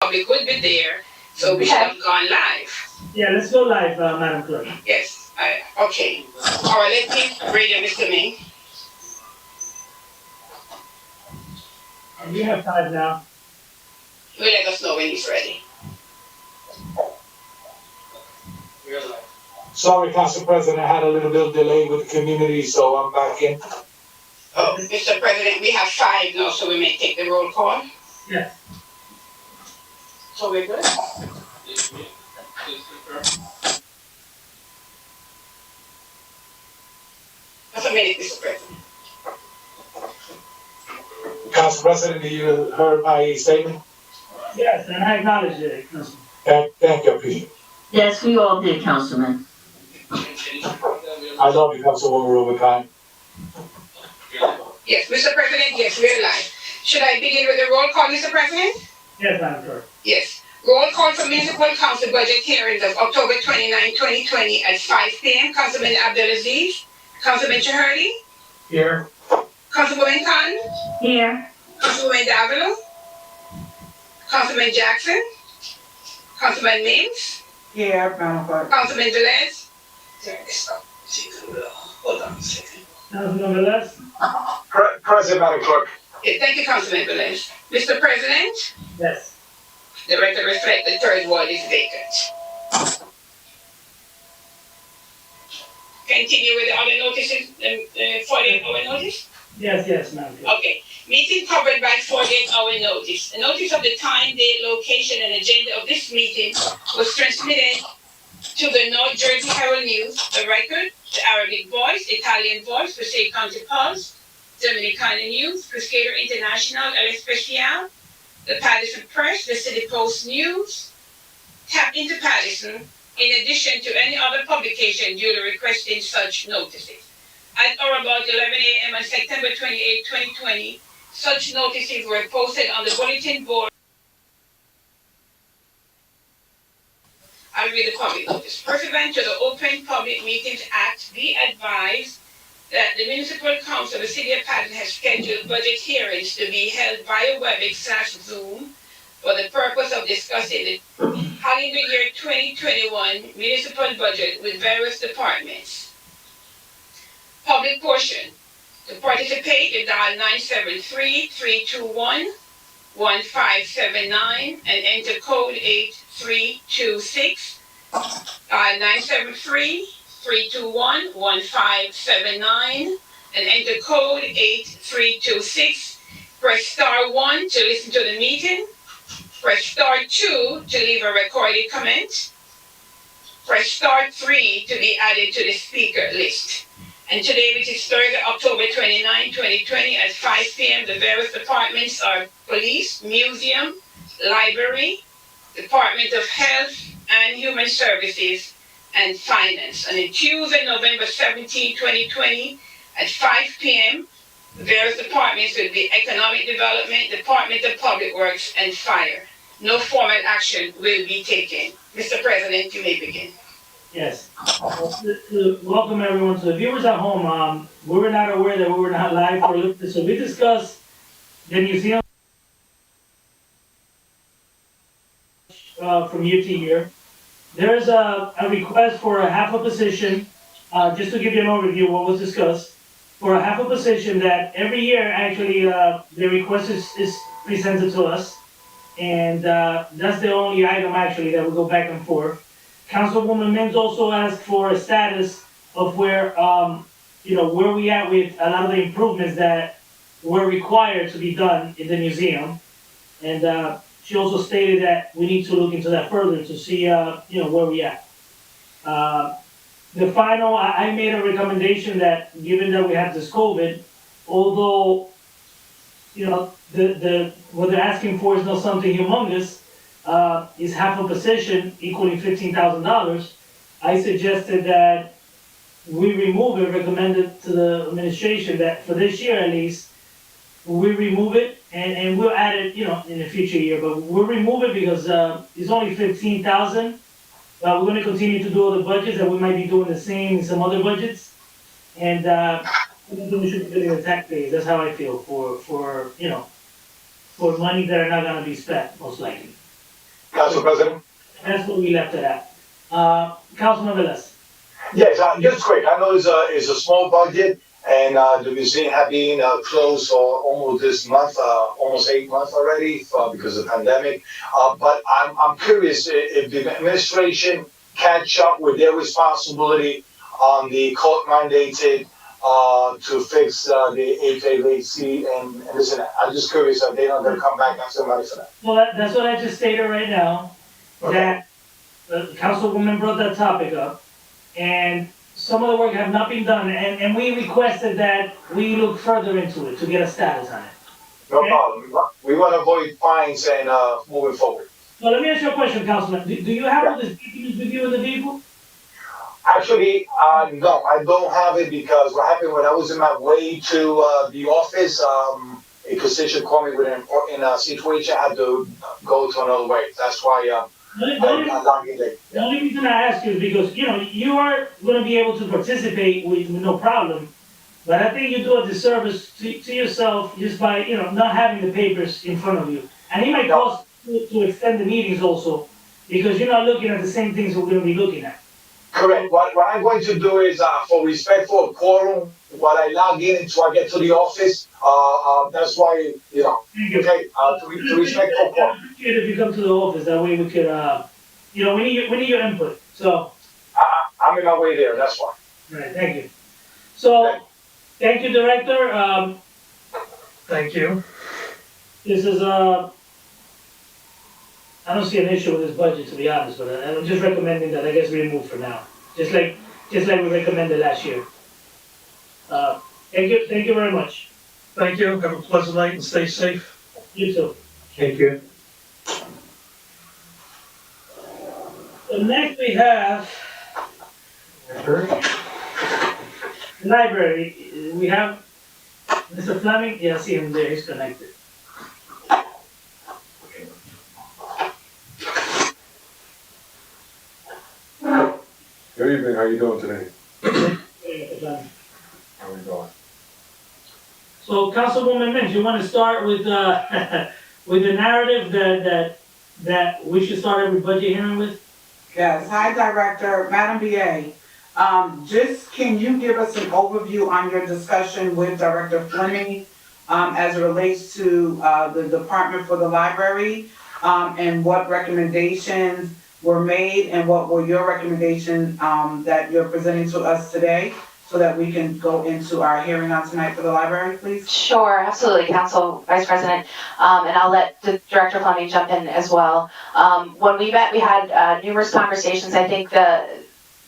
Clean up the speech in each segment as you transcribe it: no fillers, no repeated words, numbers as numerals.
public would be there, so we should have gone live. Yeah, let's go live, Madam Clerk. Yes, okay. All right, let me radio Mr. Ming. You have 5 now. He'll let us know when he's ready. Sorry, Council President, I had a little bit of delay with the community, so I'm back in. Oh, Mr. President, we have 5 now, so we may take the roll call. Yes. So we're good? Just a minute, Mr. President. Council President, you heard my statement? Yes, and I acknowledge it, Councilman. Thank you, I appreciate it. Yes, we all did, Councilman. I love you, Councilwoman Rubicon. Yes, Mr. President, yes, we're live. Should I begin with the roll call, Mr. President? Yes, Madam Clerk. Yes. Roll call for Municipal Council budget hearings of October 29, 2020 at 5 p.m. Councilman Abdelaziz, Councilman Chaherty, Here. Councilwoman Khan, Here. Councilwoman Davilo, Councilman Jackson, Councilman Mims, Here, Madam Clerk. Councilman Velez. Hold on a second. Councilman Velez? Present, Madam Clerk. Okay, thank you, Councilman Velez. Mr. President, Yes. the record reflects the third ward is vacant. Continue with the other notices, the 48-hour notice? Yes, Madam Clerk. Okay. Meeting covered by 48-hour notice. A notice of the time, date, location, and agenda of this meeting was transmitted to the North Jersey Herald News, the Record, the Arabic Voice, Italian Voice, Passaic County Pulse, Dominicana News, Pescator International, El Especial, the Paterson Press, the City Post News, Tap into Paterson, in addition to any other publication duly requesting such notices. At or about 11 a.m. on September 28, 2020, such notices were posted on the bulletin board. I'll read the public notice. Pursuant to the Open Public Meetings Act, be advised that the Municipal Council of the City of Paterson has scheduled budget hearings to be held via WebEx/Zoom for the purpose of discussing the calendar year 2021 municipal budget with various departments. Public portion. To participate, you dial 973-321-1579 and enter code 8326. Dial 973-321-1579 and enter code 8326. Press star 1 to listen to the meeting. Press star 2 to leave a recorded comment. Press star 3 to be added to the speaker list. And today, which is Thursday, October 29, 2020, at 5 p.m., the various departments are Police, Museum, Library, Department of Health and Human Services, and Finance. And on Tuesday, November 17, 2020, at 5 p.m., the various departments will be Economic Development, Department of Public Works, and Fire. No formal action will be taken. Mr. President, you may begin. Yes. Welcome everyone. To the viewers at home, we were not aware that we were not live for a little bit, so we discussed the museum from year to year. There's a request for a half a position, just to give you an overview of what was discussed, for a half a position that every year actually the request is presented to us, and that's the only item actually that will go back and forth. Councilwoman Mims also asked for a status of where, where we at with a lot of the improvements that were required to be done in the museum. And she also stated that we need to look into that further to see, where we at. The final, I made a recommendation that given that we have this COVID, although, what they're asking for is not something humongous, is half a position equaling $15,000. I suggested that we remove it, recommended to the administration that for this year at least, we remove it and we'll add it, in the future year, but we'll remove it because it's only $15,000. We're going to continue to do other budgets and we might be doing the same in some other budgets. And we should be billing the taxpayers. That's how I feel for money that are not going to be spent, most likely. Council President. That's what we left it at. Councilman Velez. Yes, just quick. I know it's a small budget, and the museum have been closed for almost this month, almost 8 months already because of the pandemic. But I'm curious if the administration catch up with their responsibility on the court mandated to fix the HVAC and listen. I'm just curious if they're not going to come back and send money for that. Well, that's what I just stated right now, that the councilwoman brought that topic up, and some of the work have not been done, and we requested that we look further into it to get a status on it. No Okay. problem. We want to avoid fines and moving forward. Well, let me ask you a question, Councilman. Do you have all this documents with you in the vehicle? Actually, no, I don't have it because what happened when I was in my way to the office, a constituent called me with an important situation. I had to go to another way. That's why I'm not getting late. The only reason I ask you is because, you are gonna be able to participate with no problem, but I think you do a disservice to yourself just by, not having the papers in front of you. And it might cost to extend the meetings also, because you're not looking at the same things we're gonna be looking at. Correct. What I'm going to do is, for respect for quorum, while I log in until I get to the office, that's why, Thank you. okay, to respect for I quorum. appreciate if you come to the office, that way we could, we need your input, so, I'm in my way there, that's why. right, thank you. So, thank you, Director, Thank you. this is, I don't see an issue with this budget, to be honest, but I'm just recommending that I guess we remove for now, just like we recommended last year. Thank you very much. Thank you. Have a pleasant night and stay safe. You too. Thank you. So next we have library. We have Mr. Fleming. Yeah, I see him there. He's connected. Good evening, how you doing today? How we doing? So, Councilwoman Minch, you want to start with with the narrative that we should start every budget hearing with? Yes, hi Director, Madam BA. Just can you give us an overview on your discussion with Director Fleming as it relates to the Department for the Library and what recommendations were made and what were your recommendations that you're presenting to us today so that we can go into our hearing on tonight for the library, please? Sure, absolutely, Council Vice President, and I'll let the Director Fleming jump in as well. When we met, we had numerous conversations. I think the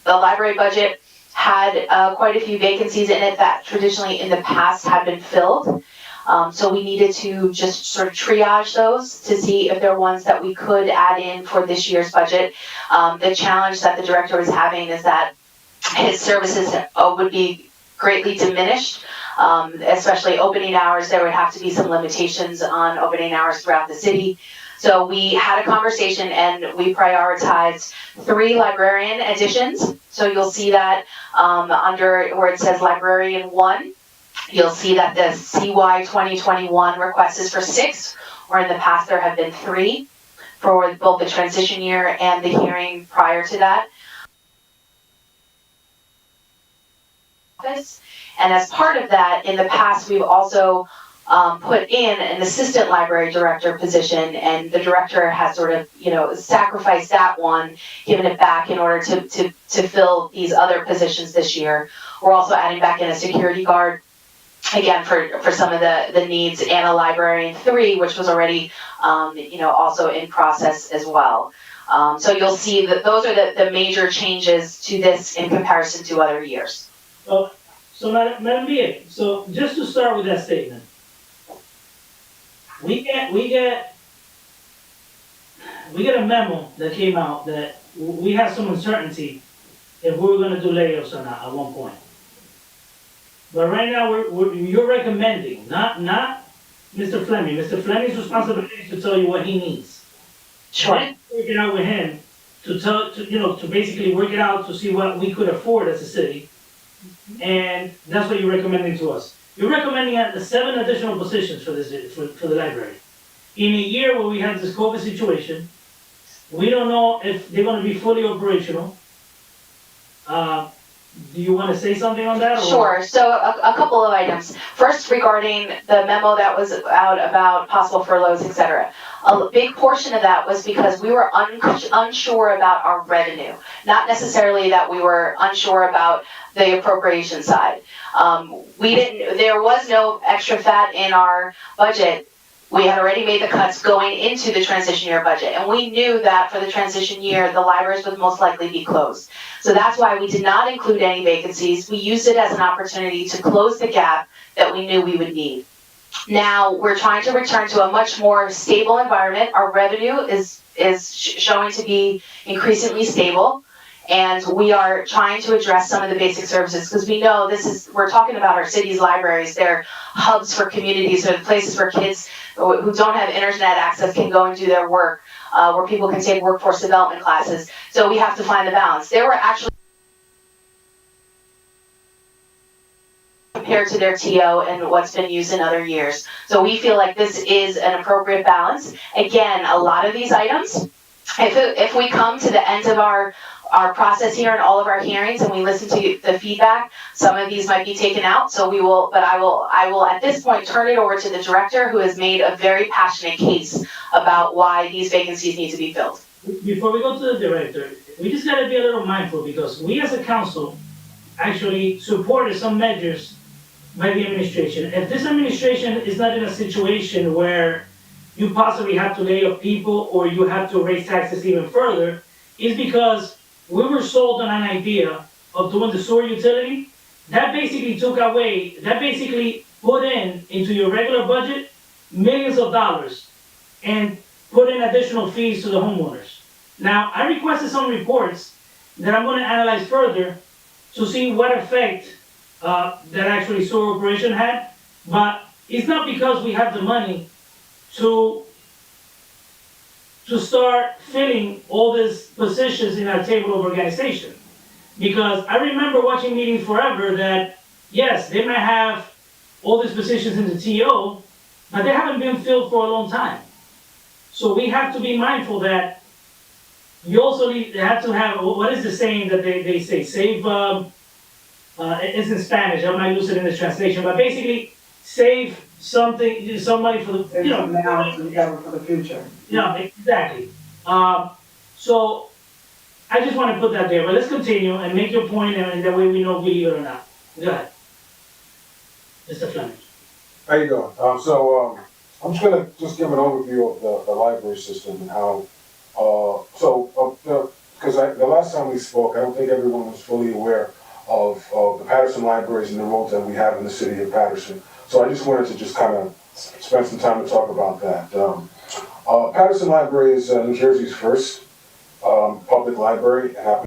library budget had quite a few vacancies in it that traditionally in the past had been filled. So we needed to just sort of triage those to see if there are ones that we could add in for this year's budget. The challenge that the director was having is that his services would be greatly diminished, especially opening hours. There would have to be some limitations on opening hours throughout the city. So we had a conversation and we prioritized 3 librarian additions. So you'll see that under where it says librarian 1, you'll see that the CY 2021 request is for 6, where in the past there have been 3 for both the transition year and the hearing prior to that. And as part of that, in the past, we've also put in an assistant library director position, and the director has sort of, sacrificed that one, given it back in order to fill these other positions this year. We're also adding back in a security guard, again, for some of the needs, and a librarian 3, which was already, also in process as well. So you'll see that those are the major changes to this in comparison to other years. So Madam BA, so just to start with that statement, we get a memo that came out that we have some uncertainty if we were gonna do layoffs or not at one point. But right now, you're recommending, not Mr. Fleming. Mr. Fleming's responsibility is to tell you what he needs. Sure. Then work it out with him to basically work it out to see what we could afford as a city. And that's what you're recommending to us. You're recommending 7 additional positions for the library. In a year where we have this COVID situation, We don't know if they're gonna be fully operational. Do you wanna say something on that? or- Sure, so a couple of items. First, regarding the memo that was out about possible furloughs, et cetera. A big portion of that was because we were unsure about our revenue, not necessarily that we were unsure about the appropriation side. There was no extra fat in our budget. We had already made the cuts going into the transition year budget, and we knew that for the transition year, the libraries would most likely be closed. So that's why we did not include any vacancies. We used it as an opportunity to close the gap that we knew we would need. Now, we're trying to return to a much more stable environment. Our revenue is showing to be increasingly stable. And we are trying to address some of the basic services, because we know we're talking about our city's libraries. They're hubs for communities, or places where kids who don't have internet access can go and do their work, where people can take workforce development classes. So we have to find the balance. There were actually, compared to their TO and what's been used in other years. So we feel like this is an appropriate balance. Again, a lot of these items, if we come to the end of our process here and all of our hearings and we listen to the feedback, some of these might be taken out. So we will, but I will at this point turn it over to the director, who has made a very passionate case about why these vacancies need to be filled. Before we go to the director, we just gotta be a little mindful, because we as a council actually supported some measures by the administration. If this administration is not in a situation where you possibly have to lay off people or you have to raise taxes even further, is because we were sold on an idea of doing the sewer utility. That basically put into your regular budget millions of dollars and put in additional fees to the homeowners. Now, I requested some reports that I'm gonna analyze further to see what effect that actually sewer operation had, but it's not because we have the money to start filling all these positions in our table of organization. Because I remember watching meetings forever that, yes, they might have all these positions in the TO, but they haven't been filled for a long time. So we have to be mindful that you also have to have, what is the saying that they say, save, it's in Spanish, I might lose it in the translation, but basically save something, somebody for the, you know. Now to recover for the future. Yeah, exactly. So I just want to put that there, but let's continue and make your point, and that way we know if we leave it or not. Go ahead. Mr. Fleming. How you doing? I'm just gonna give an overview of the library system and how, because the last time we spoke, I don't think everyone was fully aware of the Paterson libraries and the roles that we have in the city of Paterson. So I just wanted to just kind of spend some time to talk about that. Paterson Library is New Jersey's first public library, and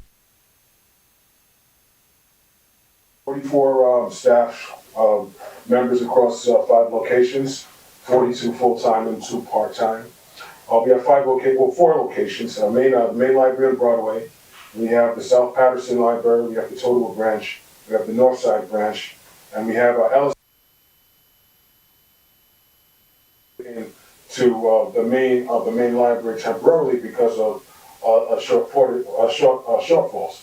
44 staff members across 5 locations, 42 full-time and 2 part-time. We have 4 locations, main library on Broadway. We have the South Paterson Library, we have the Totowa branch, we have the North Side branch, and we have Ellis to the main library temporarily because of shortfalls.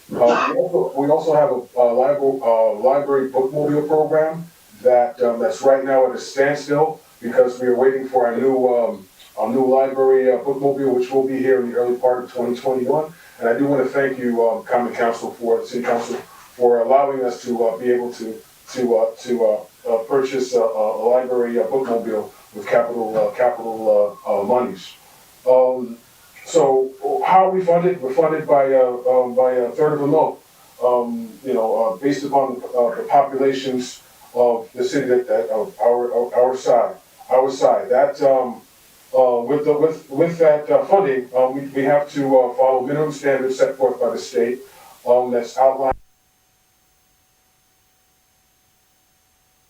We also have a library bookmobile program that's right now at a standstill because we are waiting for our new library bookmobile, which will be here in the early part of 2021. And I do want to thank you, Common Council, City Council, for allowing us to be able to purchase a library bookmobile with capital monies. So how are we funded? We're funded by a third of a mil. Based upon the populations of the city of our side. That with that funding, we have to follow minimum standards set forth by the state. That's outlined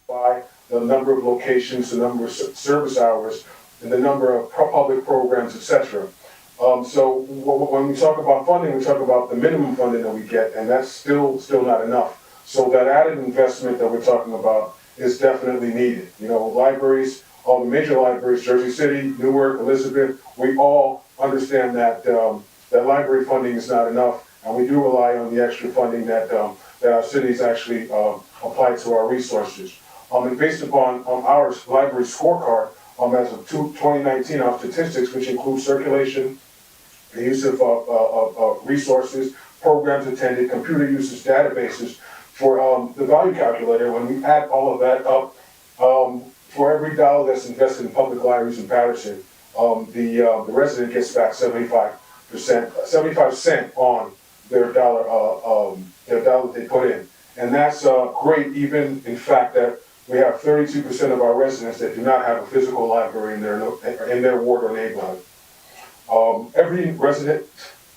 by the number of locations, the number of service hours, and the number of public programs, etc. So when we talk about funding, we talk about the minimum funding that we get, and that's still not enough. So that added investment that we're talking about is definitely needed. Libraries, all the major libraries, Jersey City, Newark, Elizabeth, we all understand that, that library funding is not enough, and we do rely on the extra funding that our cities actually apply to our resources. And based upon our library scorecard, as of 2019, our statistics, which include circulation, the use of resources, programs attended, computer usage, databases, for the value calculator, when we add all of that up, for every dollar that's invested in public libraries in Paterson, the resident gets back 75%, 75 cents on their dollar that they put in. And that's great, even in fact that we have 32% of our residents that do not have a physical library in their ward or neighborhood. Every resident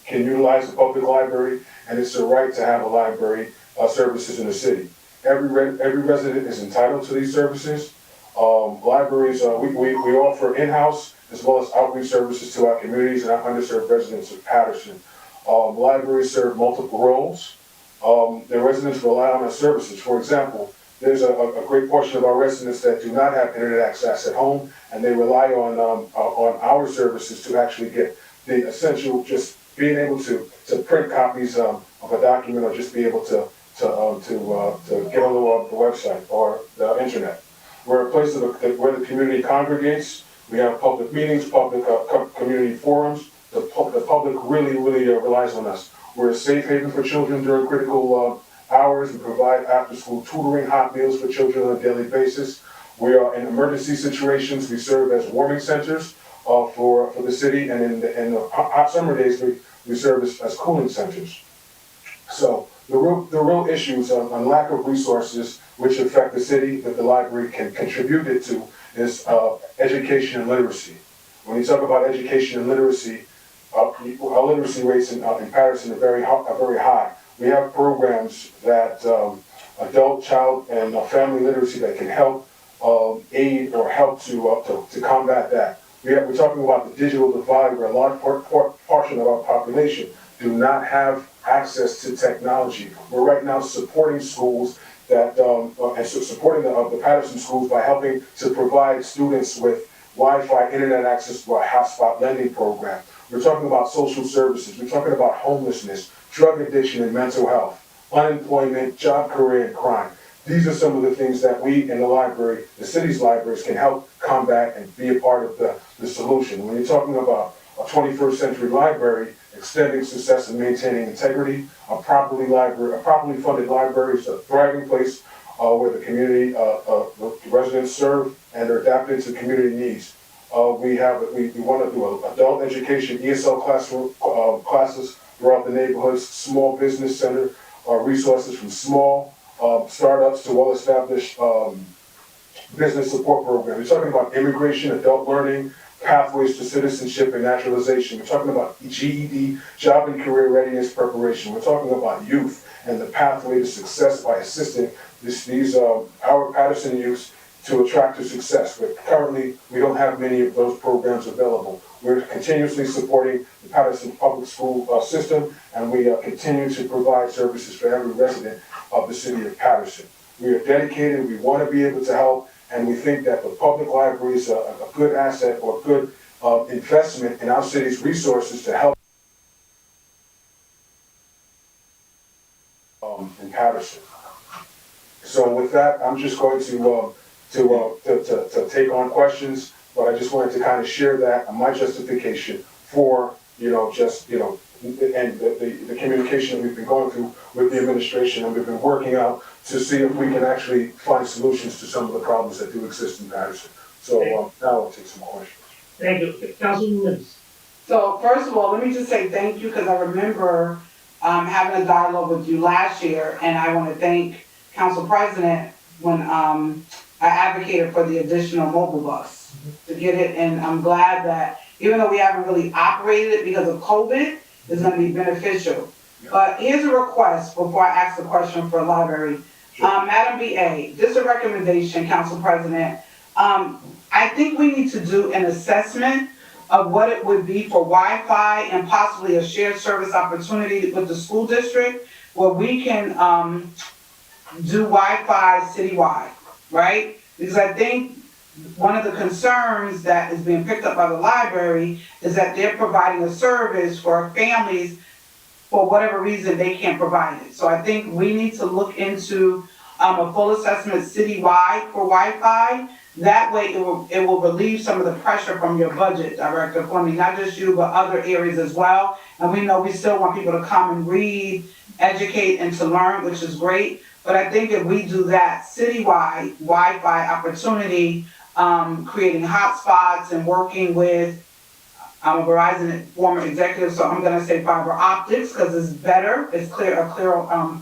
can utilize the public library, and it's a right to have a library services in the city. Every resident is entitled to these services. Libraries, we offer in-house as well as outreach services to our communities and our underserved residents of Paterson. Libraries serve multiple roles. The residents rely on our services. For example, there's a great portion of our residents that do not have internet access at home, and they rely on our services to actually get the essential, just being able to print copies of a document, or just be able to get on the website or the internet. We're a place where the community congregates. We have public meetings, public community forums. The public really relies on us. We're a safe haven for children during critical hours. We provide after-school tutoring, hot meals for children on a daily basis. We are in emergency situations. We serve as warming centers for the city, and in the hot summer days, we serve as cooling centers. So the real issues on lack of resources which affect the city that the library can contribute it to is education and literacy. When you talk about education and literacy, our literacy rates in Paterson are very high. We have programs that adult, child, and family literacy that can help aid or help to combat that. We're talking about the digital divide, where a large portion of our population do not have access to technology. We're right now supporting schools that, and supporting the Paterson schools by helping to provide students with Wi-Fi internet access to our hotspot lending program. We're talking about social services. We're talking about homelessness, drug addiction and mental health, unemployment, job, career, and crime. These are some of the things that we in the library, the city's libraries, can help combat and be a part of the solution. When you're talking about a 21st century library, extending success and maintaining integrity, a properly funded library is a thriving place where the community, the residents serve and are adapted to community needs. We want to do adult education, ESL classes throughout the neighborhoods, small business center, resources from small startups to well-established business support programs. We're talking about immigration, adult learning, pathways to citizenship and naturalization. We're talking about GED, job and career readiness preparation. We're talking about youth and the pathway to success by assisting our Paterson youth to attract to success. But currently, we don't have many of those programs available. We're continuously supporting the Paterson public school system, and we continue to provide services for every resident of the city of Paterson. We are dedicated, we want to be able to help, and we think that the public library is a good asset or a good investment in our city's resources to help in Paterson. So with that, I'm just going to take on questions, but I just wanted to kind of share that my justification for, and the communication that we've been going through with the administration, and we've been working out to see if we can actually find solutions to some of the problems that do exist in Paterson. So now I'll take some questions. Thank you. Councilman Mims. So first of all, let me just say thank you, because I remember having a dialogue with you last year, and I want to thank Council President when I advocated for the additional mobile bus to get it, and I'm glad that even though we haven't really operated it because of COVID, it's going to be beneficial. But here's a request before I ask the question for a library. Madam BA, just a recommendation, Council President. I think we need to do an assessment of what it would be for Wi-Fi and possibly a shared service opportunity with the school district where we can do Wi-Fi citywide, right? Because I think one of the concerns that is being picked up by the library is that they're providing a service for families for whatever reason they can't provide it. So I think we need to look into a full assessment citywide for Wi-Fi. That way it will relieve some of the pressure from your budget, Director Fleming, not just you, but other areas as well. And we know we still want people to come and read, educate, and to learn, which is great. But I think if we do that citywide Wi-Fi opportunity, creating hotspots and working with, I'm a Verizon former executive, so I'm gonna say fiber optics, because it's better, it's a clear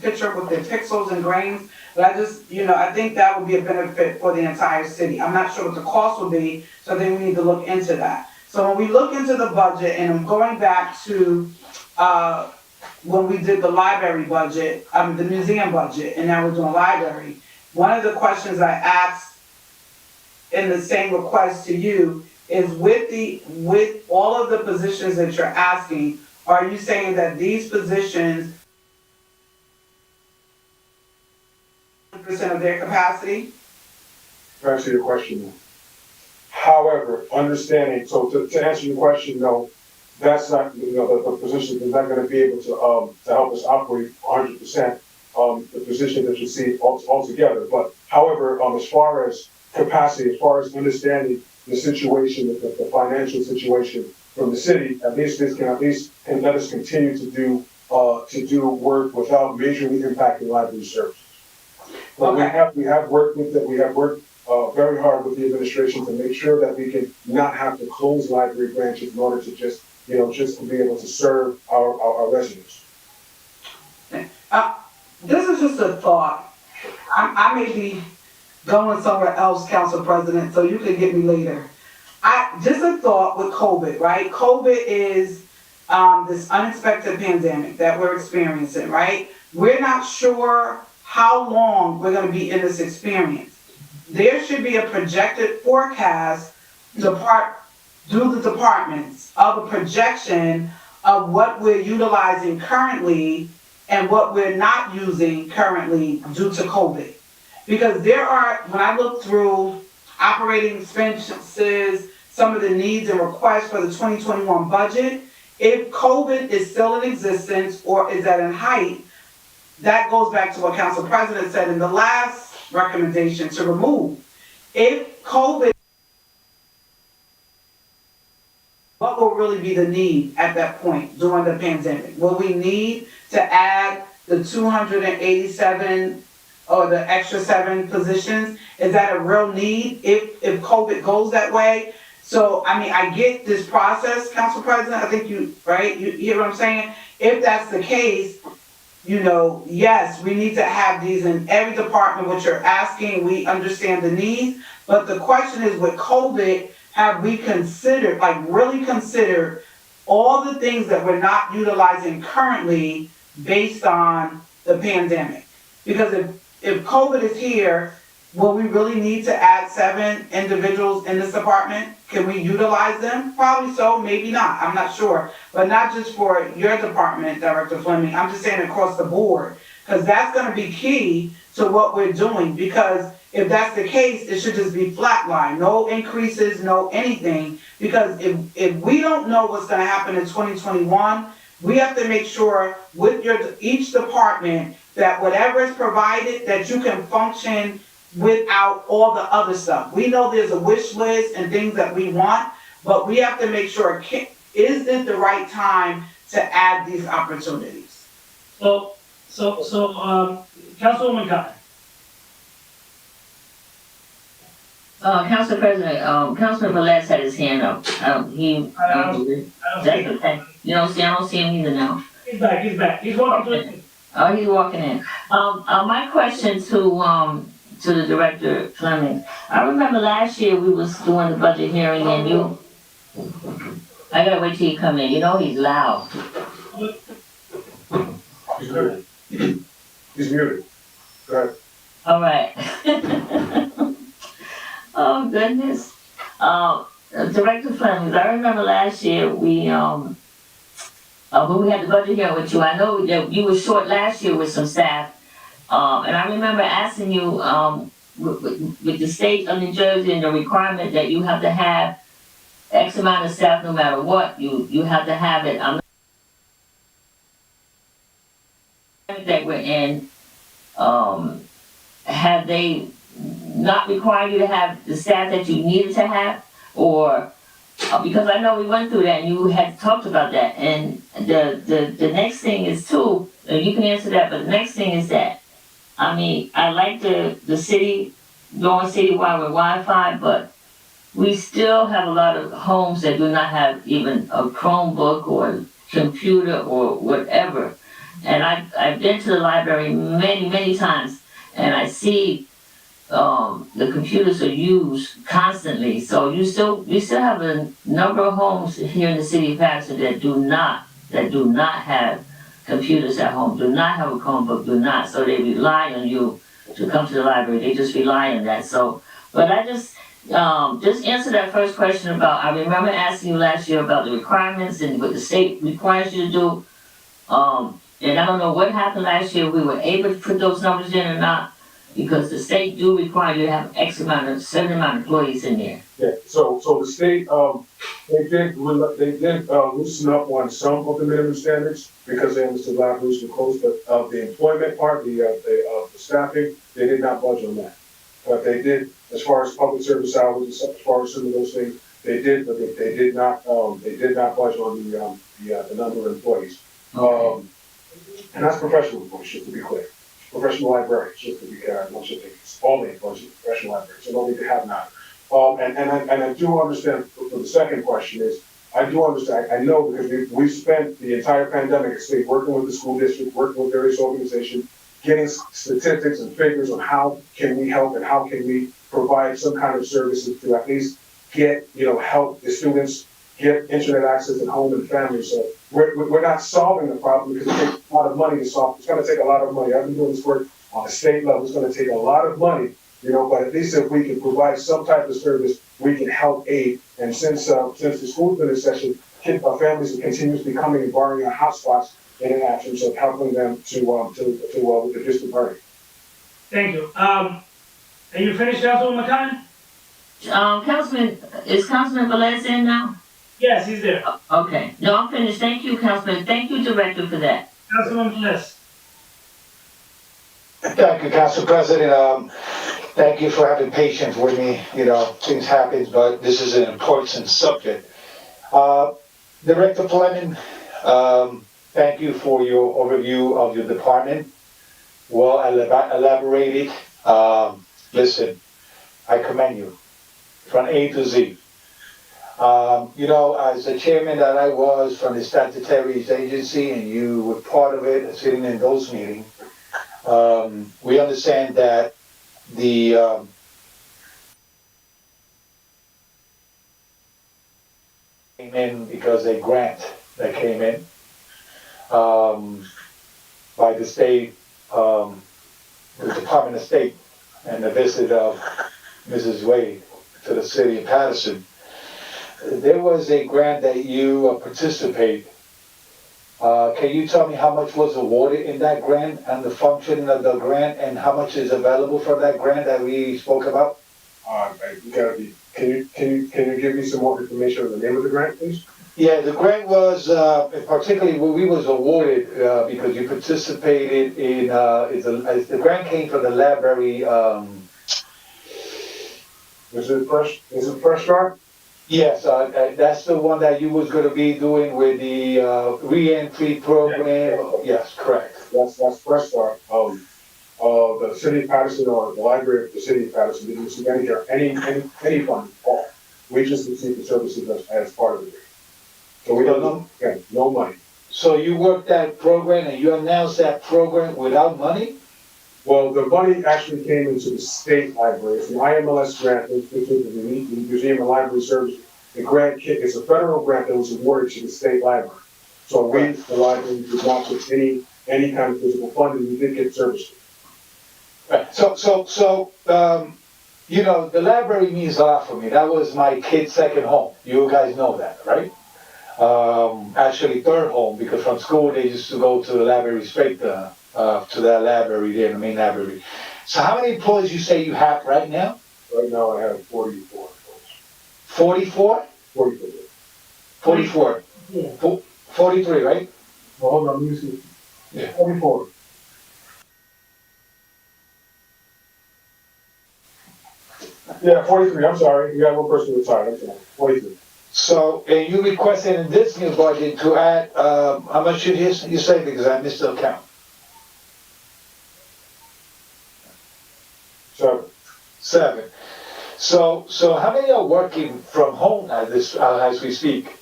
picture with the pixels and grains. But I just, I think that would be a benefit for the entire city. I'm not sure what the cost will be, so I think we need to look into that. So when we look into the budget, and I'm going back to, when we did the library budget, the museum budget, and now we're doing library, one of the questions I asked in the same request to you is with all of the positions that you're asking, are you saying that these positions 100% of their capacity? To answer your question, no. However, understanding, so to answer your question, no, that's not, the position is not gonna be able to help us operate 100%, the position that you see altogether. But however, as far as capacity, as far as understanding the situation, the financial situation from the city, at least this can let us continue to do work without majorly impacting library services. But Okay. we have worked very hard with the administration to make sure that we can not have to close library branches in order to just to be able to serve our residents. This is just a thought. I may be going somewhere else, Council President, so you can get me later. Just a thought with COVID, right? COVID is this unexpected pandemic that we're experiencing, right? We're not sure how long we're going to be in this experience. There should be a projected forecast through the departments of a projection of what we're utilizing currently and what we're not using currently due to COVID. Because when I look through operating expenses, some of the needs and requests for the 2021 budget, if COVID is still in existence or is at a height, that goes back to what Council President said in the last recommendation to remove. If COVID, what will really be the need at that point during the pandemic? Will we need to add the 287 or the extra 7 positions? Is that a real need if COVID goes that way? So, I get this process, Council President, I think you hear what I'm saying? If that's the case, yes, we need to have these in every department, what you're asking, we understand the needs, but the question is with COVID, have we considered, really considered all the things that we're not utilizing currently based on the pandemic? Because if COVID is here, will we really need to add 7 individuals in this department? Can we utilize them? Probably so, maybe not, I'm not sure. But not just for your department, Director Fleming, I'm just saying across the board. Because that's gonna be key to what we're doing. Because if that's the case, it should just be flatline, no increases, no anything. Because if we don't know what's gonna happen in 2021, we have to make sure with each department that whatever is provided, that you can function without all the other stuff. We know there's a wish list and things that we want, but we have to make sure, is it the right time to add these opportunities? So, Councilwoman Cotton. Council President, Councilman Velez had his hand up. I don't see That's him. okay. You don't see, I don't see him either now. He's back. He's walking to it. Oh, he's walking in. My question to the Director Fleming. I remember last year we was doing the budget hearing and I gotta wait till you come in. He's loud. He's muted. He's muted. Go ahead. All right. Oh, goodness. Director Fleming, I remember last year when we had the budget hearing with you, I know that you were short last year with some staff. And I remember asking you, with the state of New Jersey and the requirement that you have to have X amount of staff no matter what, you have to have it. I'm not that we're in, have they not required you to have the staff that you needed to have? Or, because I know we went through that and you had talked about that. And the next thing is too, and you can answer that, but the next thing is that, I mean, I like the city going citywide with Wi-Fi, but we still have a lot of homes that do not have even a Chromebook or computer or whatever. And I've been to the library many, many times, and I see the computers are used constantly. So we still have a number of homes here in the city of Paterson that do not have computers at home, do not have a Chromebook, do not. So they rely on you to come to the library. They just rely on that. So, but I just answer that first question about, I remember asking you last year about the requirements and what the state requires you to do. And I don't know what happened last year, we were able to put those numbers in or not, because the state do require you to have certain amount of employees in there. Yeah, so the state, they did loosen up on some of the minimum standards because they understood libraries were closed, but the employment part, the staffing, they did not budge on that. But they did, as far as public service hours, as far as some of those things, they did, but they did not budge on the number of employees. Okay. And that's professional employees, just to be clear. Professional librarians, just to be clear, I want you to think it's only employees of professional librarians, so no need to have not. And I do understand, for the second question is, I do understand, I know because we've spent the entire pandemic at state working with the school district, working with various organizations, getting statistics and figures on how can we help and how can we provide some kind of services to at least get, help the students get internet access at home and family. So we're not solving the problem because it takes a lot of money to solve. It's going to take a lot of money. I've been doing this work on a state level. It's going to take a lot of money, but at least if we can provide some type of service, we can help aid. And since the school's been in session, families are continuously coming and borrowing our hotspots in an absence of helping them to reduce the burden. Thank you. Are you finished, Councilwoman McConnell? Is Councilman Velez in now? Yes, he's there. Okay. No, I'm finished. Thank you, Councilman. Thank you, Director, for that. Councilwoman Velez. Thank you, Council President. Thank you for having patience with me. Things happen, but this is an important subject. Director Fleming, thank you for your overview of your department. Well elaborated. Listen, I commend you from A to Z. As the chairman that I was from the statutory agency, and you were part of it, sitting in those meetings, we understand that the came in because a grant that came in by the state, the Department of State, and the visit of Mrs. Wade to the city of Paterson. There was a grant that you participate. Can you tell me how much was awarded in that grant and the functioning of the grant and how much is available from that grant that we spoke about? Can you give me some more information on the name of the grant, please? Yeah, the grant was, particularly we was awarded because you participated in, the grant came from the library. Is it Fresh Start? Yes, that's the one that you was going to be doing with the re-entry program. Yeah. Yes, correct. That's Fresh Start. The city of Paterson or the library of the city of Paterson didn't receive any funding at all. We just received the services as part of it. So we don't know, again, no money. So you worked that program and you announced that program without money? Well, the money actually came into the state library. It's the IMLS grant, which is the Museum and Library Service. The grant is a federal grant that was awarded to the state library. So we, the library, did not get any kind of physical funding. We did get services. Right. So the library means a lot for me. That was my kid's second home. You guys know that, right? Actually third home, because from school they used to go to the library straight to that library there, the main library. So how many employees you say you have right now? Right now, I have 44. 44? 44. 44. Yeah. 43, right? Well, hold on, let me see. Yeah. 44. Yeah, 43, I'm sorry. We got one person retired, I'm sorry. 43. So, and you requested in this new budget to add, how much you say, because I missed the count? 7. 7. So how many are working from home as we speak?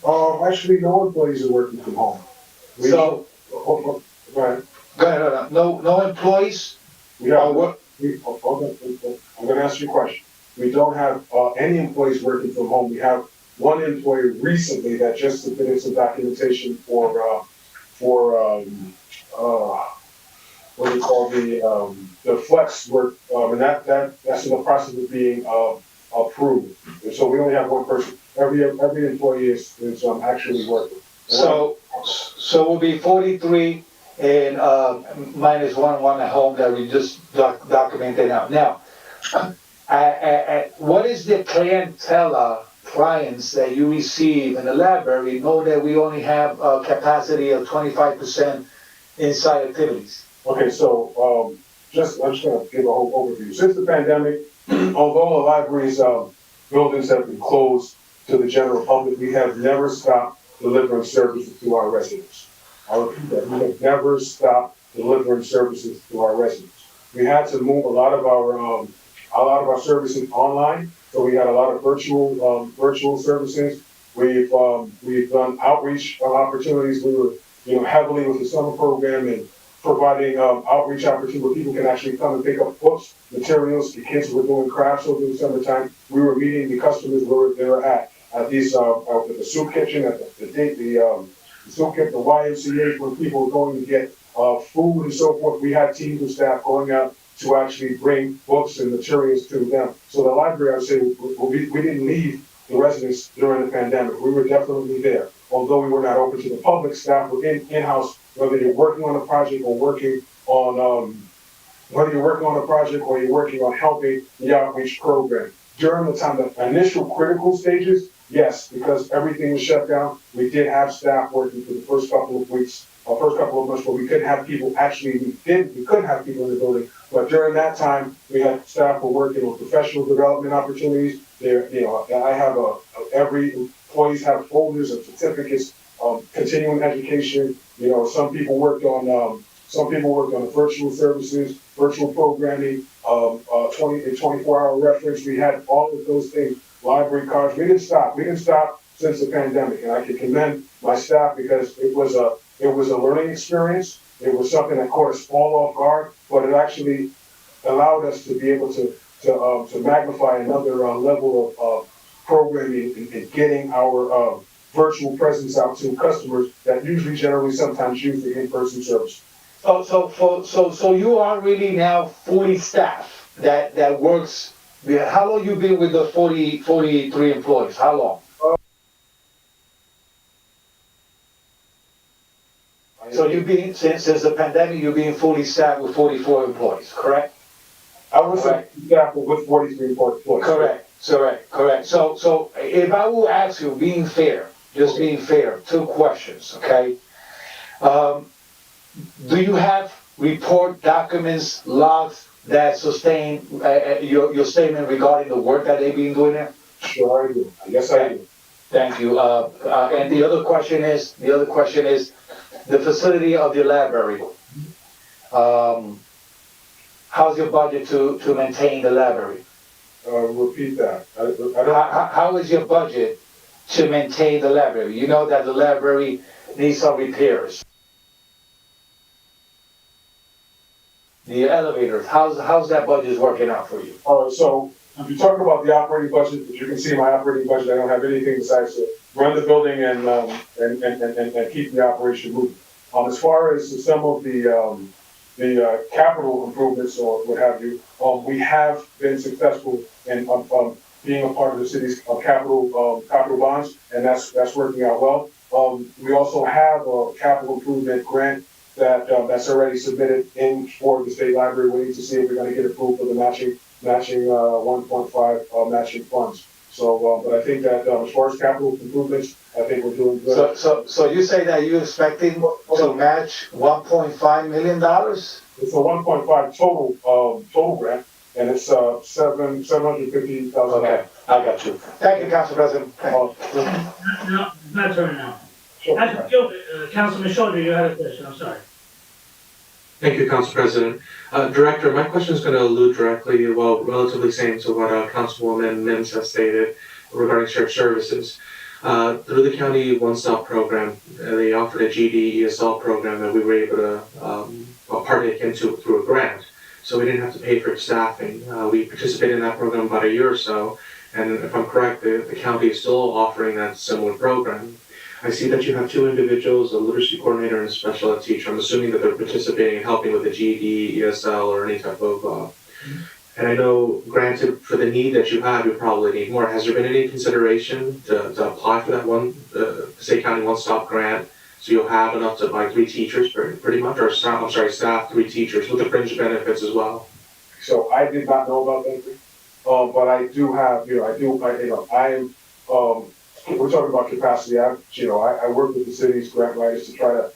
Actually, no employees are working from home. So, Go ahead. go ahead, hold on. No employees We are have, work, hold on, I'm gonna ask you a question. We don't have, any employees working from home. We have one employee recently that just submitted some documentation for, what do you call the flex work, and that's in the process of being, approved. And so we only have one person. Every employee is actually working. so we'll be 43 and, minus one at home that we just documented out. Now, what is the clients that you receive in the library, know that we only have a capacity of 25% inside activities? Okay, so, I'm just gonna give a whole overview. Since the pandemic, although the library's, buildings have been closed to the general public, we have never stopped delivering services to our residents. I'll repeat that, we have never stopped delivering services to our residents. We had to move a lot of our services online, so we had a lot of virtual services. We've done outreach opportunities. We were, heavily with the summer program and providing outreach opportunities where people can actually come and pick up books, materials. The kids were doing crafts over the summertime. We were meeting the customers where they were at these at the soup kitchen, at the soup kitchen, the YMCA, where people were going to get food and so forth. We had teams of staff going out to actually bring books and materials to them. So the library, I would say, we didn't leave the residents during the pandemic. We were definitely there. Although we were not open to the public, staff were in-house, whether you're working on a project or working on, whether you're working on a project or you're working on helping the outreach program. During the time, the initial critical stages, yes, because everything was shut down, we did have staff working for the first couple of weeks, first couple of months, where we couldn't have people, we couldn't have people in the building. But during that time, we had staff were working on professional development opportunities. There, I have every employees have folders of certificates, continuing education. Some people worked on the virtual services, virtual programming, 24-hour reference. We had all of those things, library cards. We didn't stop. We didn't stop since the pandemic, and I can commend my staff because it was a learning experience. It was something that caught us all off guard, but it actually allowed us to be able to magnify another level of programming and getting our virtual presence out to customers that usually generally sometimes use the in-person service. So you are really now fully staffed that works. How long you been with the 43 employees? How long? So you've been, since the pandemic, you've been fully staffed with 44 employees, correct? I was staffed with 43 employees. Correct. So if I will ask you, being fair, just being fair, 2 questions, okay? Do you have report documents, logs that sustain your statement regarding the work that they've been doing there? Sure, I do. Yes, I do. Thank you. And the other question is the facility of the library. How's your budget to maintain the library? Repeat that. How is your budget to maintain the library? You know that the library needs some repairs. The elevators, how's that budget working out for you? All right, so if you talk about the operating budget, as you can see my operating budget, I don't have anything besides to run the building and keep the operation moving. As far as some of the capital improvements or what have you, we have been successful in being a part of the city's capital bonds, and that's working out well. We also have a capital improvement grant that's already submitted in for the state library, waiting to see if we're gonna get approved for the matching 1.5 matching funds. So, but I think that as far as capital improvements, I think we're doing good. So you say that you're expecting to match $1.5 million? It's a 1.5 total grant, and it's $750,000. Okay, I got you. Thank you, Council President. No, it's not turning out. Sure. Councilman Schroeder, you had a question, I'm sorry. Thank you, Council President. Director, my question is going to allude directly, well, relatively same to what Councilwoman Mims has stated regarding shared services. Through the county one-stop program, they offered a GD ESL program that we were able to partake into through a grant. So we didn't have to pay for staffing. We participated in that program about a year or so, and if I'm correct, the county is still offering that similar program. I see that you have two individuals, a literacy coordinator and a special ed teacher. I'm assuming that they're participating and helping with the GED, ESL, or any type of, and I know, granted, for the need that you have, you probably need more. Has there been any consideration to apply for that Passaic County one-stop grant? So you'll have enough to buy 3 teachers pretty much, or staff 3 teachers with the fringe benefits as well? So I did not know about that, but I do have, we're talking about capacity. I work with the city's grant writers to try to,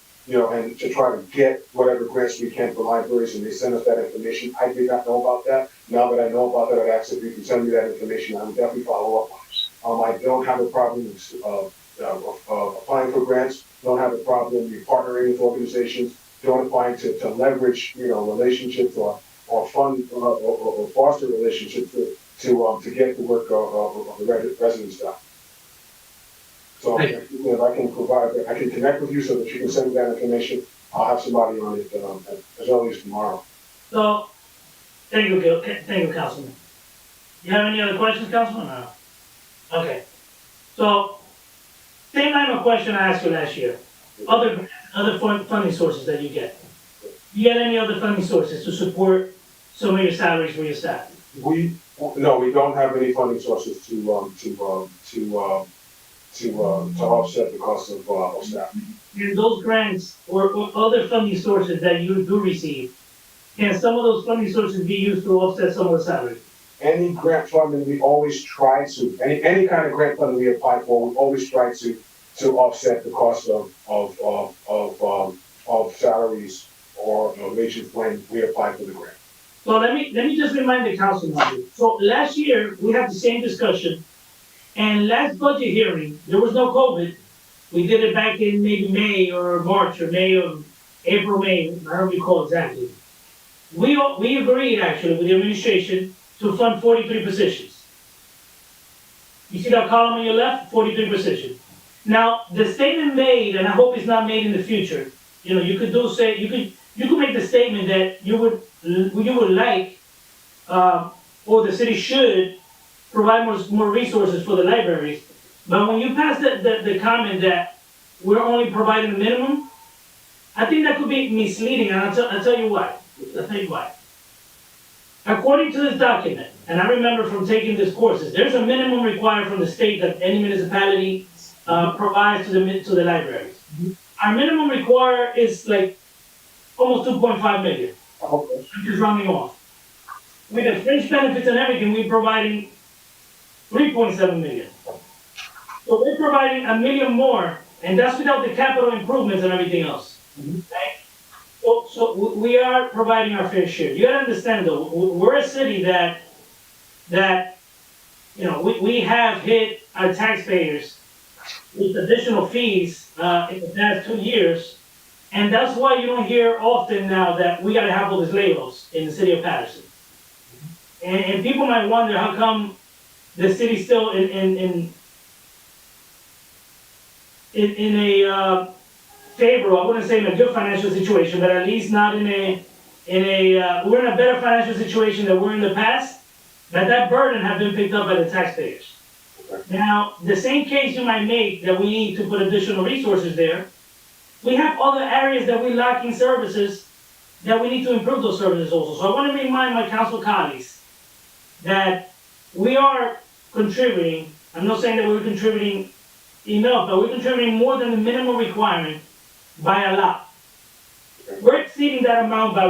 and to try to get whatever grants we can for libraries, and they send us that information. I did not know about that. Now that I know about that, I'd ask if you can send me that information. I would definitely follow up on it. I don't have a problem with applying for grants. Don't have a problem with partnering with organizations. Don't apply to leverage, relationships or fund or foster relationships to get the work of the residents done. So if I can provide, I can connect with you so that you can send me that information. I'll have somebody on it as early as tomorrow. So, thank you, Councilman. You have any other questions, Councilman? No. Okay. So, same line of question I asked you last year. Other funding sources that you get. You get any other funding sources to support some of your salaries for your staff? No, we don't have any funding sources to offset the cost of staff. And those grants or other funding sources that you do receive, can some of those funding sources be used to offset some of the salary? Any grant funding, we always try to, any kind of grant funding we apply for, we always try to offset the cost of salaries or wages when we apply for the grant. So let me just remind the council members. So last year, we had the same discussion, and last budget hearing, there was no COVID. We did it back in maybe May or March or April, May, I don't recall exactly. We agreed actually with the administration to fund 43 positions. You see that column on your left, 43 positions. Now, the statement made, and I hope it's not made in the future, you could make the statement that you would like, or the city should provide more resources for the libraries. But when you pass the comment that we're only providing the minimum, I think that could be misleading, and I'll tell you why. According to this document, and I remember from taking these courses, there's a minimum required from the state that any municipality provides to the libraries. Mm-hmm. Our minimum required is like almost 2.5 million. Okay. I'm just rounding off. With the fringe benefits and everything, we're providing 3.7 million. So we're providing $1 million more, and that's without the capital improvements and everything else. Mm-hmm. Right? So we are providing our fair share. You gotta understand though, we're a city that we have hit our taxpayers with additional fees in the past 2 years, and that's why you don't hear often now that we gotta have all these layoffs in the city of Paterson. And people might wonder how come the city's still in a favorable, I wouldn't say in a good financial situation, but at least not we're in a better financial situation than we're in the past, but that burden has been picked up by the taxpayers. Now, the same case you might make that we need to put additional resources there, we have other areas that we lack in services that we need to improve those services also. So I want to remind my council colleagues that we are contributing, I'm not saying that we're contributing enough, but we're contributing more than the minimum requirement by a lot. we're exceeding that amount by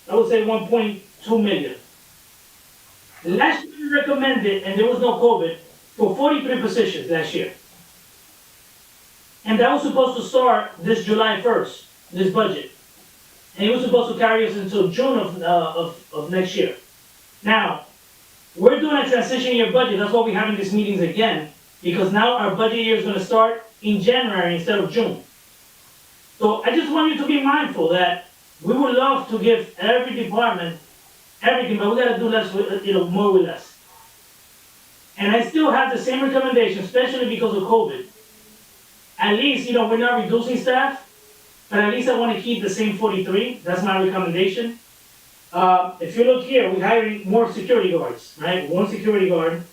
I would say 1.2 million. Last year we recommended, and there was no COVID, for 43 positions last year. And that was supposed to start this July 1st, this budget. And it was supposed to carry us until June of next year. Now, we're doing a transition year budget, that's why we're having these meetings again, because now our budget year is gonna start in January instead of June. So I just want you to be mindful that we would love to give every department everything, but we gotta do less with, more with less. And I still have the same recommendation, especially because of COVID. At least, we're not reducing staff, but at least I wanna keep the same 43, that's my recommendation. If you look here, we're hiring more security guards, right? 1 security guard,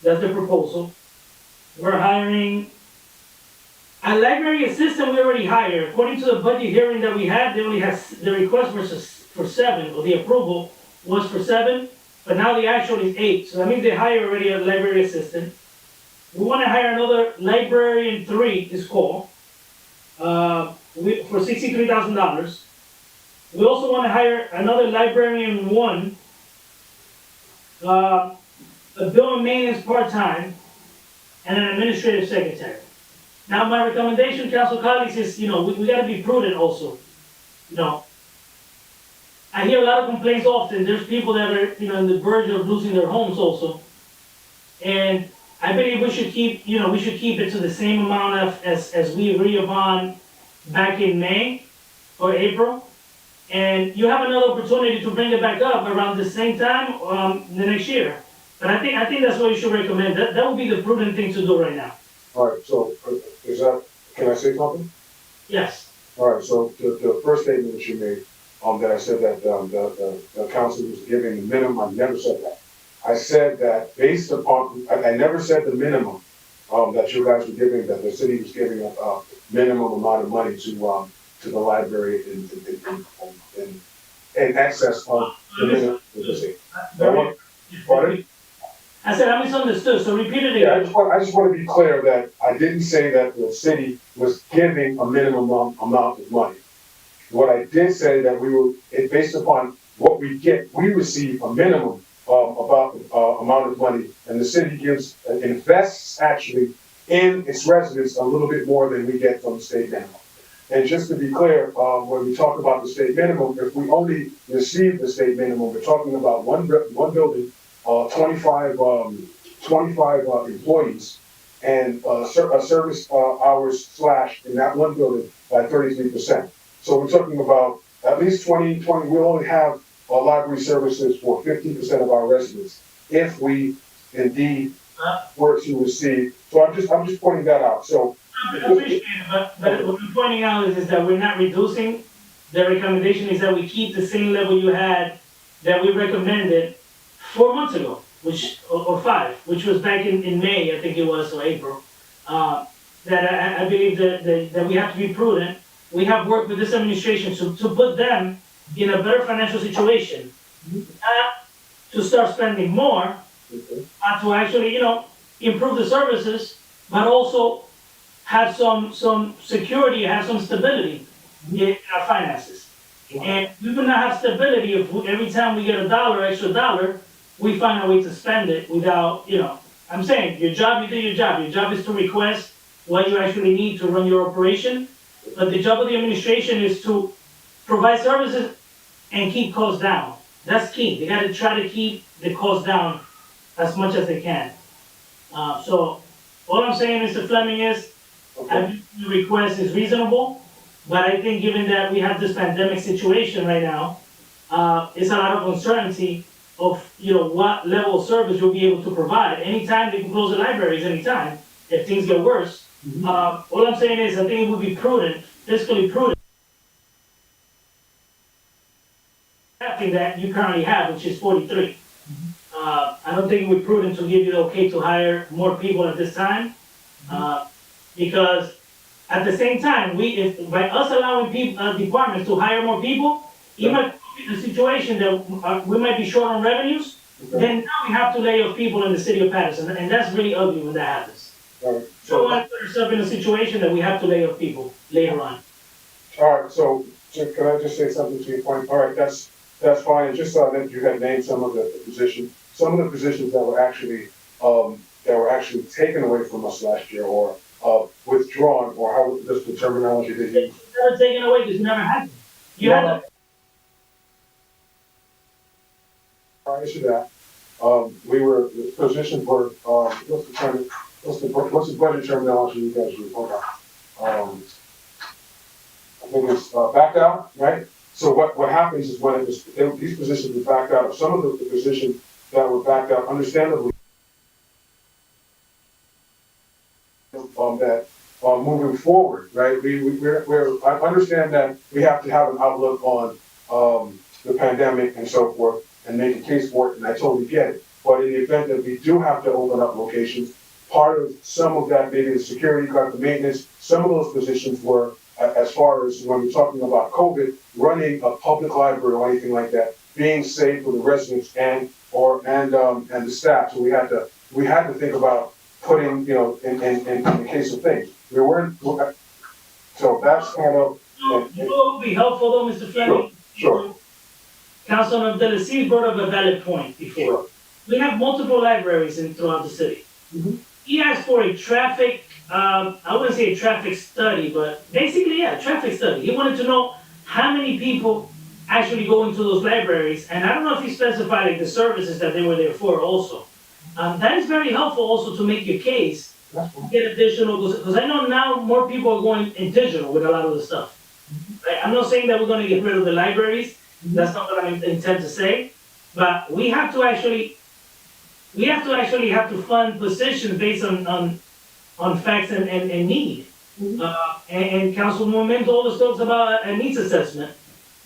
that's the proposal. We're hiring a library assistant we already hired. According to the budget hearing that we had, they only had, the request was for 7, or the approval was for 7, but now the actual is 8. So that means they hired already a library assistant. We wanna hire another librarian 3 this fall, for $63,000. We also wanna hire another librarian 1, a bill and maintenance part-time, and an administrative secretary. Now, my recommendation, council colleagues, is, we gotta be prudent also. I hear a lot of complaints often, there's people that are, on the verge of losing their homes also. And I believe we should keep it to the same amount as we agreed upon back in May or April. And you have another opportunity to bring it back up around the same time, the next year. But I think that's what you should recommend, that would be the prudent thing to do right now. All right, so can I say something? Yes. All right, so the first statement that you made, that I said that the council was giving the minimum, I never said that. I said that based upon, I never said the minimum, that you guys were giving, that the city was giving a minimum amount of money to the library in excess of the minimum. Pardon? I said I misunderstood, so repeat it Yeah, again. I just want to be clear that I didn't say that the city was giving a minimum amount of money. What I did say that based upon what we get, we receive a minimum amount of money, and the city invests actually in its residents a little bit more than we get from the state minimum. And just to be clear, when we talk about the state minimum, if we only receive the state minimum, we're talking about one building, 25 employees, and service hours slashed in that one building by 33%. So we're talking about at least 20, we'll only have library services for 15% of our residents if we indeed were to receive. So I'm just pointing that out. So I appreciate it, but what I'm pointing out is that we're not reducing. The recommendation is that we keep the same level you had that we recommended 4 months ago, or 5, which was back in May, I think it was, or April. That I believe that we have to be prudent. We have worked with this administration to put them in a better financial situation, to start spending more, to actually, improve the services, but also have some security, have some stability in our finances. And we will not have stability if every time we get extra dollar, we find a way to spend it without, I'm saying, your job, you do your job. Your job is to request what you actually need to run your operation. But the job of the administration is to provide services and keep costs down. That's key. They gotta try to keep the costs down as much as they can. So all I'm saying, Mr. Fleming, is I think the request is reasonable, but I think given that we have this pandemic situation right now, it's a lot of uncertainty of, what level of service you'll be able to provide. Anytime they can close the libraries, anytime, if things get worse. All I'm saying is I think it would be prudent, fiscally prudent, that you currently have, which is 43. I don't think it would be prudent to give you the okay to hire more people at this time, because at the same time, by us allowing departments to hire more people, even in a situation that we might be short on revenues, then now we have to lay off people in the city of Paterson, and that's really ugly when that happens. So we want to put ourselves in a situation that we have to lay off people later on. All right, so can I just say something to your point? All right, that's fine. And just so that you had named some of the positions, some of the positions that were actually taken away from us last year, or withdrawn, or how just the terminology they use. Never taken away, because never happened. You had to, Prior to that, the positions were, what's the budget terminology you guys use? Hold on. I think it's backed out, right? So what happens is when these positions were backed out, some of the positions that were backed out, understandably, that moving forward, right? I understand that we have to have an outlook on the pandemic and so forth and make a case for it, and I totally get it. But in the event that we do have to open up locations, part of some of that, maybe the security guard, the maintenance, some of those positions were, as far as when we're talking about COVID, running a public library or anything like that, being safe for the residents and the staff. So we had to think about putting, in the case of things. We weren't, so that's kind of. you know what would be helpful though, Mr. Fleming? Sure. Councilman Abdelaziz brought up a valid point before. Sure. We have multiple libraries throughout the city. He asked for a traffic, I wouldn't say a traffic study, but basically, yeah, traffic study. He wanted to know how many people actually go into those libraries, and I don't know if he specified like the services that they were there for also. That is very helpful also to make your case, get additional, because I know now more people are going in digital with a lot of the stuff. Right? I'm not saying that we're gonna get rid of the libraries, that's not what I intend to say, but we have to actually have to fund positions based on facts and need. And Councilwoman always talks about a needs assessment.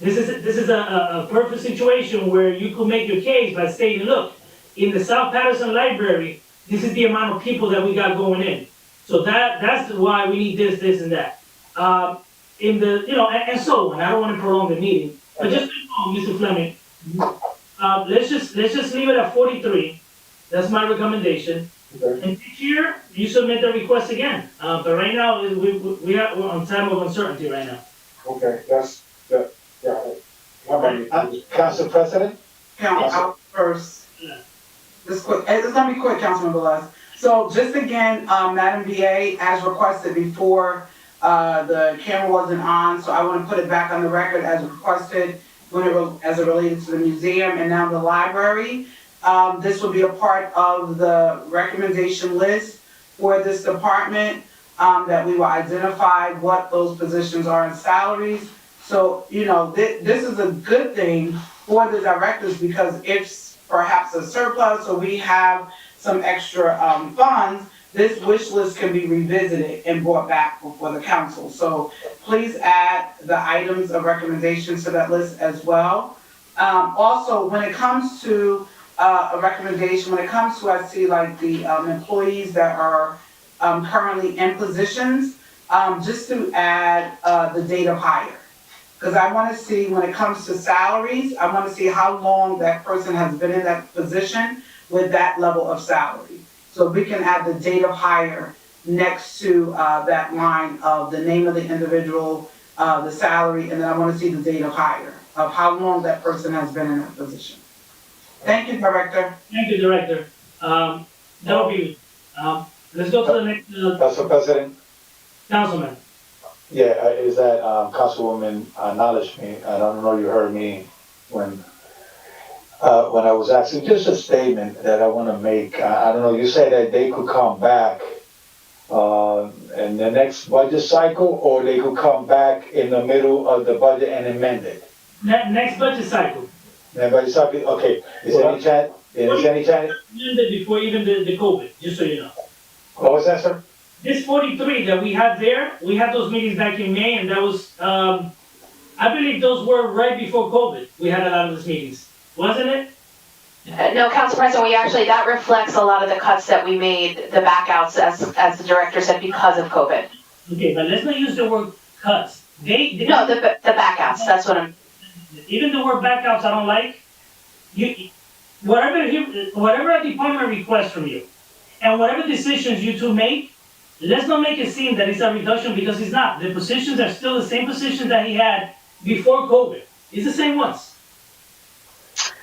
This is a perfect situation where you could make your case by stating, look, in the South Paterson Library, this is the amount of people that we got going in. So that's why we need this, and that. In the, and so on. I don't want to prolong the meeting, but just, Mr. Fleming, let's just leave it at 43. That's my recommendation. Okay. And next year, you submit the request again. But right now, we're on time of uncertainty right now. Okay, yeah. How about you? Council President? Count first. Yeah. This quick, it's gonna be quick, Councilman Velez. So just again, Madam BA, as requested before, the camera wasn't on, so I wanna put it back on the record as requested as it related to the museum and now the library. This will be a part of the recommendation list for this department, that we will identify what those positions are in salaries. So, this is a good thing for the directors, because if perhaps a surplus or we have some extra funds, this wish list can be revisited and brought back before the council. So please add the items of recommendations to that list as well. Also, when it comes to a recommendation, when it comes to, I see like the employees that are currently in positions, just to add the date of hire. Because I want to see, when it comes to salaries, I want to see how long that person has been in that position with that level of salary. So we can add the date of hire next to that line of the name of the individual, the salary, and then I want to see the date of hire, of how long that person has been in that position. Thank you, Director. Thank you, Director. That'll be, let's go to the next, Council President? Councilman. Yeah, is that Councilwoman acknowledged me. I don't know you heard me when I was asking, just a statement that I want to make. I don't know, you said that they could come back in the next budget cycle, or they could come back in the middle of the budget and amend it? Next budget cycle. Next budget cycle, okay. Is there any chance? Amended before even the COVID, just so you know. What was that, sir? This 43 that we have there, we had those meetings back in May, and that was, I believe those were right before COVID. We had a lot of those meetings, wasn't it? No, Council President, that reflects a lot of the cuts that we made, the backouts, as the director said, because of COVID. Okay, but let's not use the word cuts. No, the backouts, that's what I'm. Even the word backouts I don't like. Whatever a department requests from you, and whatever decisions you two make, let's not make it seem that it's a reduction because it's not. The positions are still the same positions that he had before COVID. It's the same ones.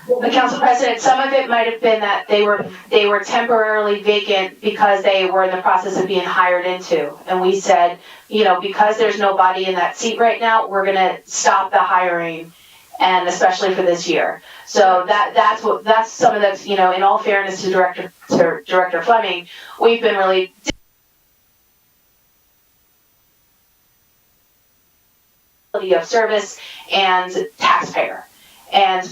But Council President, some of it might have been that they were temporarily vacant because they were in the process of being hired into. And we said, you know, because there's nobody in that seat right now, we're gonna stop the hiring, and especially for this year. So that's some of the, you know, in all fairness to Director Fleming, we've been really of service and taxpayer.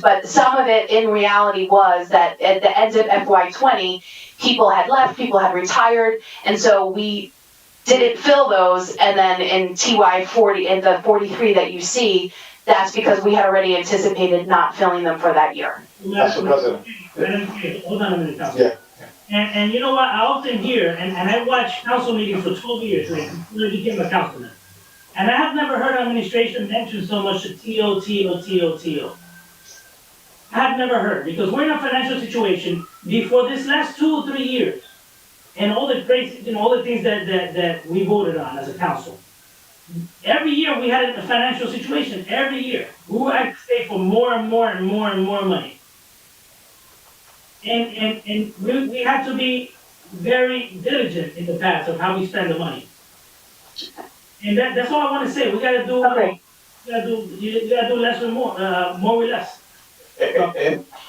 But some of it in reality was that at the end of FY20, people had left, people had retired, and so we didn't fill those, and then in TY40, in the 43 that you see, that's because we had already anticipated not filling them for that year. Council President. Hold on a minute, Council. Yeah. And you know what, I often hear, and I watched council meetings for 12 years, like, when I became a councilman. And I have never heard administration mention so much the TO. I have never heard, because we're in a financial situation before this last 2 or 3 years, and all the crazy, you know, all the things that we voted on as a council. Every year we had a financial situation, every year. We were asked to stay for more and more and more and more money. And we had to be very diligent in the past of how we spend the money. And that's all I want to say. We gotta do, Okay. you gotta do less with more with less.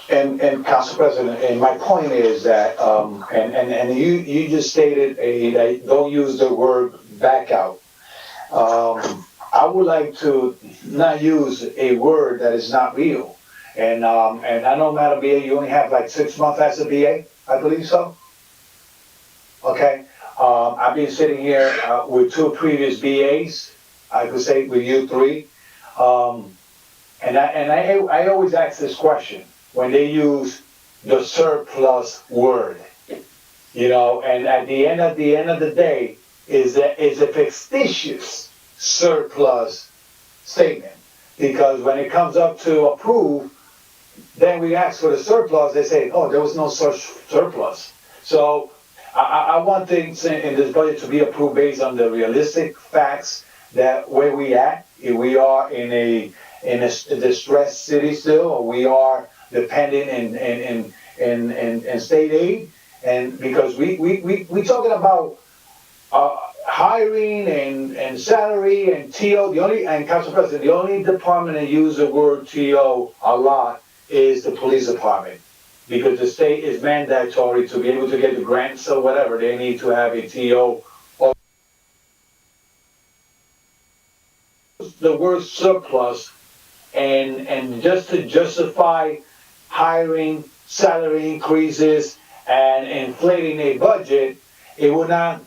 And Council President, and my point is that, and you just stated that don't use the word back out. I would like to not use a word that is not real. And I know, Madam BA, you only have like 6 months as a BA, I believe so. Okay, I've been sitting here with 2 previous BAs, I could say with you 3. And I always ask this question when they use the surplus word, you know, and at the end of the day is a fictitious surplus statement, because when it comes up to approve, then we ask for the surplus, they say, oh, there was no such surplus. So I want things in this budget to be approved based on the realistic facts that where we at, if we are in a distressed city still, or we are dependent in state aid, and because we talking about hiring and salary and TO. And Council President, the only department that use the word TO a lot is the police department, because the state is mandatory to be able to get the grants or whatever. They need to have a TO. The word surplus, and just to justify hiring, salary increases, and inflating a budget, it will not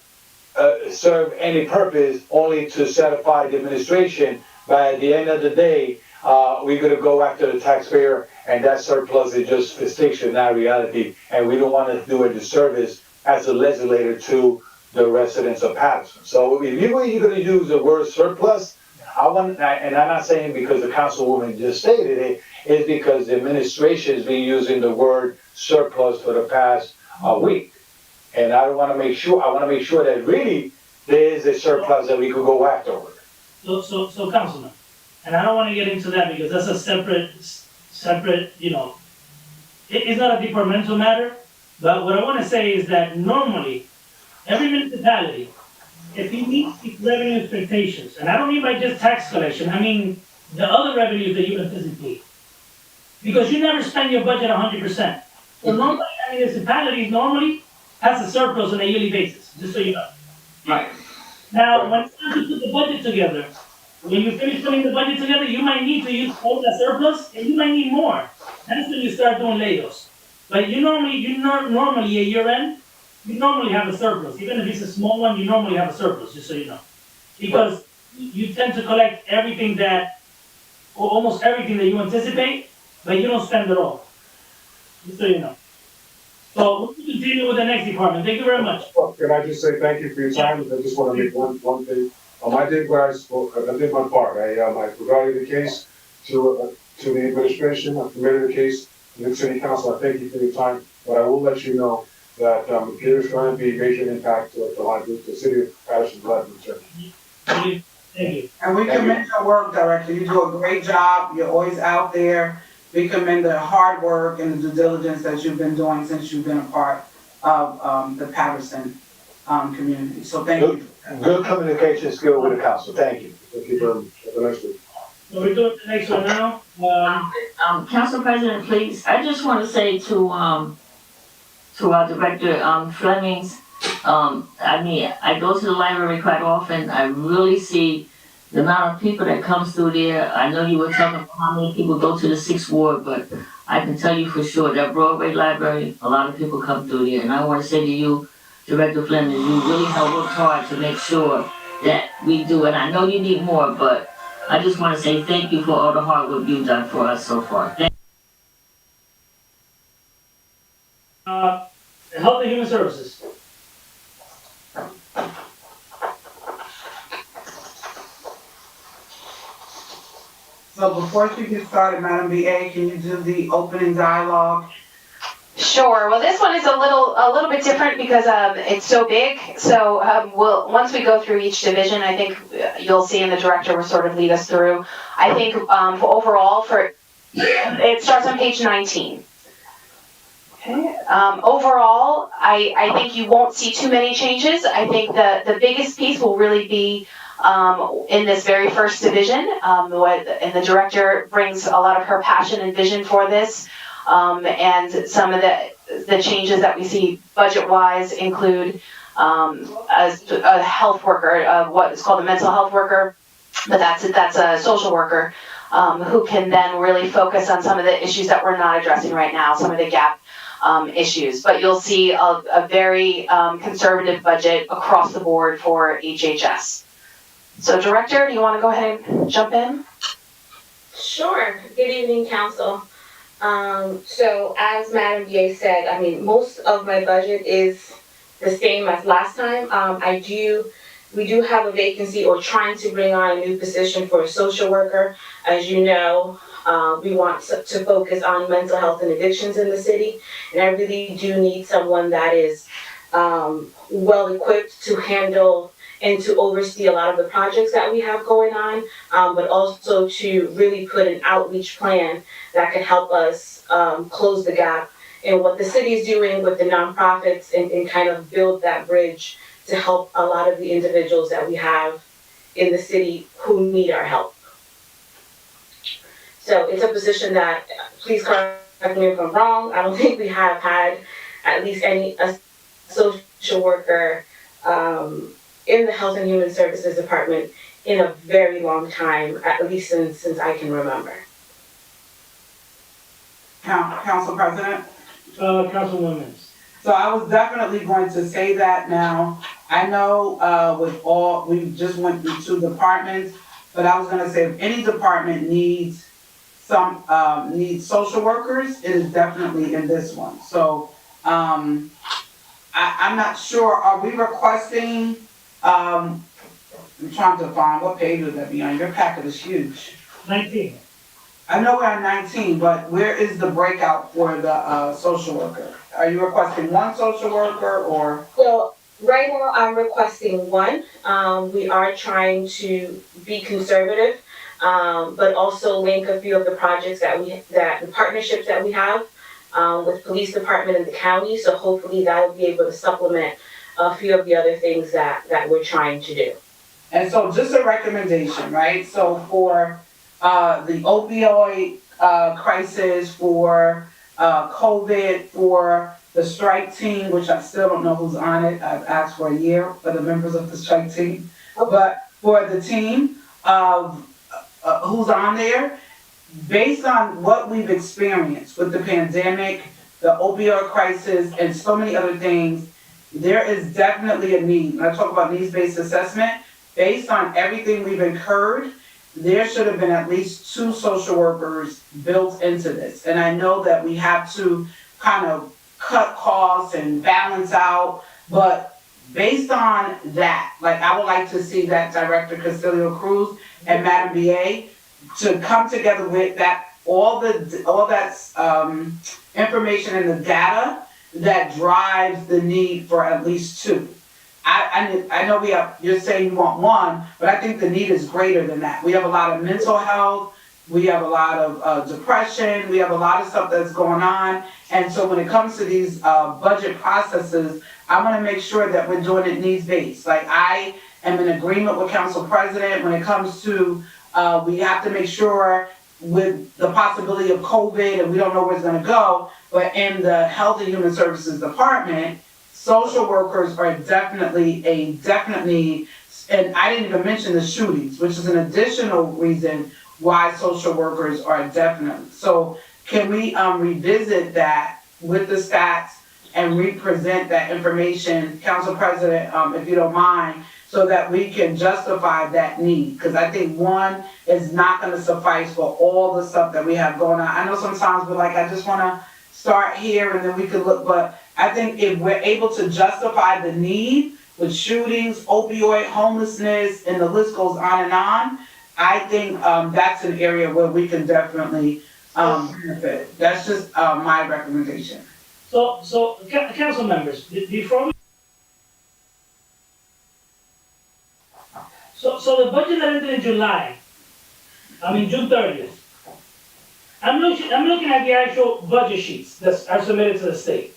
serve any purpose, only to satisfy the administration. But at the end of the day, we're going to go after the taxpayer, and that surplus is just fiction, not reality. And we don't want to do a disservice as a legislator to the residents of Paterson. So if you're going to use the word surplus, and I'm not saying because the councilwoman just stated it, it's because the administration has been using the word surplus for the past week. And I want to make sure that really there is a surplus that we could go afterward. So Councilman, and I don't want to get into that because that's a separate, you know, it's not a departmental matter, but what I want to say is that normally, every municipality, if it meets its revenue expectations, and I don't mean by just tax collection, I mean the other revenues that you anticipate. Because you never spend your budget 100%. So normally, municipalities normally has a surplus on a yearly basis, just so you know. Right. Now, when you put the budget together, when you finish putting the budget together, you might need to use all that surplus, and you might need more. That's when you start doing layoffs. But normally a year end, you normally have a surplus. Even if it's a small one, you normally have a surplus, just so you know. Because you tend to collect everything or almost everything that you anticipate, but you don't spend it all. Just so you know. So we'll continue with the next department. Thank you very much. Can I just say thank you for your time? I just want to make one thing. I did my part. I provided the case to the administration. I submitted the case to the city council. I thank you for your time, but I will let you know that there's going to be a major impact to the library, to the city of Paterson's library service. Thank you. And we commend your work, Director. You do a great job. You're always out there. We commend the hard work and the due diligence that you've been doing since you've been a part of the Paterson community. So thank you. Good communication skill with the council. Thank you. Thank you very much. Have a nice week. So we're doing the next one now. Council President, please, I just want to say to our Director, Fleming's, I go to the library quite often. I really see the amount of people that comes through there. I know you were talking about how many people go to the 6th Ward, but I can tell you for sure that Broadway Library, a lot of people come through there. And I want to say to you, Director Fleming, you really have worked hard to make sure that we do. And I know you need more, but I just want to say thank you for all the hard work you've done for us so far. Health and Human Services. So before you get started, Madam BA, can you do the opening dialogue? Sure. Well, this one is a little bit different because it's so big. So once we go through each division, I think you'll see, and the director will sort of lead us through. I think overall, it starts on page 19. Okay. Overall, I think you won't see too many changes. I think the biggest piece will really be in this very first division, and the director brings a lot of her passion and vision for this. And some of the changes that we see budget-wise include a health worker, what is called a mental health worker, but that's a social worker who can then really focus on some of the issues that we're not addressing right now, some of the gap issues. But you'll see a very conservative budget across the board for HHS. So, Director, do you want to go ahead and jump in? Sure. Good evening, Council. So as Madam VA said, I mean, most of my budget is the same as last time. We do have a vacancy or trying to bring on a new position for a social worker. As you know, we want to focus on mental health and addictions in the city. And I really do need someone that is well equipped to handle and to oversee a lot of the projects that we have going on, but also to really put an outreach plan that can help us close the gap in what the city is doing with the nonprofits and kind of build that bridge to help a lot of the individuals that we have in the city who need our help. So it's a position that, please correct me if I'm wrong, I don't think we have had at least a social worker in the Health and Human Services Department in a very long time, at least since I can remember. Council President? Councilwoman. So I was definitely going to say that now. I know we just went through 2 departments, but I was gonna say if any department needs social workers, it is definitely in this one. So I'm not sure, are we requesting, I'm trying to find, what page would that be on? Your packet is huge. 19. I know we're on 19, but where is the breakout for the social worker? Are you requesting 1 social worker or? Well, right now I'm requesting 1. We are trying to be conservative, but also link a few of the projects the partnerships that we have with police department and the county. So hopefully that will be able to supplement a few of the other things that we're trying to do. And so just a recommendation, right? So for the opioid crisis, for COVID, for the strike team, which I still don't know who's on it. I've asked for a year for the members of the strike team. But for the team of who's on there, based on what we've experienced with the pandemic, the opioid crisis, and so many other things, there is definitely a need. When I talk about needs-based assessment, based on everything we've incurred, there should have been at least 2 social workers built into this. And I know that we have to kind of cut costs and balance out, but based on that, like I would like to see that Director Castillo Cruz and Madam BA to come together with that, all that information and the data that drives the need for at least two. I know you're saying you want one, but I think the need is greater than that. We have a lot of mental health, we have a lot of depression, we have a lot of stuff that's going on. And so when it comes to these budget processes, I want to make sure that we're doing it needs-based. Like, I am in agreement with Council President when it comes to, we have to make sure with the possibility of COVID, and we don't know where it's going to go, but in the Health and Human Services Department, social workers are definitely a definite need. And I didn't even mention the shootings, which is an additional reason why social workers are definite. So can we revisit that with the stats and represent that information, Council President, if you don't mind, so that we can justify that need? Because I think one is not going to suffice for all the stuff that we have going on. I know sometimes we're like, I just want to start here and then we could look, but I think if we're able to justify the need with shootings, opioid, homelessness, and the list goes on and on, I think that's an area where we can definitely benefit. That's just my recommendation. So, council members, before we... So the budget that ended in July, June 30th, I'm looking at the actual budget sheets that are submitted to the state.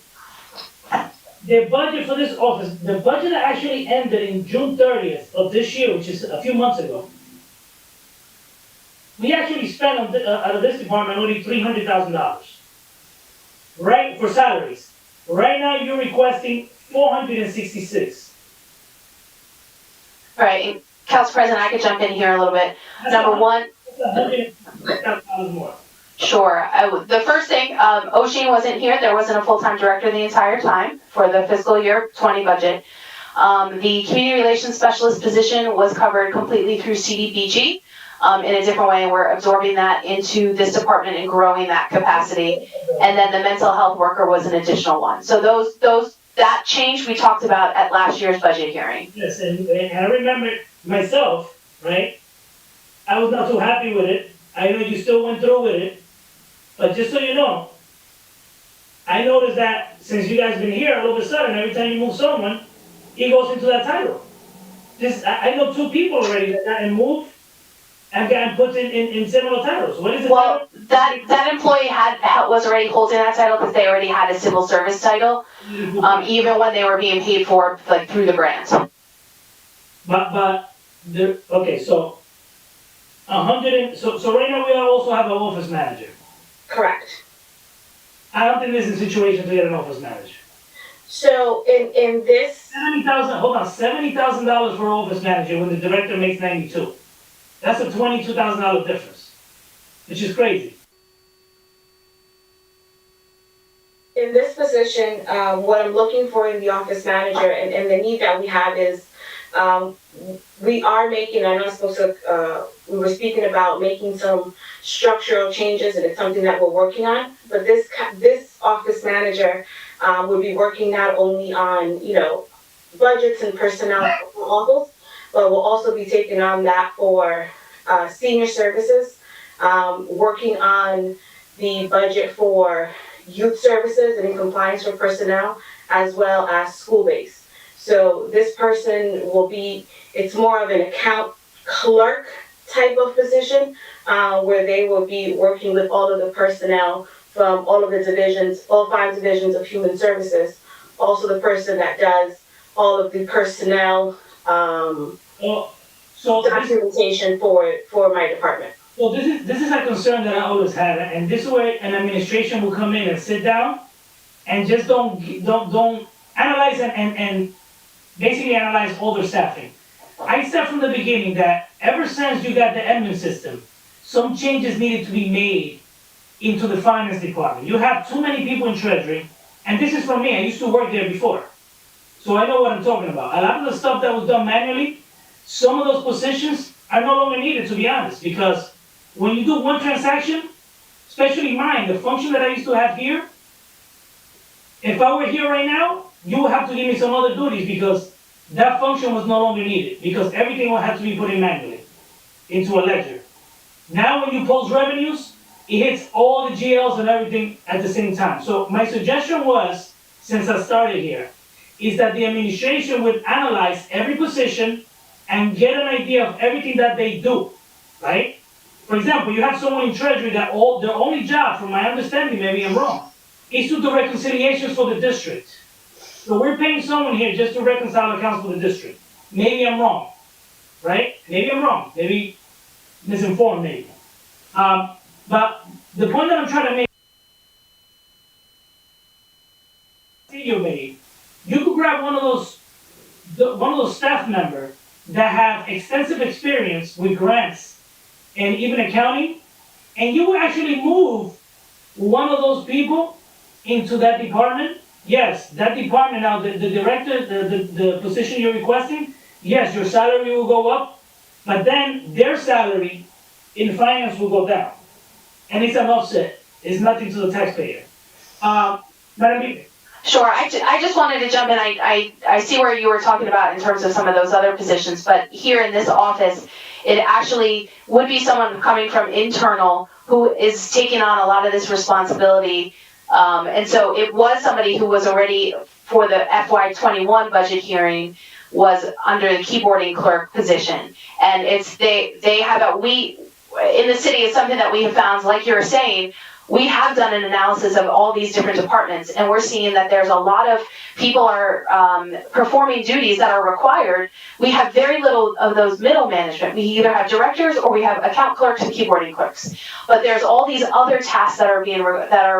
The budget for this office, the budget that actually ended in June 30th of this year, which is a few months ago, we actually spent out of this department only $300,000, right, for salaries. Right now, you're requesting 466. All right, and Council President, I could jump in here a little bit. Number one. $100,000 more. Sure. The first thing, O'Sheen wasn't here. There wasn't a full-time director the entire time for the fiscal year 20 budget. The community relations specialist position was covered completely through CDBG in a different way, and we're absorbing that into this department and growing that capacity. And then the mental health worker was an additional one. So that change we talked about at last year's budget hearing. Yes, and I remember myself, right? I was not too happy with it. I know you still went through with it. But just so you know, I noticed that since you guys have been here, all of a sudden, every time you move someone, he goes into that title. I know two people already that got moved and got put in similar titles. What is it? Well, that employee was already holding that title because they already had a civil service title, even when they were being paid for, like, through the grant. Okay, so 100 so right now we also have an office manager. Correct. I don't think this is a situation to get an office manager. So in this, $70,000 for an office manager when the director makes 92. That's a $22,000 difference, which is crazy. in this position, what I'm looking for in the office manager and the need that we have is, we are making, I know I'm supposed to, we were speaking about making some structural changes, and it's something that we're working on, but this office manager will be working not only on, budgets and personnel levels, but we'll also be taking on that for senior services, working on the budget for youth services and in compliance for personnel, as well as school-based. So this person will be, it's more of an account clerk type of position, where they will be working with all of the personnel from all of the divisions, all 5 divisions of human services. Also the person that does all of the personnel documentation for my department. So this is a concern that I always had, and this is where an administration will come in and sit down and just don't analyze and basically analyze all their staffing. I said from the beginning that ever since you got the admin system, some changes needed to be made into the finance department. You have too many people in treasury, and this is from me, I used to work there before. So I know what I'm talking about. A lot of the stuff that was done manually, some of those positions are no longer needed, to be honest, because when you do one transaction, especially mine, the function that I used to have here, if I were here right now, you would have to give me some other duties because that function was no longer needed, because everything will have to be put in manually into a ledger. Now when you post revenues, it hits all the GLs and everything at the same time. So my suggestion was, since I started here, is that the administration would analyze every position and get an idea of everything that they do, right? For example, you have someone in treasury that their only job, from my understanding, maybe I'm wrong, is to do reconciliations for the district. So we're paying someone here just to reconcile accounts for the district. Maybe I'm wrong, right? Maybe I'm wrong, maybe misinformed maybe. But the point that I'm trying to make, you made, you could grab one of those staff members that have extensive experience with grants and even accounting, and you will actually move one of those people into that department. Yes, that department now, the director, the position you're requesting, yes, your salary will go up, but then their salary in finance will go down. And it's an offset, it's nothing to the taxpayer. Madam Speaker. Sure, I just wanted to jump in. I see where you were talking about in terms of some of those other positions, but here in this office, it actually would be someone coming from internal who is taking on a lot of this responsibility. And so it was somebody who was already, for the FY21 budget hearing, was under the keyboarding clerk position. And they have in the city, it's something that we have found, like you were saying, we have done an analysis of all these different departments, and we're seeing that there's a lot of people are performing duties that are required. We have very little of those middle management. We either have directors or we have account clerks and keyboarding clerks. But there's all these other tasks that are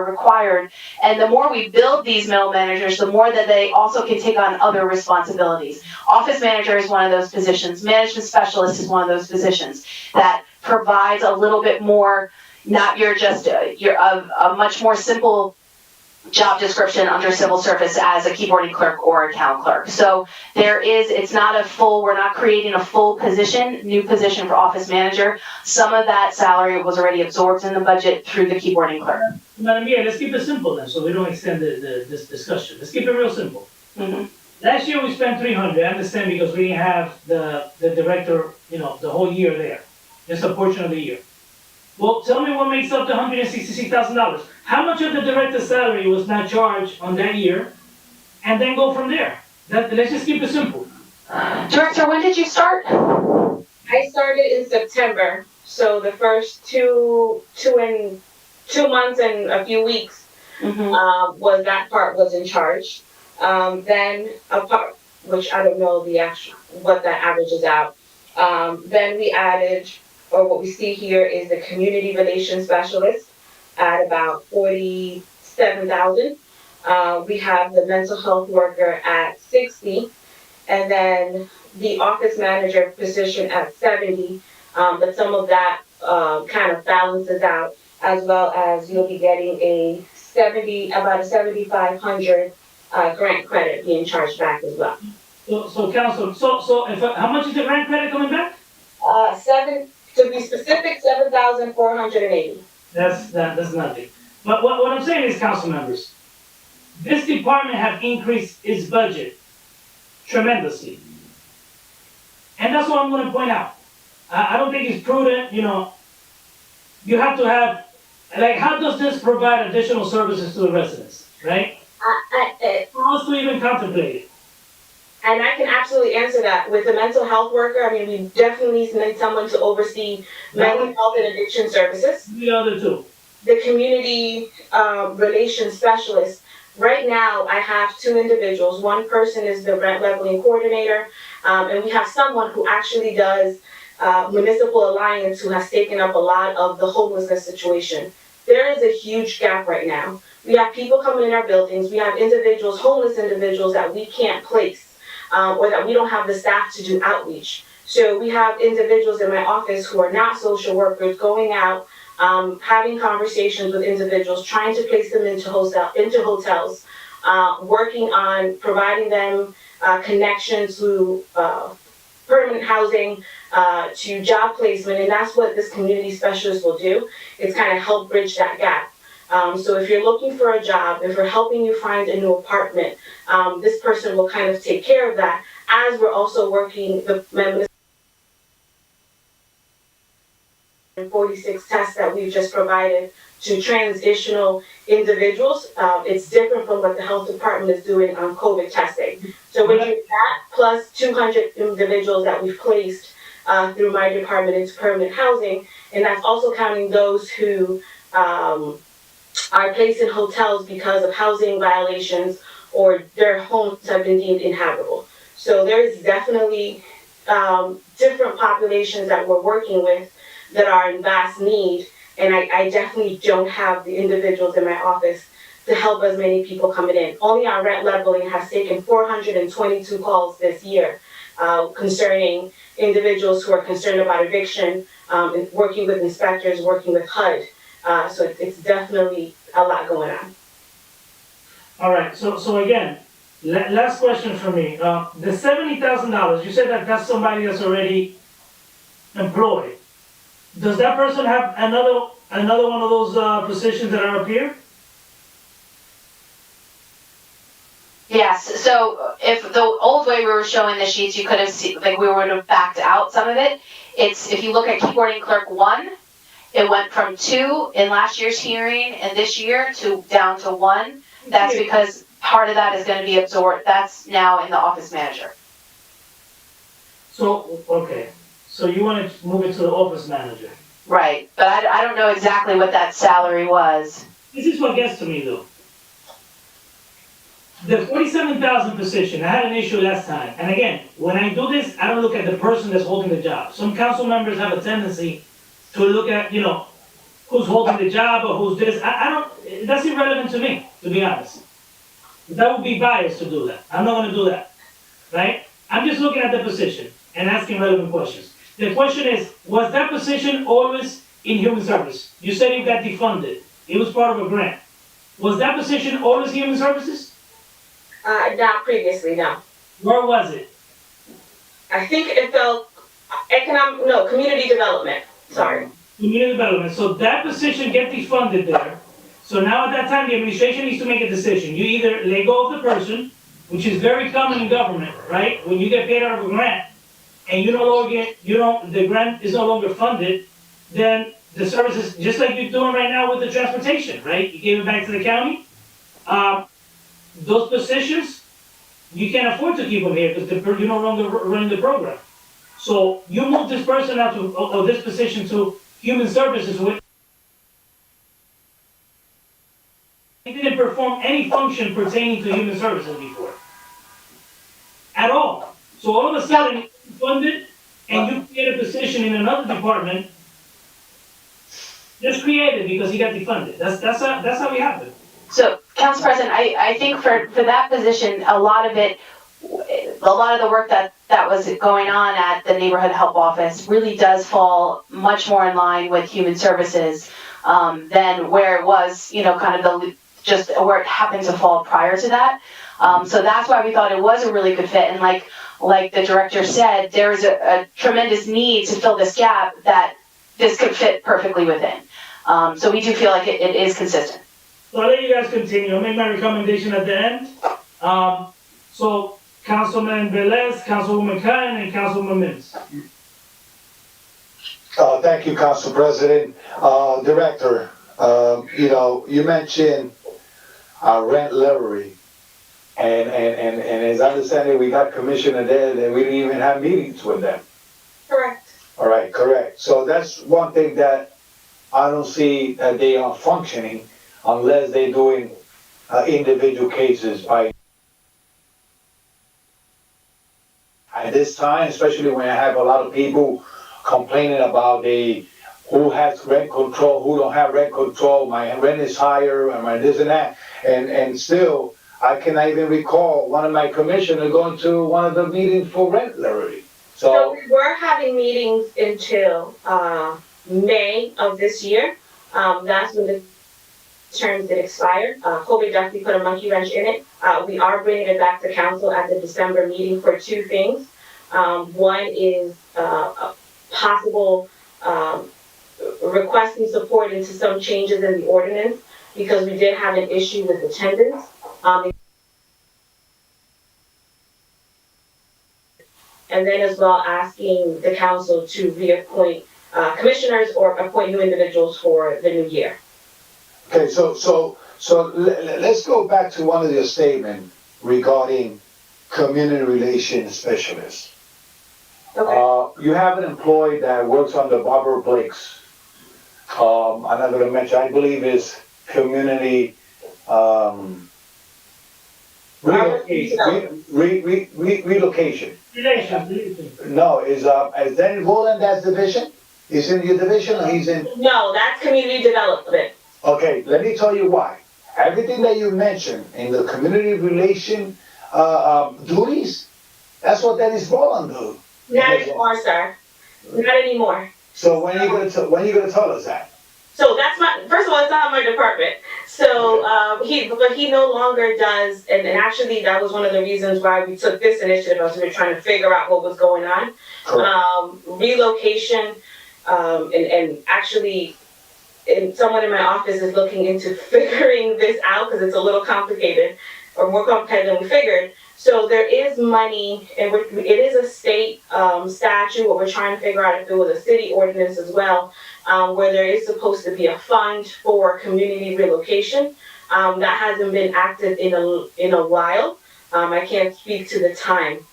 required, and the more we build these middle managers, the more that they also can take on other responsibilities. Office manager is one of those positions. Management specialist is one of those positions that provides a little bit more. Not you're a much more simple job description under civil service as a keyboarding clerk or account clerk. So we're not creating a full new position for office manager. Some of that salary was already absorbed in the budget through the keyboarding clerk. Madam Mayor, let's keep it simple then, so we don't extend this discussion. Let's keep it real simple. Mm-hmm. Last year we spent 300, I understand, because we didn't have the director, the whole year there, just a portion of the year. Well, tell me what makes up the $166,000. How much of the director's salary was not charged on that year? And then go from there. Let's just keep it simple. Director, when did you start? I started in September, so the first two months and a few weeks was that part was in charge. Then a part, which I don't know what that averages out. Then we added, or what we see here is the community relations specialist at about $47,000. We have the mental health worker at $60,000, and then the office manager position at $70,000. But some of that kind of balances out, as well as you'll be getting about a $7,500 grant credit being charged back as well. So council, how much is the grant credit coming back? To be specific, $7,480. That's nothing. But what I'm saying is, council members, this department have increased its budget tremendously. And that's what I'm going to point out. I don't think it's prudent, you have to have, how does this provide additional services to the residents, right? For us to even contemplate it. And I can absolutely answer that. With a mental health worker, we definitely need someone to oversee mental health and addiction services. The other two. The community relations specialist. Right now, I have two individuals. One person is the rent leveling coordinator, and we have someone who actually does municipal alliance, who has taken up a lot of the homelessness situation. There is a huge gap right now. We have people coming in our buildings. We have individuals, homeless individuals that we can't place. Or that we don't have the staff to do outreach. So we have individuals in my office who are not social workers going out, having conversations with individuals, trying to place them into hotels, working on providing them connections to permanent housing, to job placement, and that's what this community specialist will do. It's kind of help bridge that gap. So if you're looking for a job, if we're helping you find a new apartment, this person will kind of take care of that, as we're also working the 46 tests that we've just provided to transitional individuals. It's different from what the health department is doing on COVID testing. So we're doing that plus 200 individuals that we've placed through my department into permanent housing, and that's also counting those who are placed in hotels because of housing violations or their homes have been deemed inhabitable. So there is definitely different populations that we're working with that are in vast need, and I definitely don't have the individuals in my office to help as many people coming in. Only our rent leveling has taken 422 calls this year concerning individuals who are concerned about eviction, and working with inspectors, working with HUD. So it's definitely a lot going on. All right, so again, last question for me. The $70,000, you said that that's somebody that's already employed. Does that person have another one of those positions that are up here? Yes, so if the old way we were showing the sheets, you could have seen, like we would have backed out some of it. It's, if you look at keyboarding clerk 1, it went from 2 in last year's hearing and this year to down to 1. That's because part of that is gonna be absorbed, that's now in the office manager. So, okay, so you want to move it to the office manager? Right, but I don't know exactly what that salary was. This is what gets to me though. The 47,000 position, I had an issue last time, and again, when I do this, I don't look at the person that's holding the job. Some council members have a tendency to look at, who's holding the job or who's this. I don't, that's irrelevant to me, to be honest. That would be biased to do that. I'm not gonna do that, right? I'm just looking at the position and asking relevant questions. The question is, was that position always in human service? You said it got defunded. It was part of a grant. Was that position always human services? Not previously, no. Where was it? I think it felt community development, sorry. Community development. So that position get defunded there. So now at that time, the administration needs to make a decision. You either let go of the person, which is very common in government, right? When you get paid out of a grant, and the grant is no longer funded, then the services, just like you're doing right now with the transportation, right? You gave it back to the county. Those positions, you can't afford to keep them here because you're no longer running the program. So you move this person out or this position to human services with. He didn't perform any function pertaining to human services before. At all. So all of a sudden, it's funded, and you create a position in another department, just created because he got defunded. That's how we have it. So, Council President, I think for that position, a lot of the work that was going on at the Neighborhood Help Office really does fall much more in line with human services than where it was, kind of just where it happened to fall prior to that. So that's why we thought it was a really good fit. And like the director said, there is a tremendous need to fill this gap that this could fit perfectly within. So we do feel like it is consistent. So I'll let you guys continue. I'll make my recommendation at the end. So Councilman Velez, Councilwoman Khan, and Councilwoman Mims. Thank you, Council President. Director, you mentioned rent levy. And as I understand it, we got commissioner there that we didn't even have meetings with them. Correct. All right, correct. So that's one thing that I don't see that they are functioning unless they're doing individual cases by. At this time, especially when I have a lot of people complaining about who has rent control, who don't have rent control, my rent is higher, and my this and that, and still, I cannot even recall one of my commissioners going to one of the meetings for rent levy. So we were having meetings until May of this year. That's when the terms did expire. COVID definitely put a monkey wrench in it. We are bringing it back to council at the December meeting for two things. One is a possible requesting support into some changes in the ordinance because we did have an issue with attendance. And then as well asking the council to reappoint commissioners or appoint new individuals for the new year. Okay, let's go back to one of your statements regarding community relations specialist. Okay. You have an employee that works under Barbara Blake's. I'm not going to mention. I believe is community relocation. Relocation. No, is Danny Rowland that's division? He's in your division or he's in? No, that's community development. Okay, let me tell you why. Everything that you mentioned in the community relation duties, that's what Dennis Rowland do. Not anymore, sir. Not anymore. So when are you gonna tell us that? So that's first of all, it's not my department. So but he no longer does, and actually that was one of the reasons why we took this initiative, as we were trying to figure out what was going on. Relocation, and actually, someone in my office is looking into figuring this out because it's a little complicated, or more complicated than we figured. So there is money, and it is a state statute. What we're trying to figure out if it was a city ordinance as well, where there is supposed to be a fund for community relocation. That hasn't been active in a while. I can't speak to the time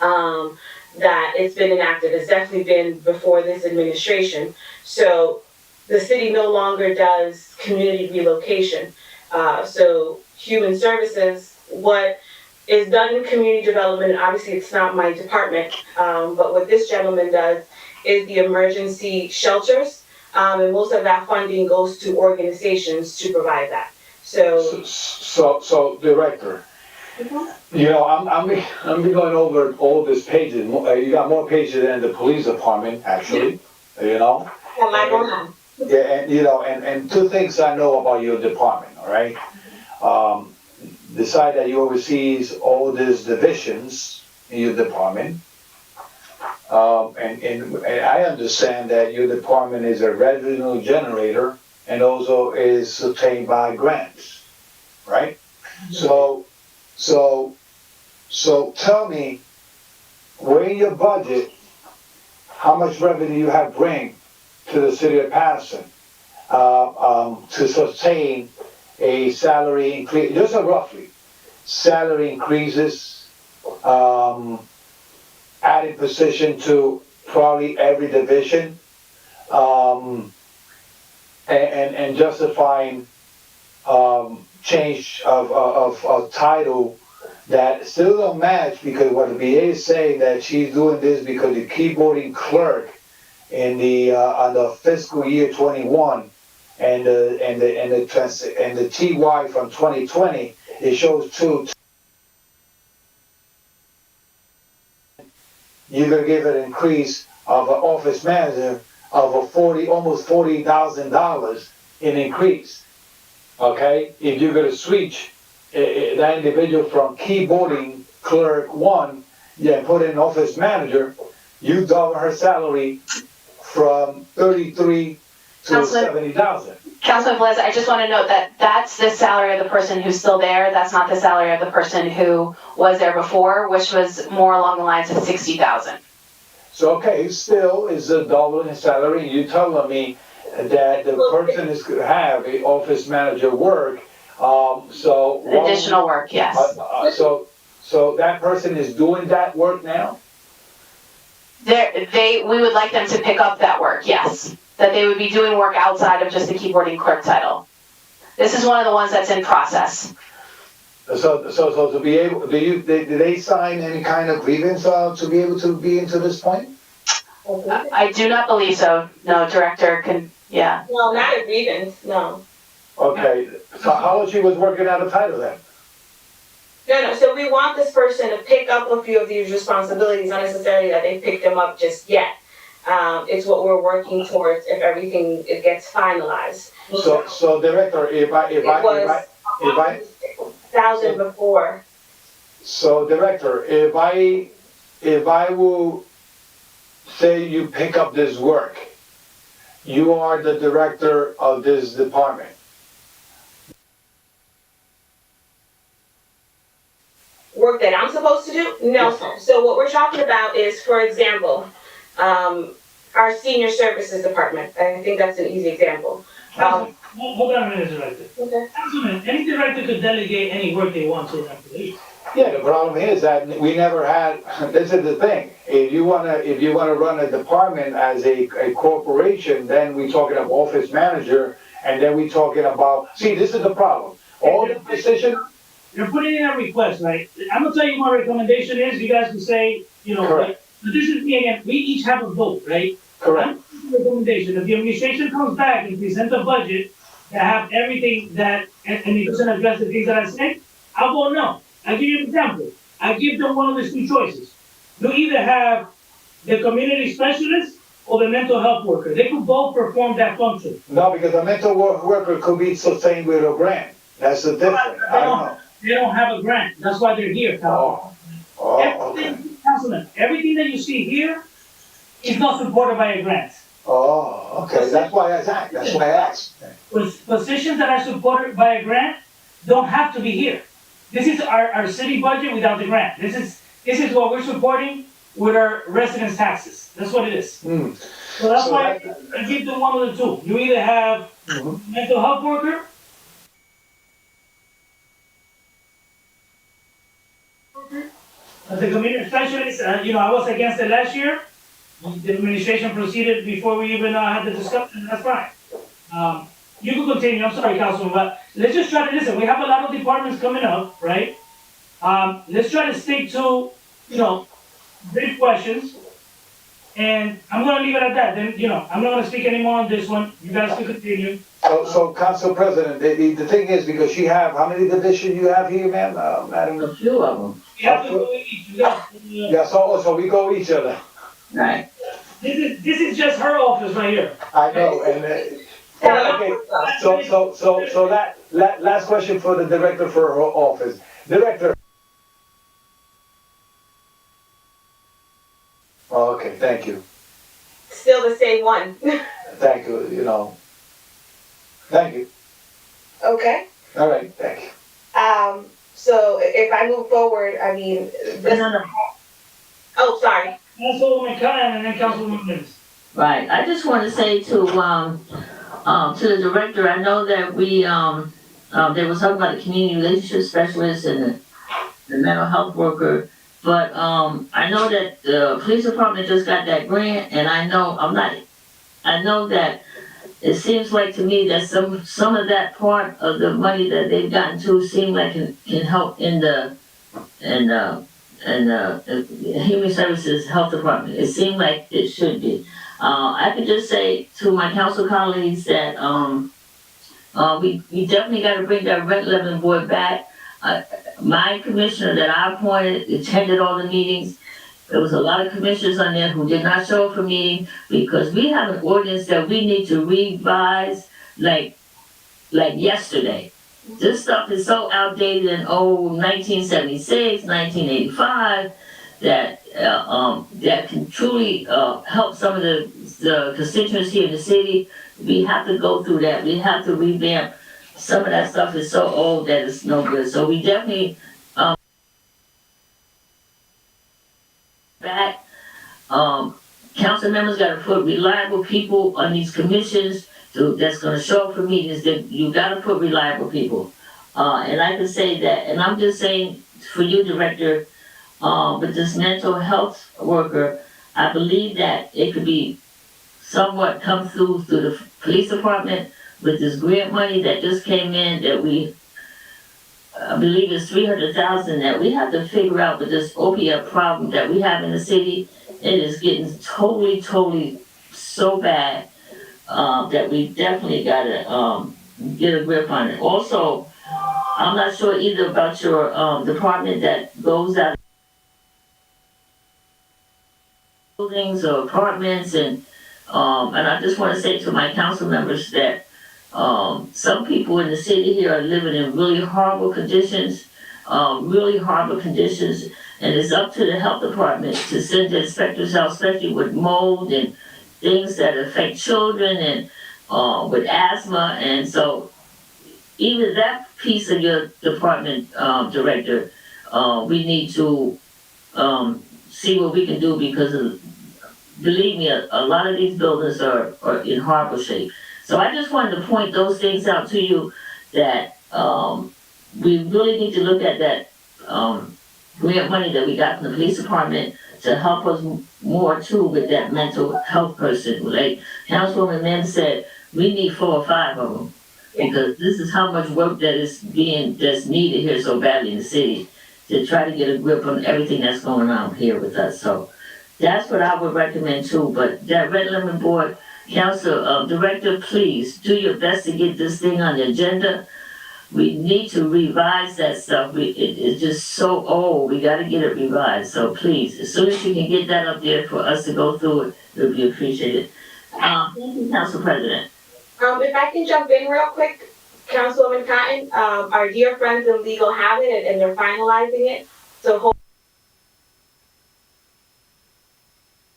that it's been enacted. It's definitely been before this administration. So the city no longer does community relocation. So human services, what is done in community development, obviously it's not my department, but what this gentleman does is the emergency shelters, and most of that funding goes to organizations to provide that. So Director, you know, I'm going over all these pages. You got more pages than the police department, actually. You know. Yeah, and you know, and two things I know about your department. All right. The side that you oversees all these divisions in your department. And I understand that your department is a revenue generator and also is obtained by grants, right? So tell me, where in your budget, how much revenue you have bring to the city of Paterson to sustain a salary increase, just roughly, salary increases, added position to probably every division, and justifying change of title that still don't match, because what the BA is saying that she's doing this because the keyboarding clerk in the on the fiscal year 21 and the TY from 2020, it shows two. You're gonna give an increase of an office manager of almost $40,000 in increase. Okay, if you're gonna switch that individual from keyboarding clerk 1, put in office manager, you double her salary from 33 to 70,000. Councilman Velez, I just want to note that that's the salary of the person who's still there. That's not the salary of the person who was there before, which was more along the lines of 60,000. So okay, still is a double in salary. You telling me that the person is going to have a office manager work, so additional work, yes. So that person is doing that work now. We would like them to pick up that work, yes. That they would be doing work outside of just the keyboarding clerk title. This is one of the ones that's in process. So to be able, did they sign any kind of grievance to be able to be into this point? I do not believe so. No, director can, yeah. No, not a grievance, no. Okay, so how long she was working out of title then? No, so we want this person to pick up a few of these responsibilities, not necessarily that they picked them up just yet. It's what we're working towards if everything gets finalized. So director, if I 1,000 before. So director, if I will say you pick up this work, you are the director of this department. Work that I'm supposed to do? No, sir. So what we're talking about is, for example, our our senior services department. I think that's an easy example. Hold on a minute, Director. Okay. Councilman, any director could delegate any work they want to an employee. Yeah, the problem is that we never had, this is the thing, if you wanna run a department as a corporation, then we talking about office manager, and then we talking about, see, this is the problem. All the positions, You're putting in a request, right? I'm gonna tell you what my recommendation is, you guys can say, you know, Correct. but this is me again, we each have a vote, right? correct, I'm making a recommendation, if the administration comes back and presents a budget that have everything that, and it doesn't address the things that I said, I'll vote no. I'll give you an example. I give them one of the two choices. You either have the community specialist or the mental health worker. They could both perform that function. no, because a mental worker could be sustained with a grant, that's the difference, I don't know. They don't have a grant, that's why they're here, Councilman. Okay, Everything, Councilman, everything that you see here is not supported by a grant. okay, that's why I asked. With positions that are supported by a grant don't have to be here. This is our city budget without the grant. This is what we're supporting with our residents' taxes. That's what it is. Hmm. So that's So why that- I give them one of the two. You either have Mhm. mental health worker as a community specialist, I was against it last year. The administration proceeded before we even had the discussion, that's fine. You can continue, I'm sorry, Councilman, but let's just try to listen, we have a lot of departments coming up, right? Let's try to stick to, brief questions. And I'm gonna leave it at that, then, I'm not gonna speak anymore on this one, you guys can continue. So, Council President, the thing is, because you have, how many divisions you have here, ma'am, Madam? A few of them, We have to go each, Yeah, so we go each other. right? this is just her office right here. I know, and, okay, so that, last question for the director for her office. Director. Oh, okay, thank you, Still the same one. thank you, thank you, Okay. all right, thank you. So if I move forward, I mean, No. oh, sorry. Councilwoman Khan and then Councilwoman Mims. Right, I just want to say to the director, I know that they were talking about the community relationship specialist and the mental health worker, but, I know that the police department just got that grant, and I know that it seems like to me that some of that part of the money that they've gotten to seem like can help in the Human Services Health Department. It seemed like it should be. I could just say to my council colleagues that we definitely got to bring that rent leveling board back. My commissioner that I appointed attended all the meetings. There was a lot of commissioners on there who did not show up for meeting because we have an ordinance that we need to revise like yesterday. This stuff is so outdated in 1976, 1985, that can truly help some of the constituents here in the city. We have to go through that. We have to revamp. Some of that stuff is so old that it's no good. So we definitely back. Council members got to put reliable people on these commissions that's going to show up for meetings. That you got to put reliable people. And I can say that, and I'm just saying for you, Director, with this mental health worker, I believe that it could be somewhat come through the police department with this grant money that just came in that I believe it's 300,000 that we have to figure out with this opiate problem that we have in the city. It is getting totally so bad that we definitely gotta get a grip on it. Also, I'm not sure either about your department that goes out buildings or apartments and I just want to say to my council members that some people in the city here are living in really horrible conditions, and it's up to the health department to send the inspectors out, especially with mold and things that affect children and with asthma, and so even that piece of your department, Director, we need to see what we can do because of believe me, a lot of these buildings are in horrible shape. So I just wanted to point those things out to you that, we really need to look at that, grant money that we got from the police department to help us more too with that mental health person. Like Councilwoman Mims said, we need 4 or 5 of them. Because this is how much work that's needed here so badly in the city to try to get a grip on everything that's going on here with us. So that's what I would recommend too. But that Red Lemon Board, Council, Director, please do your best to get this thing on the agenda. We need to revise that stuff. It's just so old. We gotta get it revised. So please, as soon as you can get that up there for us to go through it, it would be appreciated. Thank you, Council President. If I can jump in real quick, Councilwoman Cotton, our dear friends in legal have it and they're finalizing it. So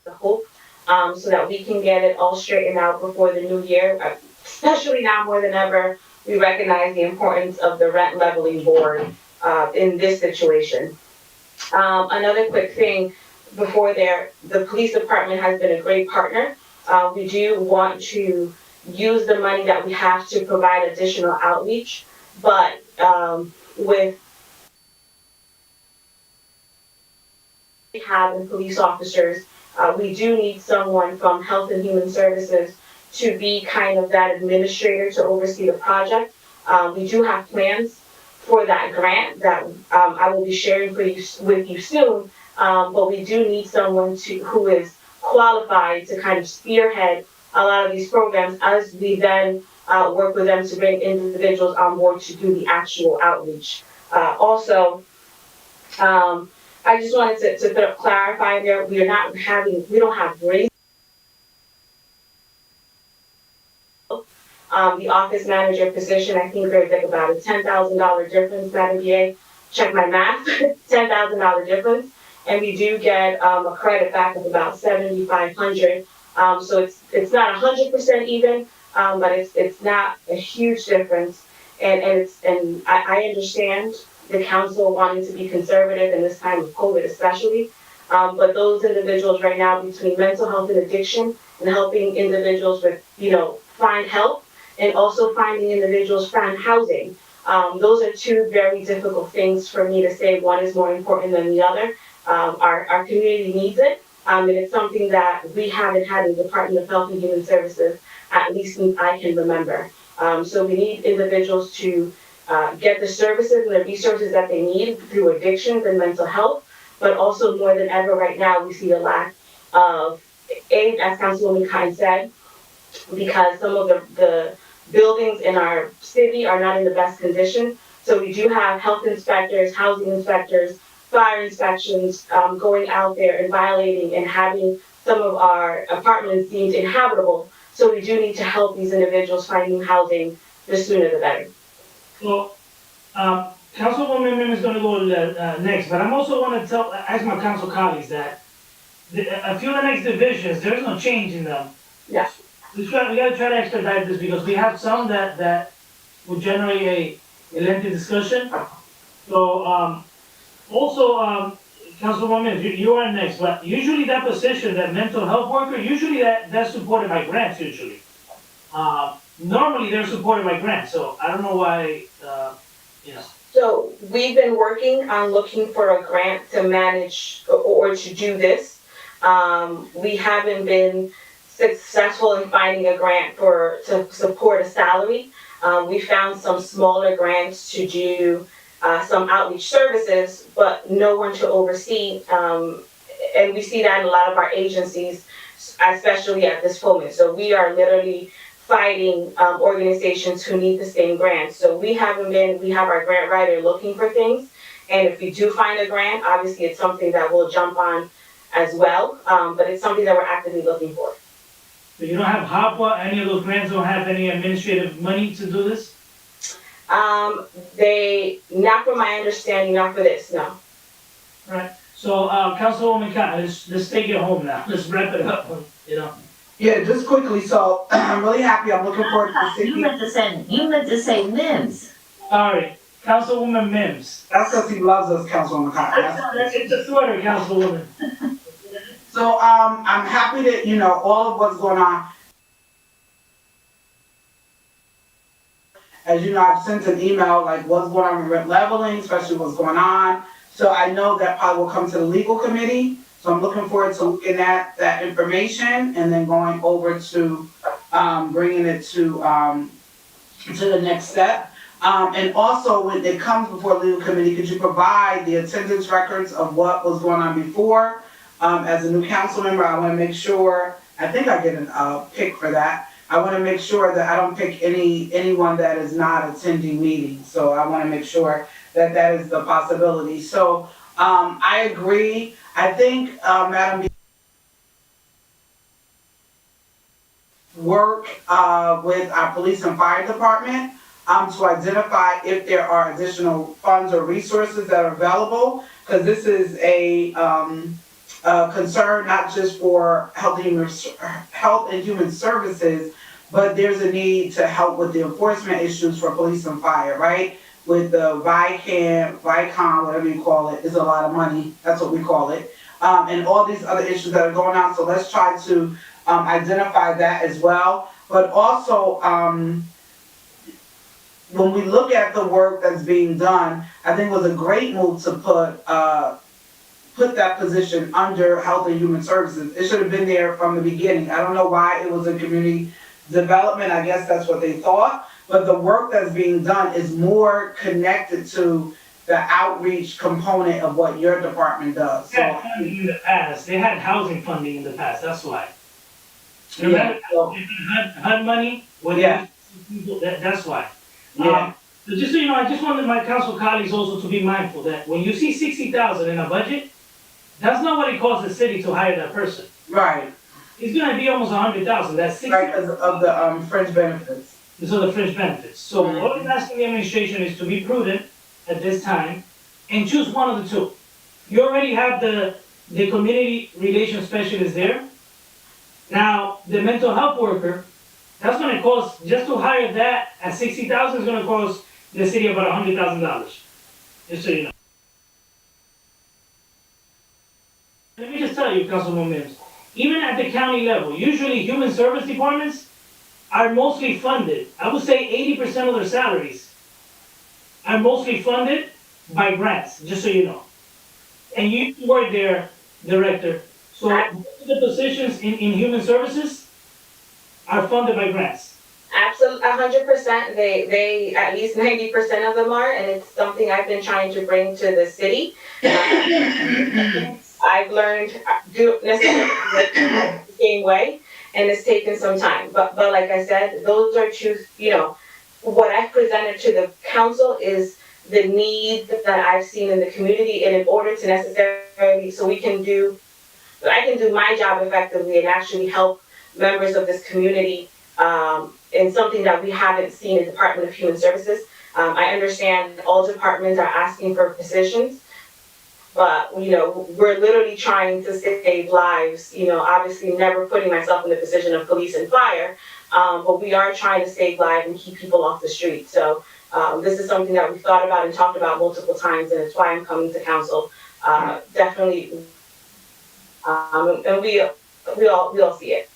hope, so that we can get it all straightened out before the new year, especially now more than ever. We recognize the importance of the rent leveling board in this situation. Another quick thing before the police department has been a great partner. We do want to use the money that we have to provide additional outreach, but with we have in police officers, we do need someone from Health and Human Services to be kind of that administrator to oversee the project. We do have plans for that grant that I will be sharing with you soon, but we do need someone who is qualified to kind of spearhead a lot of these programs as we then work with them to bring individuals on board to do the actual outreach. Also, I just wanted to clarify there, we don't have race. The office manager position, I think there's like about a $10,000 difference, Madam BA. Check my math, $10,000 difference. And we do get a credit back of about $7,500. So it's not 100% even, but it's not a huge difference. And I understand the council wanting to be conservative in this time of COVID especially. But those individuals right now between mental health and addiction and helping individuals with, find help and also finding individuals find housing. Those are two very difficult things for me to say one is more important than the other. Our community needs it. And it's something that we haven't had in the Department of Health and Human Services, at least since I can remember. So we need individuals to get the services and the resources that they need through addictions and mental health, but also more than ever right now, we see a lack of aid, as Councilwoman Kine said, because some of the buildings in our city are not in the best condition. So we do have health inspectors, housing inspectors, fire inspections going out there and violating and having some of our apartments deemed inhabitable. So we do need to help these individuals find new housing, the sooner the better. Well, Councilwoman Mim is going to go next, but I'm also want to ask my council colleagues that a few of the next divisions, there's no change in them. Yeah. We got to try to expedite this because we have some that will generate a lengthy discussion. So, also, Councilwoman, you are next, but usually that position, that mental health worker, usually that's supported by grants usually. Normally they're supported by grants, so I don't know why, So we've been working on looking for a grant to manage or to do this. We haven't been successful in finding a grant to support a salary. We found some smaller grants to do some outreach services, but no one to oversee. And we see that in a lot of our agencies, especially at this moment. So we are literally fighting organizations who need the same grants. So we have our grant writer looking for things. And if we do find a grant, obviously it's something that we'll jump on as well. But it's something that we're actively looking for. So you don't have HAPA, any of those grants don't have any administrative money to do this? Not from my understanding, not for this, no. Right, so, Councilwoman Khan, let's take it home now, let's wrap it up, Yeah, just quickly, so I'm really happy, I'm looking forward to the city. You meant to say Mims. Sorry, Councilwoman Mims. That's because he loves us, Councilwoman Khan. It's a sweater, Councilwoman. So, I'm happy that, all of what's going on. As you know, I've sent an email, like what's going on with rent leveling, especially what's going on. So I know that probably will come to the legal committee. So I'm looking forward to looking at that information and then going over to, bringing it to the next step. And also, when it comes before legal committee, could you provide the attendance records of what was going on before? As a new council member, I wanna make sure, I think I get a pick for that. I wanna make sure that I don't pick anyone that is not attending meetings, so I wanna make sure that that is the possibility. So, I agree, I think, Madam work with our police and fire department to identify if there are additional funds or resources that are available, because this is a concern not just for health and human services, but there's a need to help with the enforcement issues for police and fire, right? With the Vicon, whatever you call it, is a lot of money. That's what we call it. And all these other issues that are going on. So let's try to identify that as well. But also, when we look at the work that's being done, I think it was a great move to put that position under Health and Human Services. It should have been there from the beginning. I don't know why it was in community development. I guess that's what they thought. But the work that's being done is more connected to the outreach component of what your department does. They had funding in the past. They had housing funding in the past. That's why. Yeah. So, HUD money. Yeah. That's why. Yeah. So just so you know, I just wanted my council colleagues also to be mindful that when you see 60,000 in a budget, that's not what it costs the city to hire that person. Right. It's gonna be almost 100,000. That's 60. Right, because of the fringe benefits. So the fringe benefits. So what I'm asking the administration is to be prudent at this time and choose one of the two. You already have the community relations specialist there. Now, the mental health worker, that's gonna cost, just to hire that at 60,000 is gonna cost the city about $100,000. Just so you know. Let me just tell you, Councilwoman Mims, even at the county level, usually human service departments are mostly funded. I would say 80% of their salaries are mostly funded by grants, just so you know. And you work there, Director. So most of the positions in human services are funded by grants. Absolutely, 100%. They at least 90% of them are, and it's something I've been trying to bring to the city. I've learned do necessarily the same way, and it's taken some time. But like I said, those are what I've presented to the council is the need that I've seen in the community, and in order to necessarily, so I can do my job effectively and actually help members of this community in something that we haven't seen in the Department of Human Services. I understand all departments are asking for positions, but we're literally trying to save lives. Obviously never putting myself in the position of police and fire, but we are trying to save lives and keep people off the street. So this is something that we've thought about and talked about multiple times, and it's why I'm coming to council. Definitely, and we all see it.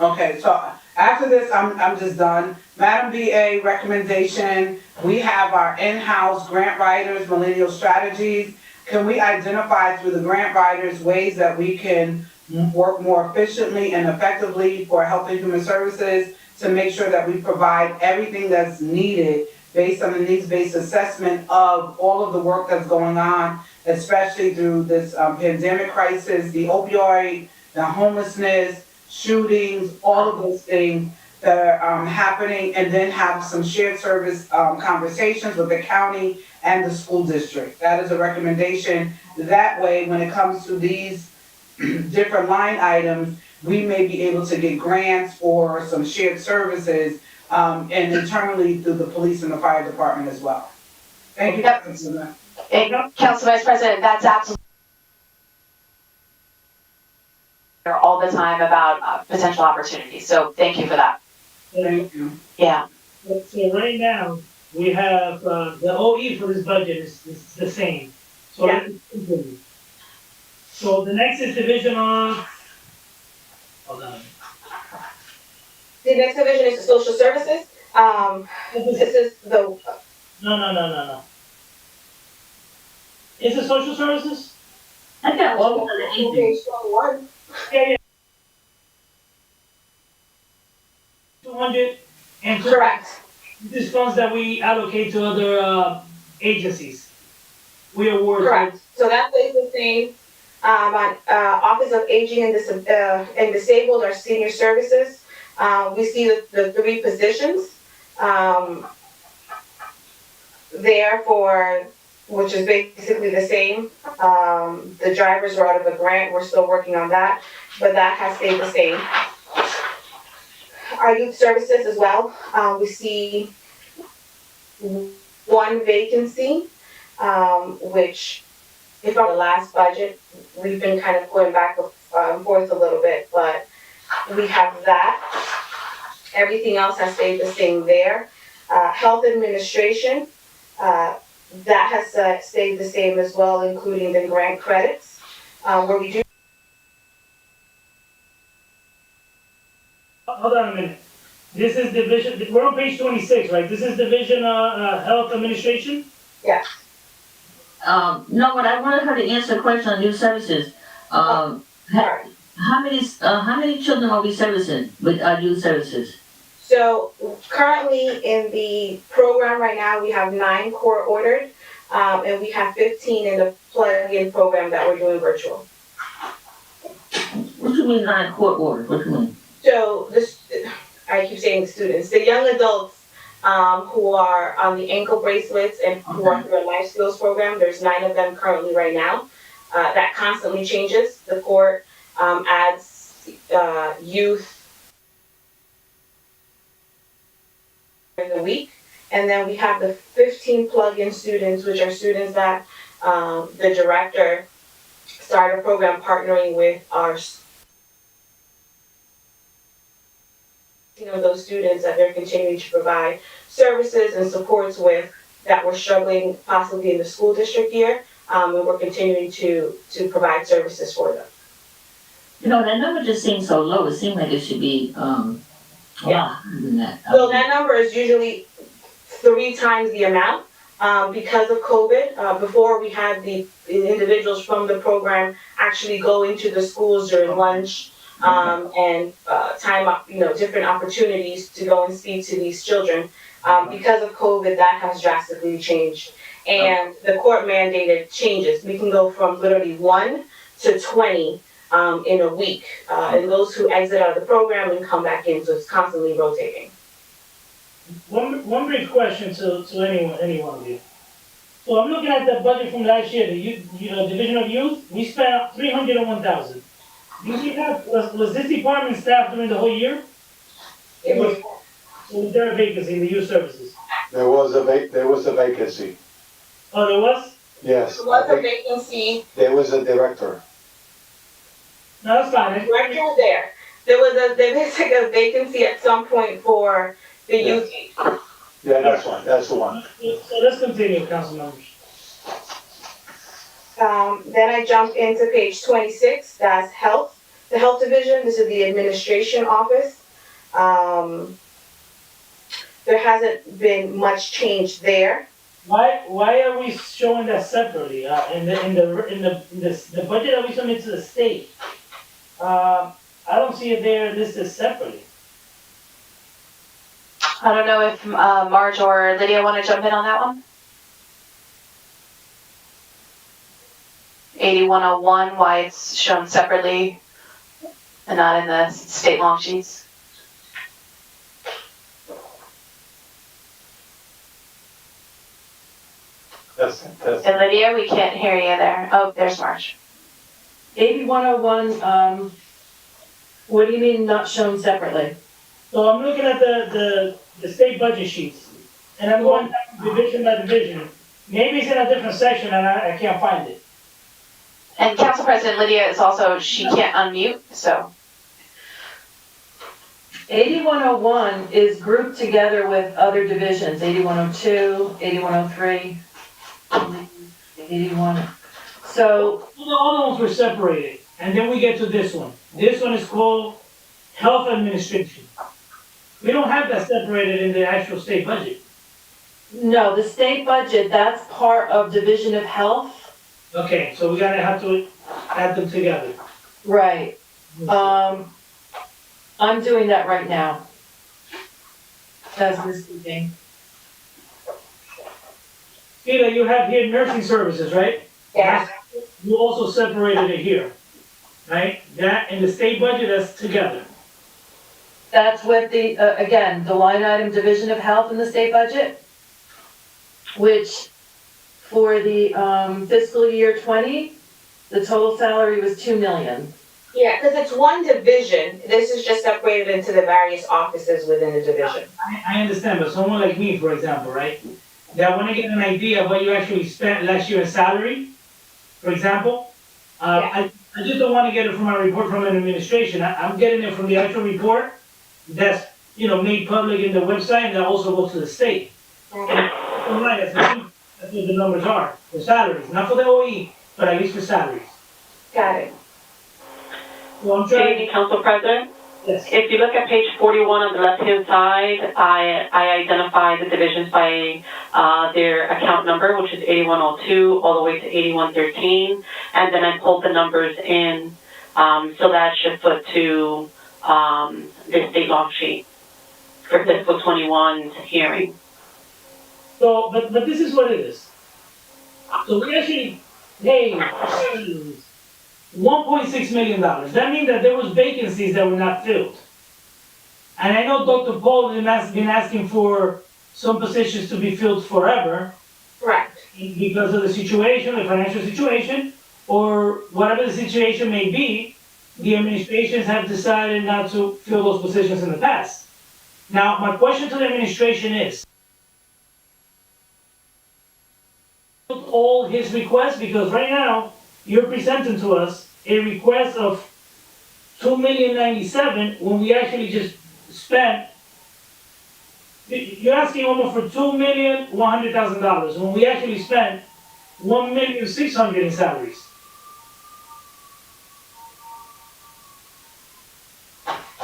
Okay, so after this, I'm just done. Madam BA recommendation, we have our in-house grant writers, Millennial Strategies. Can we identify through the grant writers ways that we can work more efficiently and effectively for Health and Human Services to make sure that we provide everything that's needed based on the needs-based assessment of all of the work that's going on, especially through this pandemic crisis, the opioid, the homelessness, shootings, all of those things that are happening, and then have some shared service conversations with the county and the school district. That is a recommendation. That way, when it comes to these different line items, we may be able to get grants or some shared services, and internally through the police and the fire department as well. Thank you, Councilman. Council Vice President, that's absolutely all the time about potential opportunities. So thank you for that. Thank you. Yeah. So right now, we have, the OE for this budget is the same. So Yeah. let me continue. So the next is division of Hold on. The next division is the social services. This is the, No. Is it social services? I got all of the aging. page 21. Yeah. 200 and Correct. these funds that we allocate to other agencies. We award. Correct. So that stays the same. On Office of Aging and Disabled, our senior services, we see the three positions there for, which is basically the same. The drivers are out of a grant. We're still working on that, but that has stayed the same. Our youth services as well, we see one vacancy, which if on the last budget, we've been kind of going back and forth a little bit, but we have that. Everything else has stayed the same there. Health administration, that has stayed the same as well, including the grant credits, where we do. Hold on a minute. This is division, we're on page 26, right? This is division, health administration? Yes. No, but I wanted her to answer a question on youth services. Sorry. How many children are we servicing with our youth services? So currently in the program right now, we have 9 court ordered, and we have 15 in the plug-in program that we're doing virtual. What you mean 9 court orders? What you mean? So this, I keep saying the students, the young adults who are on the ankle bracelets and who are through a life skills program, there's 9 of them currently right now. That constantly changes. The court adds youth in the week. And then we have the 15 plug-in students, which are students that the director started a program partnering with our, those students that they're continuing to provide services and supports with that were struggling possibly in the school district year, and we're continuing to provide services for them. That number just seems so low. It seemed like it should be a lot higher than that. So that number is usually 3 times the amount because of COVID. Before we had the individuals from the program actually go into the schools during lunch and time up, different opportunities to go and speak to these children. Because of COVID, that has drastically changed. And the court mandated changes. We can go from literally 1 to 20 in a week. And those who exit out of the program and come back in, so it's constantly rotating. One brief question to any one of you. So I'm looking at the budget from last year, the Division of Youth, we spent $301,000. Was this department staffed during the whole year? It was. So was there a vacancy in the youth services? There was a vacancy. Oh, there was? Yes. There was a vacancy. There was a director. No, that's fine. The director was there. There was a vacancy at some point for the youth. Yeah, that's one. That's the one. So let's continue, council members. Then I jump into page 26, that's health. The health division, this is the administration office. There hasn't been much change there. Why are we showing that separately? In the budget that we submit to the state, I don't see it there listed separately. I don't know if Marge or Lydia want to jump in on that one. 8101, why it's shown separately and not in the state long sheets. And Lydia, we can't hear you there. Oh, there's Marge. 8101, what do you mean not shown separately? So I'm looking at the state budget sheets, and I'm going down division by division. Maybe it's in a different section and I can't find it. And Council President Lydia is also, she can't unmute, so. 8101 is grouped together with other divisions, 8102, 8103, 81. So All the other ones were separated, and then we get to this one. This one is called health administration. We don't have that separated in the actual state budget. No, the state budget, that's part of Division of Health. Okay, so we gotta have to add them together. Right. I'm doing that right now. As we're speaking. Sheila, you have here nursing services, right? Yeah. You also separated it here, right? That and the state budget, that's together. That's with the, again, the line item Division of Health in the state budget, which for the fiscal year 20, the total salary was 2 million. Yeah, because it's one division. This is just separated into the various offices within the division. I understand, but someone like me, for example, right? That when I get an idea of what you actually spent last year in salary, for example, I just don't want to get it from a report from an administration. I'm getting it from the actual report that's, made public in the website, and that also goes to the state. Right, that's what the numbers are, for salaries, not for the OE, but at least for salaries. Got it. So I'm Good trying, evening, Council President. yes, If you look at page 41 on the left-hand side, I identify the divisions by their account number, which is 8102 all the way to 8113, and then I pulled the numbers in, so that should foot to the state log sheet for fiscal 21's hearing. so, but this is what it is. So we actually paid $1.6 million. That means that there was vacancies that were not filled. And I know Dr. Paul has been asking for some positions to be filled forever Correct. because of the situation, the financial situation, or whatever the situation may be. The administrations have decided not to fill those positions in the past. Now, my question to the administration is, all his requests, because right now, you're presenting to us a request of $2,097,000 when we actually just spent, you're asking almost for $2,100,000 when we actually spent $1,600,000 in salaries.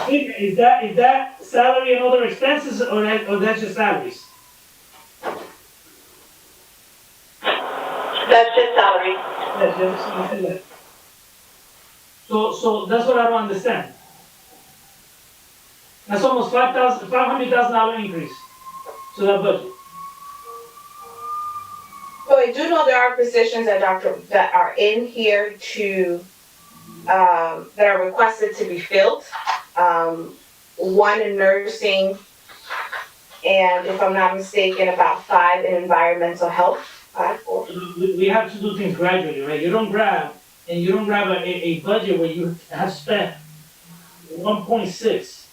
Is that salary and other expenses, or that's just salaries? That's just salary. Yes, yes. So that's what I don't understand. That's almost $500,000 increase to that budget. So I do know there are positions that are in here to, that are requested to be filled. One in nursing, and if I'm not mistaken, about 5 in environmental health. 5, 4. We have to do things gradually, right? You don't grab a budget where you have spent 1.6.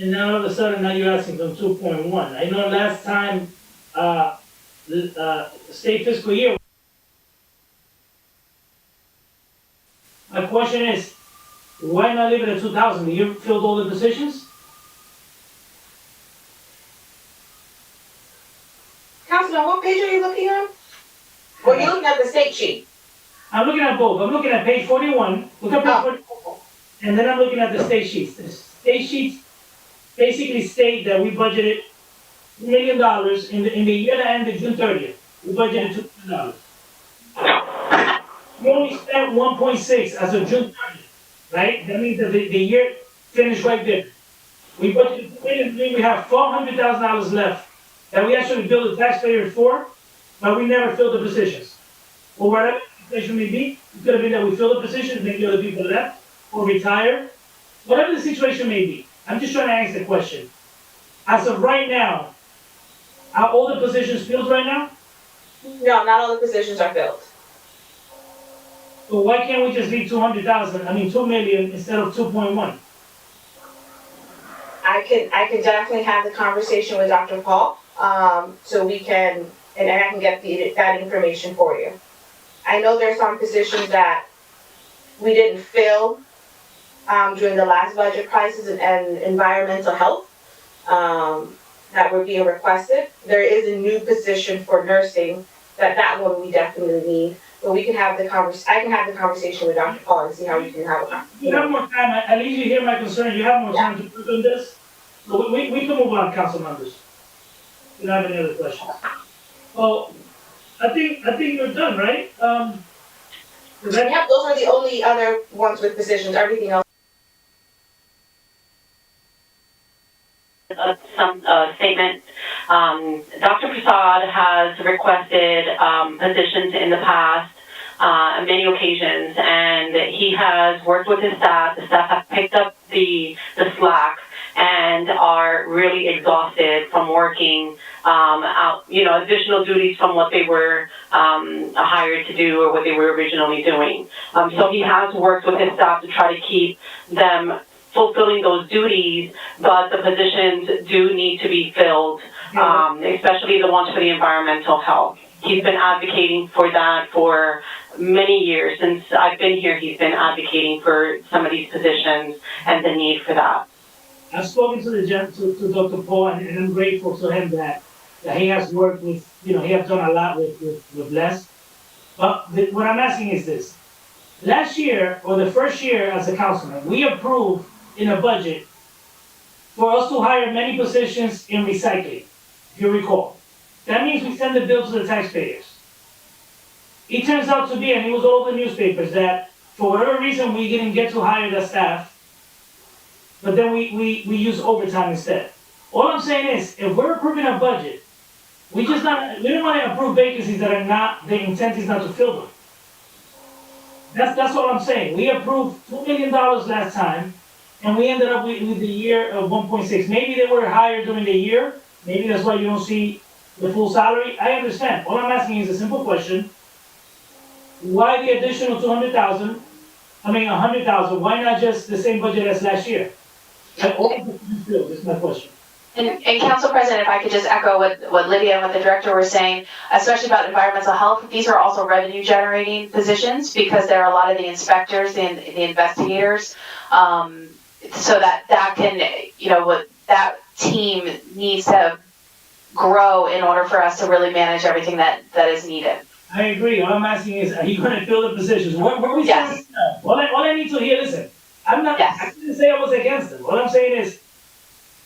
And now all of a sudden, now you're asking for 2.1. I know last time, the state fiscal year. My question is, why not leave it at 2,000? You filled all the positions? Councilman, what page are you looking on? Well, you're looking at the state sheet. I'm looking at both. I'm looking at page 41. Look at page 41. And then I'm looking at the state sheets. The state sheets basically state that we budgeted $2 million in the year that ended June 30th. We budgeted $2 million. We only spent 1.6 as of June 30th, right? That means that the year finished right there. We budgeted $2 million. We have $400,000 left that we actually billed the taxpayers for, but we never filled the positions. Or whatever the situation may be, it could have been that we filled the positions, maybe other people left or retired. Whatever the situation may be, I'm just trying to ask the question. As of right now, are all the positions filled right now? No, not all the positions are filled. So why can't we just leave 2 million instead of 2.1? I can definitely have the conversation with Dr. Paul, so we can, and I can get that information for you. I know there's some positions that we didn't fill during the last budget crisis and environmental health that were being requested. There is a new position for nursing that one we definitely need. but we can have the I can have the conversation with Dr. Paul and see how we can have a, You have more time, at least you hear my concern, you have more time to work on this. So we can move on, council members. You don't have any other questions? Well, I think we're done, right? yeah, those are the only other ones with positions, everything else. Some statement. Dr. Prasad has requested positions in the past on many occasions, and he has worked with his staff. The staff have picked up the slack and are really exhausted from working out, additional duties from what they were hired to do or what they were originally doing. So he has worked with his staff to try to keep them fulfilling those duties, but the positions do need to be filled, especially the ones for the environmental health. He's been advocating for that for many years. Since I've been here, he's been advocating for some of these positions and the need for that. I've spoken to to Dr. Paul, and I'm grateful to him that he has worked with, he has done a lot with less. But what I'm asking is this. Last year, or the first year as a councilman, we approved in a budget for us to hire many positions in recycling, if you recall. That means we send the bill to the taxpayers. It turns out to be, and it was all over the newspapers, that for whatever reason we didn't get to hire the staff, but then we use overtime instead. All I'm saying is, if we're approving a budget, we don't want to approve vacancies that are not, the intent is not to fill them. That's all I'm saying. We approved $2 million last time, and we ended up with the year of 1.6. Maybe they were higher during the year. Maybe that's why you don't see the full salary. I understand. All I'm asking is a simple question. Why the additional 100,000? Why not just the same budget as last year? This is my question. And Council President, if I could just echo what Lydia and what the director were saying, especially about environmental health, these are also revenue generating positions because there are a lot of the inspectors, the investigators, so that can, that team needs to grow in order for us to really manage everything that is needed. I agree. All I'm asking is, are you going to fill the positions? Where are we yes. All I need to hear, listen, I didn't say I was against them. All I'm saying is,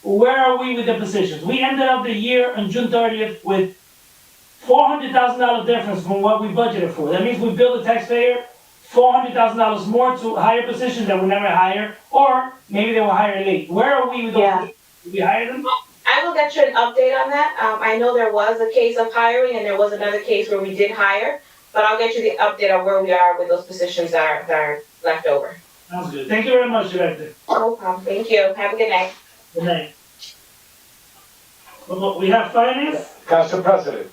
where are we with the positions? We ended up the year on June 30th with $400,000 difference from what we budgeted for. That means we billed the taxpayer $400,000 more to hire positions that were never hired, or maybe they were hired late. Where are we with those positions? Did we hire them? I will get you an update on that. I know there was a case of hiring and there was another case where we did hire, but I'll get you the update on where we are with those positions that are left over. Sounds good. Thank you very much, Director. No problem. Thank you. Have a good night. Good night. We have finance? Council President.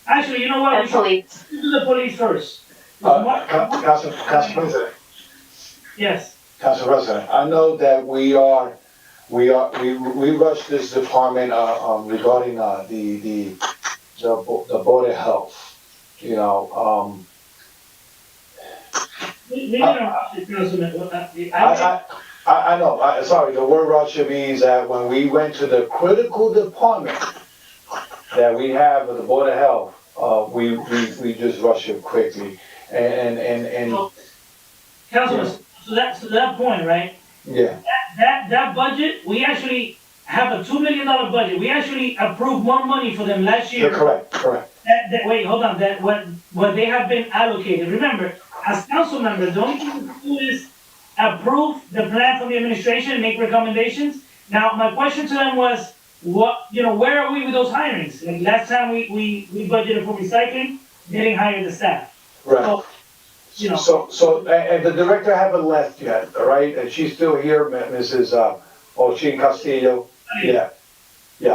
Actually, you know what? And police. We should do the police first. Council President. Yes. Council President, I know that we rushed this department regarding the Board of Health. I know. Sorry, the word rush means that when we went to the critical department that we have with the Board of Health, we just rushed it quickly and. Councilman, to that point, right? Yeah. That budget, we actually have a $2 million budget. We actually approved more money for them last year. You're correct. Wait, hold on. What they have been allocated. Remember, as council members, the only thing we do is approve the plan from the administration and make recommendations. Now, my question to them was, where are we with those hirings? Like last time we budgeted for recycling, they didn't hire the staff. Right. So, and the director haven't left yet, all right? And she's still here, Mrs. Ochin Castillo. Yeah,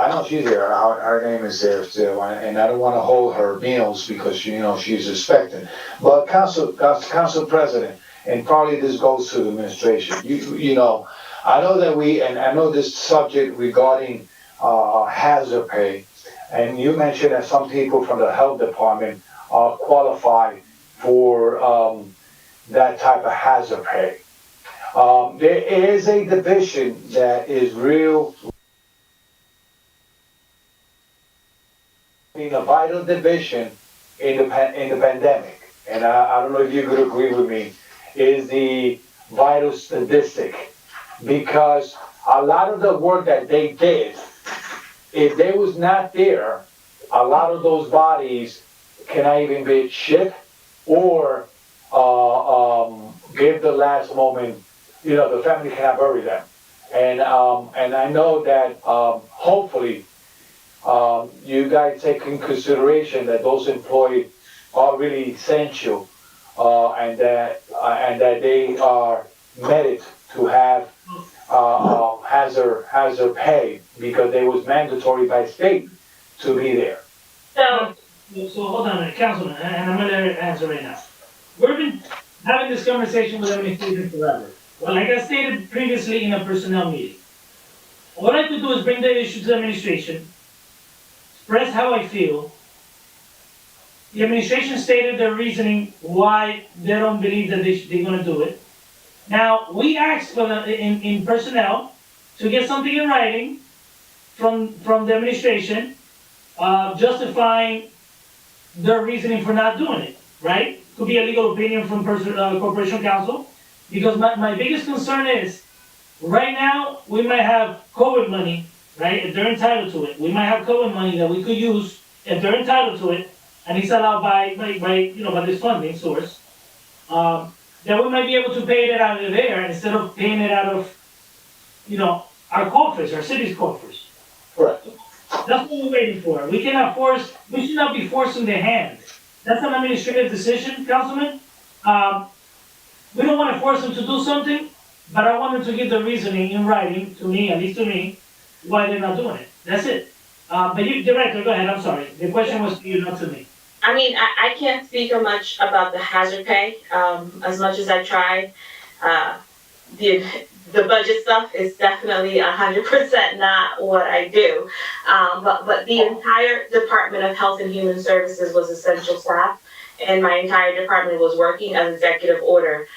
I know she's here. Her name is there still, and I don't want to hold her meals because she's expecting. But Council President, and probably this goes to the administration. I know that I know this subject regarding hazard pay, and you mentioned that some people from the health department qualify for that type of hazard pay. There is a division that is a vital division in the pandemic, and I don't know if you could agree with me, is the vital statistic. Because a lot of the work that they did, if they was not there, a lot of those bodies cannot even be shipped or give the last moment, the family cannot bury them. And I know that hopefully you guys take in consideration that those employees are really essential and that they are merit to have hazard pay because they was mandatory by state to be there. So, So hold on a minute, Councilman, and I'm gonna let her answer right now. We've been having this conversation with administration forever. Well, like I stated previously in a personnel meeting, what I could do is bring the issue to the administration, express how I feel. The administration stated their reasoning why they don't believe that they're gonna do it. Now, we asked for in personnel to get something in writing from the administration, justifying their reasoning for not doing it, right? Could be a legal opinion from corporation counsel, because my biggest concern is, right now, we might have COVID money, right, if they're entitled to it. We might have COVID money that we could use if they're entitled to it, and it's allowed by this funding source. That we might be able to pay it out of there instead of paying it out of, our coffers, our city's coffers. Correct. That's what we're waiting for. We should not be forcing their hand. That's an administrative decision, Councilman. We don't want to force them to do something, but I want them to give the reasoning in writing to me, at least to me, why they're not doing it. That's it. But you, Director, go ahead, I'm sorry. The question was to you, not to me. I mean, I can't speak much about the hazard pay, as much as I tried. The budget stuff is definitely 100% not what I do. But the entire Department of Health and Human Services was essential staff, and my entire department was working as executive order,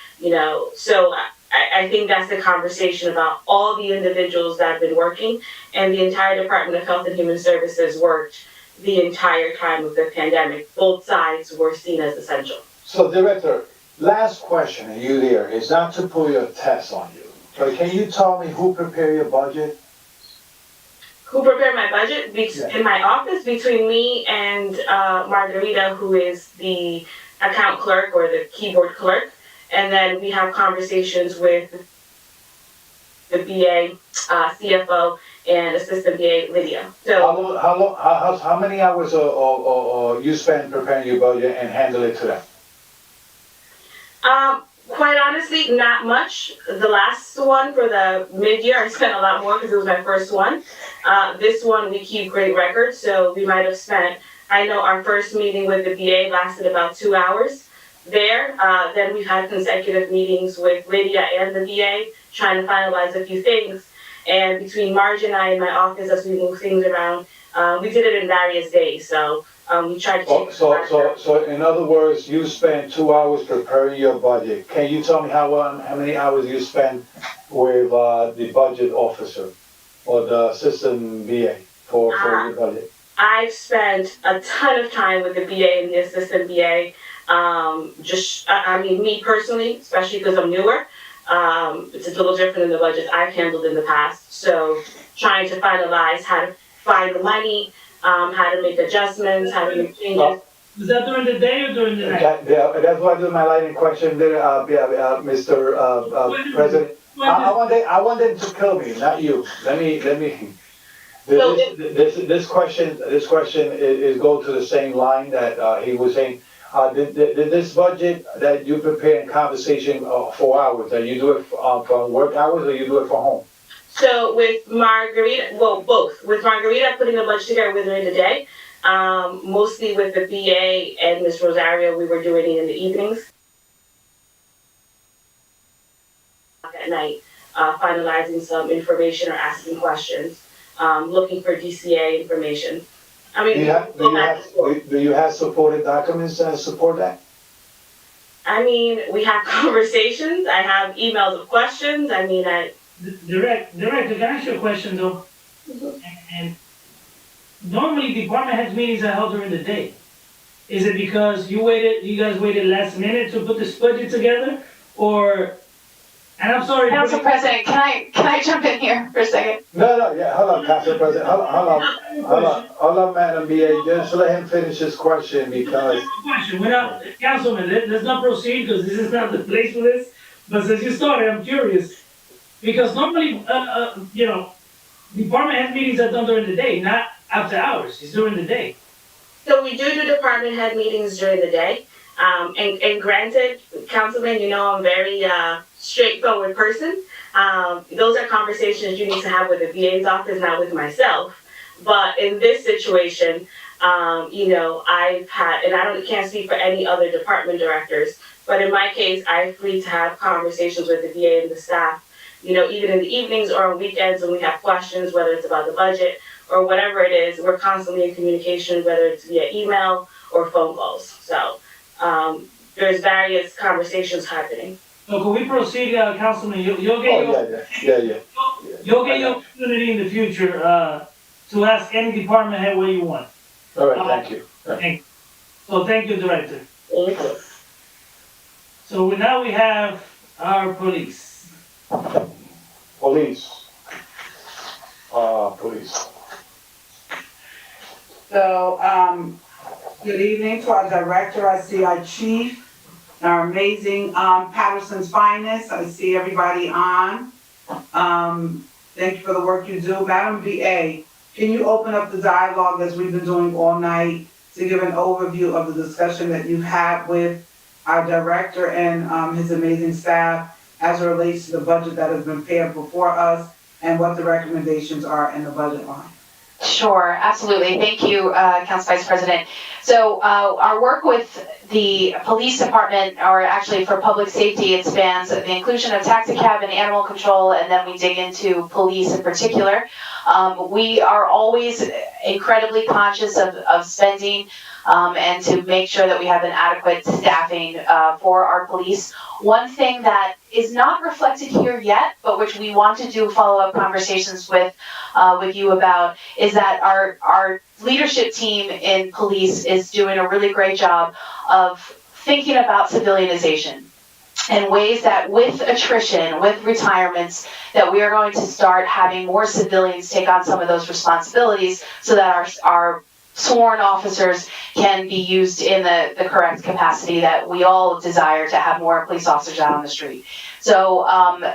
so I think that's the conversation about all the individuals that have been working, and the entire Department of Health and Human Services worked the entire time of the pandemic. Both sides were seen as essential. So, Director, last question, and you there, is not to pull your test on you, but can you tell me who prepared your budget? Who prepared my budget? In my office, between me and Margarita, who is the account clerk or the keyboard clerk. And then we have conversations with the BA, CFO, and Assistant BA Lydia. So How many hours you spend preparing your budget and handle it to them? Quite honestly, not much. The last one for the mid-year, I spent a lot more because it was my first one. This one, we keep great records, so we might have spent, I know our first meeting with the BA lasted about 2 hours there. Then we've had consecutive meetings with Lydia and the BA, trying to finalize a few things. And between Marge and I in my office, as we move things around, we did it in various days. So we tried to. So in other words, you spent 2 hours preparing your budget. Can you tell me how many hours you spent with the budget officer or the assistant BA for your budget? I've spent a ton of time with the BA and the assistant BA. Me personally, especially because I'm newer, it's a little different than the budgets I've handled in the past. So trying to finalize how to find the money, how to make adjustments, how to make changes. Is that during the day or during the night? That's why I do my lighting question there, Mr. President. I want them to kill me, not you. Let me. This question is go to the same line that he was saying. Did this budget that you prepare in conversation 4 hours, that you do it from work hours or you do it from home? So with Margarita, well, both. With Margarita, putting the budget together with her in the day. Mostly with the BA and Ms. Rosario, we were doing it in the evenings. At night, finalizing some information or asking questions, looking for DCA information. I mean, do you have supported documents that support that? I mean, we have conversations. I have emails of questions. I mean, Director, can I ask you a question though? And normally department heads meetings are held during the day. Is it because you guys waited last minute to put this budget together? Or, and I'm sorry. Council President, can I jump in here for a second? No, yeah, hold on, Council President, hold on, Madam BA, just let him finish his question because, Question, Councilman, let's not proceed because this is not the place for this. But since you started, I'm curious. Because normally, department head meetings are done during the day, not after hours. It's during the day. So we do department head meetings during the day. And granted, Councilman, you know I'm very straightforward person. Those are conversations you need to have with the VA's office, not with myself. But in this situation, I've had, and can't speak for any other department directors, but in my case, I'm free to have conversations with the VA and the staff, even in the evenings or on weekends when we have questions, whether it's about the budget or whatever it is, we're constantly in communication, whether it's via email or phone calls. So there's various conversations happening. So can we proceed, Councilman? You'll get you'll get your opportunity in the future to ask any department head what you want. all right, thank you. Thank you. So thank you, Director. Thank you. So now we have our police. Police. So, good evening to our director. I see our chief, our amazing, Paterson's finest. I see everybody on. Thank you for the work you do. Madam VA, can you open up the dialogue as we've been doing all night to give an overview of the discussion that you've had with our director and, his amazing staff as it relates to the budget that has been prepared before us and what the recommendations are in the budget line? Sure, absolutely. Thank you, Council Vice President. So our work with the police department, or actually for public safety, it spans the inclusion of taxi cab and animal control, and then we dig into police in particular. We are always incredibly conscious of spending and to make sure that we have an adequate staffing for our police. One thing that is not reflected here yet, but which we want to do follow-up conversations with you about, is that our leadership team in police is doing a really great job of thinking about civilianization and ways that with attrition, with retirements, that we are going to start having more civilians take on some of those responsibilities so that our sworn officers can be used in the correct capacity that we all desire to have more police officers out on the street. So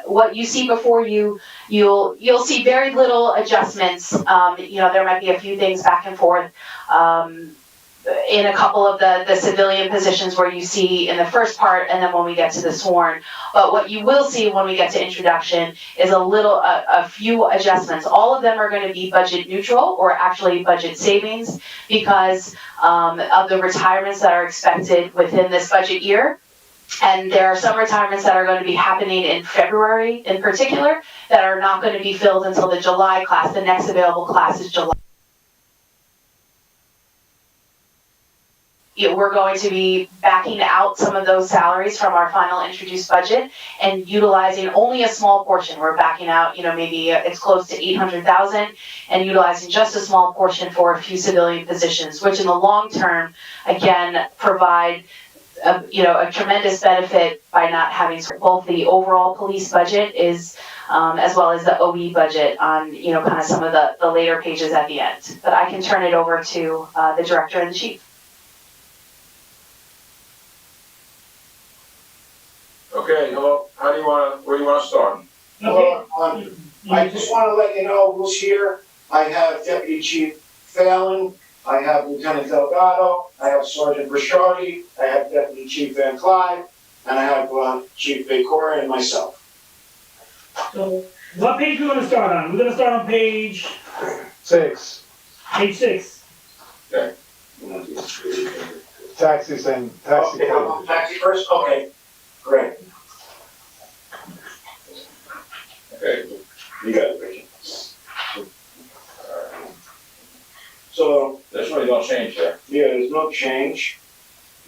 what you see before you, you'll see very little adjustments. There might be a few things back and forth in a couple of the civilian positions where you see in the first part, and then when we get to the sworn. But what you will see when we get to introduction is a few adjustments. All of them are going to be budget neutral, or actually budget savings, because of the retirements that are expected within this budget year. And there are some retirements that are going to be happening in February in particular that are not going to be filled until the July class. The next available class is July. We're going to be backing out some of those salaries from our final introduced budget and utilizing only a small portion. We're backing out, maybe it's close to 800,000, and utilizing just a small portion for a few civilian positions, which in the long term, again, provide a tremendous benefit by not having both the overall police budget is as well as the OE budget on kind of some of the later pages at the end. But I can turn it over to the director and the chief. Okay, hello, where do you want to start? Well, I just want to let you know who's here. I have Deputy Chief Phelan, I have Lieutenant Delgado, I have Sergeant Brichardi, I have Deputy Chief Van Clyde, and I have Chief Bakora and myself. So what page are we going to start on? We're going to start on page 6. Page 6. Okay. Taxis and taxi Okay, I'm on taxi first? Okay, great. Okay, you got it, Richard. So, There's really no change there. yeah, there's no change.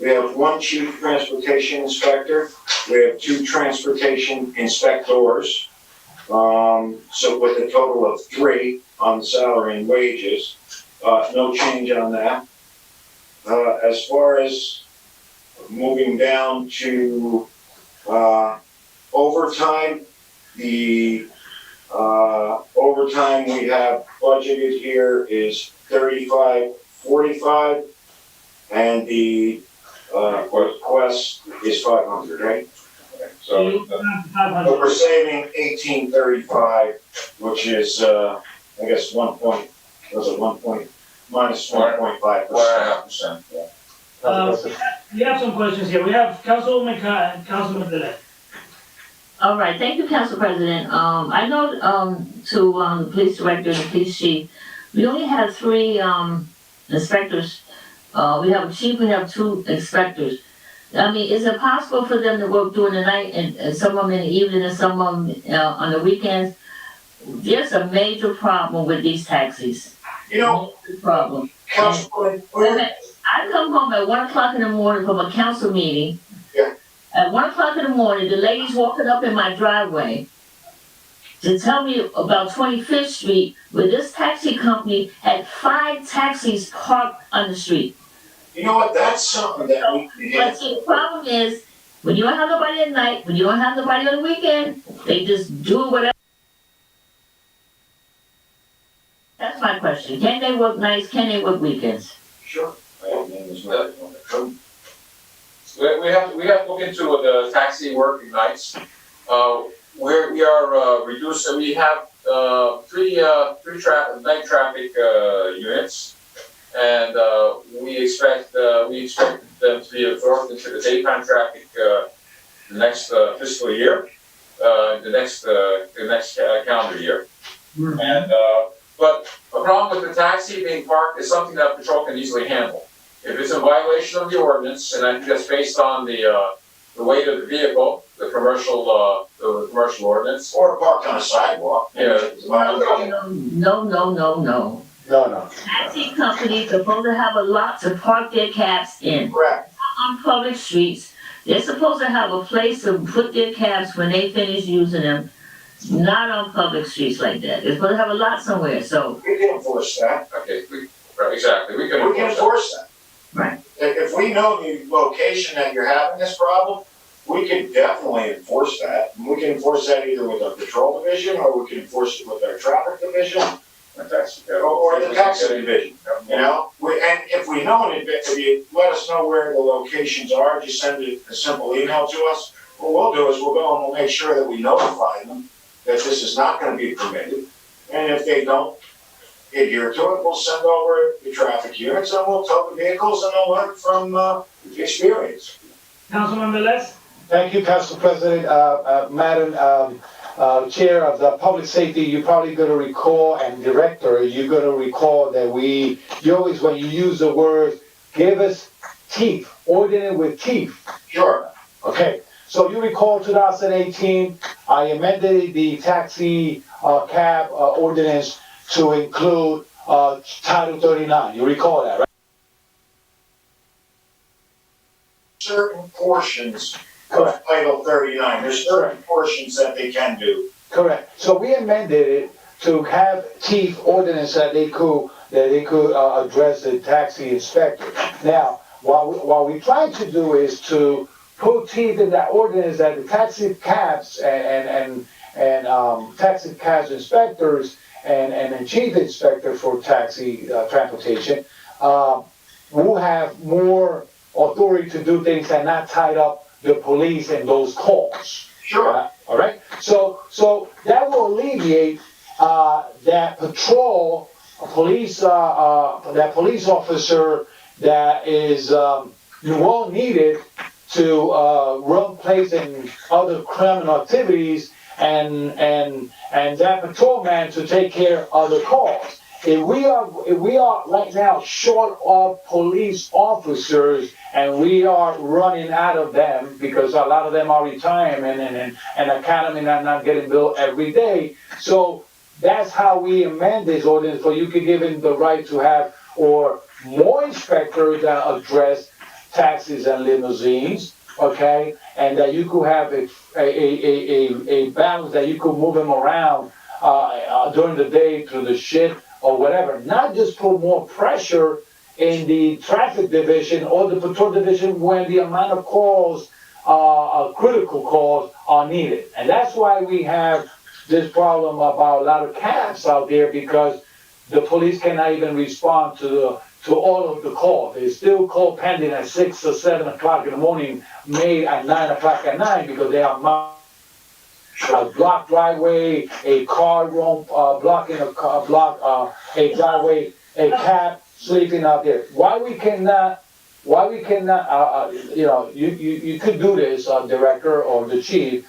We have one chief transportation inspector. We have 2 transportation inspectors. So with a total of 3 on salary and wages. No change on that. As far as moving down to, overtime, the, overtime we have budgeted here is 3545, and the, request is 500, right? Okay, so, but we're saving 1835, which is, I guess 1 point, was it 1 point, minus 1.5%. Yeah. We have some questions here. We have Councilwoman Councilman Velez. All right, thank you, Council President. I know, to, the police director and the police chief, we only have 3, inspectors. We have a chief, we have 2 inspectors. I mean, is it possible for them to work during the night and some of them in the evening and some of them, on the weekends? There's a major problem with these taxis. You know, Major problem. Councilman, I come home at 1 o'clock in the morning from a council meeting. Yeah. At 1 o'clock in the morning, the lady's walking up in my driveway to tell me about 25th Street, where this taxi company had 5 taxis parked on the street. you know what, that's something that we can But see, the problem is, when you don't have nobody at night, when you don't have nobody on the weekend, they just do whatever. That's my question. Can they work nights? Can they work weekends? Sure. We have to look into the taxi working nights. We are reducing, we have, 3 night traffic, units. And, we expect them to be absorbed into the daytime traffic, the next, fiscal year, the next calendar year. Mm-hmm. And, but a problem with the taxi being parked is something that patrol can easily handle. If it's in violation of the ordinance, and I think that's based on the weight of the vehicle, the commercial ordinance. Or parked on a sidewalk. Yeah. No. No. Taxi companies are supposed to have a lot to park their cabs in. Correct. On public streets. They're supposed to have a place to put their cabs when they finish using them. Not on public streets like that. They're supposed to have a lot somewhere, so. We can enforce that. Okay, right, exactly, we can enforce that. Right. If we know the location that you're having this problem, we can definitely enforce that. And we can enforce that either with our patrol division, or we can enforce it with our traffic division, or the taxi division, you know? And if we know in advance, if you let us know where the locations are, just send a simple email to us. What we'll do is we'll go and we'll make sure that we notify them that this is not gonna be permitted. And if they don't adhere to it, we'll send over the traffic units and we'll tow the vehicles and they'll learn from experience. Councilman Velez? Thank you, Council President. Madam Chair of the Public Safety, you're probably going to recall, and Director, you're going to recall that you always, when you use the word, give us teeth, ordinance with teeth. Sure. Okay, so you recall 2018, I amended the taxi cab ordinance to include Title 39. You recall that, right? Certain portions of Title 39, there's certain portions that they can do. Correct. So we amended it to have teeth ordinance that they could address the taxi inspector. Now, what we try to do is to put teeth in that ordinance that the taxi cabs and taxi cabs inspectors and chief inspector for taxi transportation will have more authority to do things and not tied up the police in those calls. Sure. All right. So that will alleviate that police officer that is well needed to run plays in other criminal activities and that patrolman to take care of the calls. If we are right now short of police officers and we are running out of them because a lot of them are retiring and academy are not getting built every day. So that's how we amend this ordinance, so you could give him the right to have or more inspectors that address taxis and limousines, okay? And that you could have a balance that you could move him around during the day to the shift or whatever. Not just put more pressure in the traffic division or the patrol division when the amount of calls, critical calls are needed. And that's why we have this problem about a lot of cabs out there, because the police cannot even respond to all of the calls. There's still call pending at 6 or 7 o'clock in the morning, made at 9 o'clock at night, because they are a blocked driveway, a car blocking a a driveway, a cab sleeping out there. Why we cannot, you could do this, director or the chief,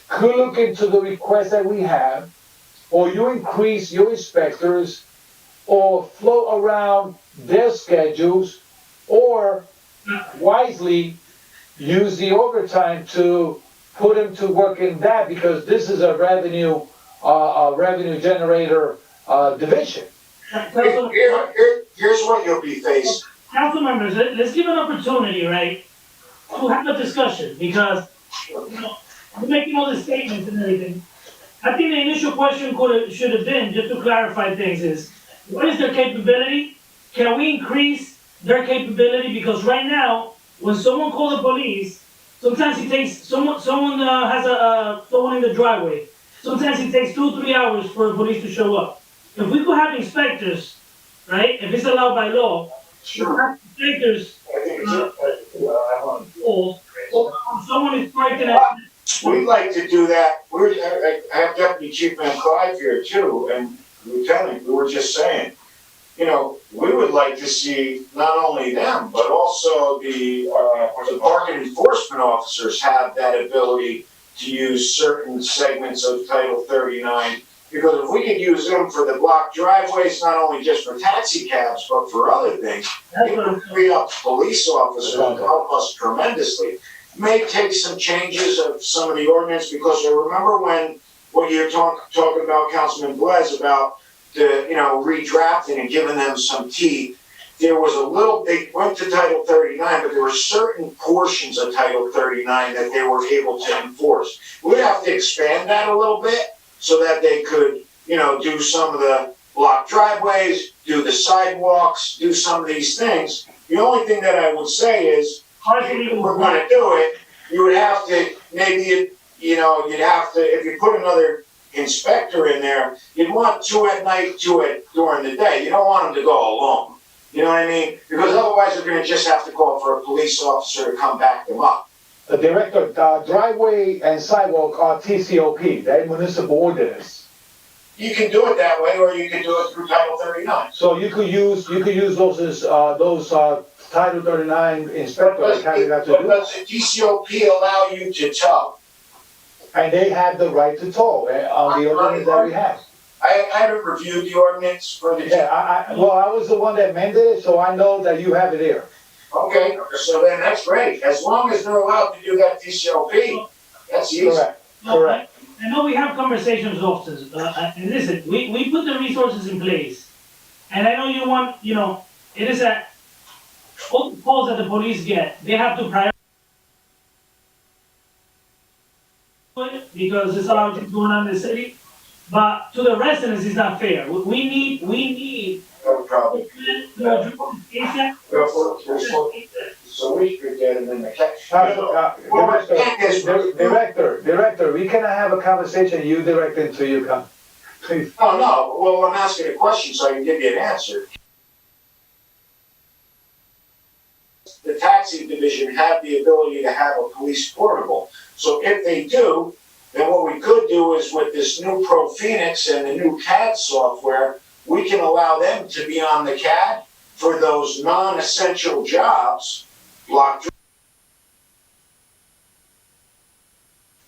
could look into the request that we have, or you increase your inspectors, or float around their schedules, or wisely use the overtime to put them to work in that, because this is a revenue generator division. Here's what you'll be faced. Council members, let's give an opportunity, right, to have a discussion, because, we're making all the statements and everything. I think the initial question should have been, just to clarify things, is what is their capability? Can we increase their capability? Because right now, when someone calls the police, sometimes it takes, someone has someone in the driveway. Sometimes it takes 2-3 hours for the police to show up. If we could have inspectors, right, if it's allowed by law, inspectors, someone is parked in a... We'd like to do that. I have Deputy Chief Van Clive here too, and Lieutenant, we were just saying, we would like to see not only them, but also the parking enforcement officers have that ability to use certain segments of Title 39. Because if we could use them for the blocked driveways, not only just for taxi cabs, but for other things, it would free up police officers to help us tremendously. May take some changes of some of the ordinance, because I remember when you're talking about, Councilman Blaise, about the, redrafting and giving them some teeth. There was they went to Title 39, but there were certain portions of Title 39 that they were able to enforce. We'd have to expand that a little bit so that they could, do some of the blocked driveways, do the sidewalks, do some of these things. The only thing that I would say is, if we're gonna do it, you would have to, maybe, you'd have to, if you put another inspector in there, you'd want 2 at night, 2 during the day. You don't want them to go alone. You know what I mean? Because otherwise they're gonna just have to call for a police officer to come back them up. The director, driveway and sidewalk are TCOP, they're municipal ordinance. You can do it that way, or you can do it through Title 39. So you could use those as, Title 39 inspectors having that to do. But does the TCOP allow you to tow? And they have the right to tow, on the ordinance that we have. I haven't reviewed the ordinance for the. Yeah, I was the one that amended it, so I know that you have it here. Okay, so then that's great. As long as they're allowed to do that TCOP, that's easy. Correct. I know we have conversations with officers, and listen, we put the resources in place. And I know you want, it is all the calls that the police get, they have to prioritize it because there's a lot of things going on in the city. But to the residents, it's not fair. We need. No problem. So we could get them in the Director, we cannot have a conversation, you directing to you, please. Oh, no, well, I'm asking a question so I can give you an answer. The taxi division have the ability to have a police portable. So if they do, then what we could do is with this new Pro Phoenix and the new CAD software, we can allow them to be on the CAD for those non-essential jobs,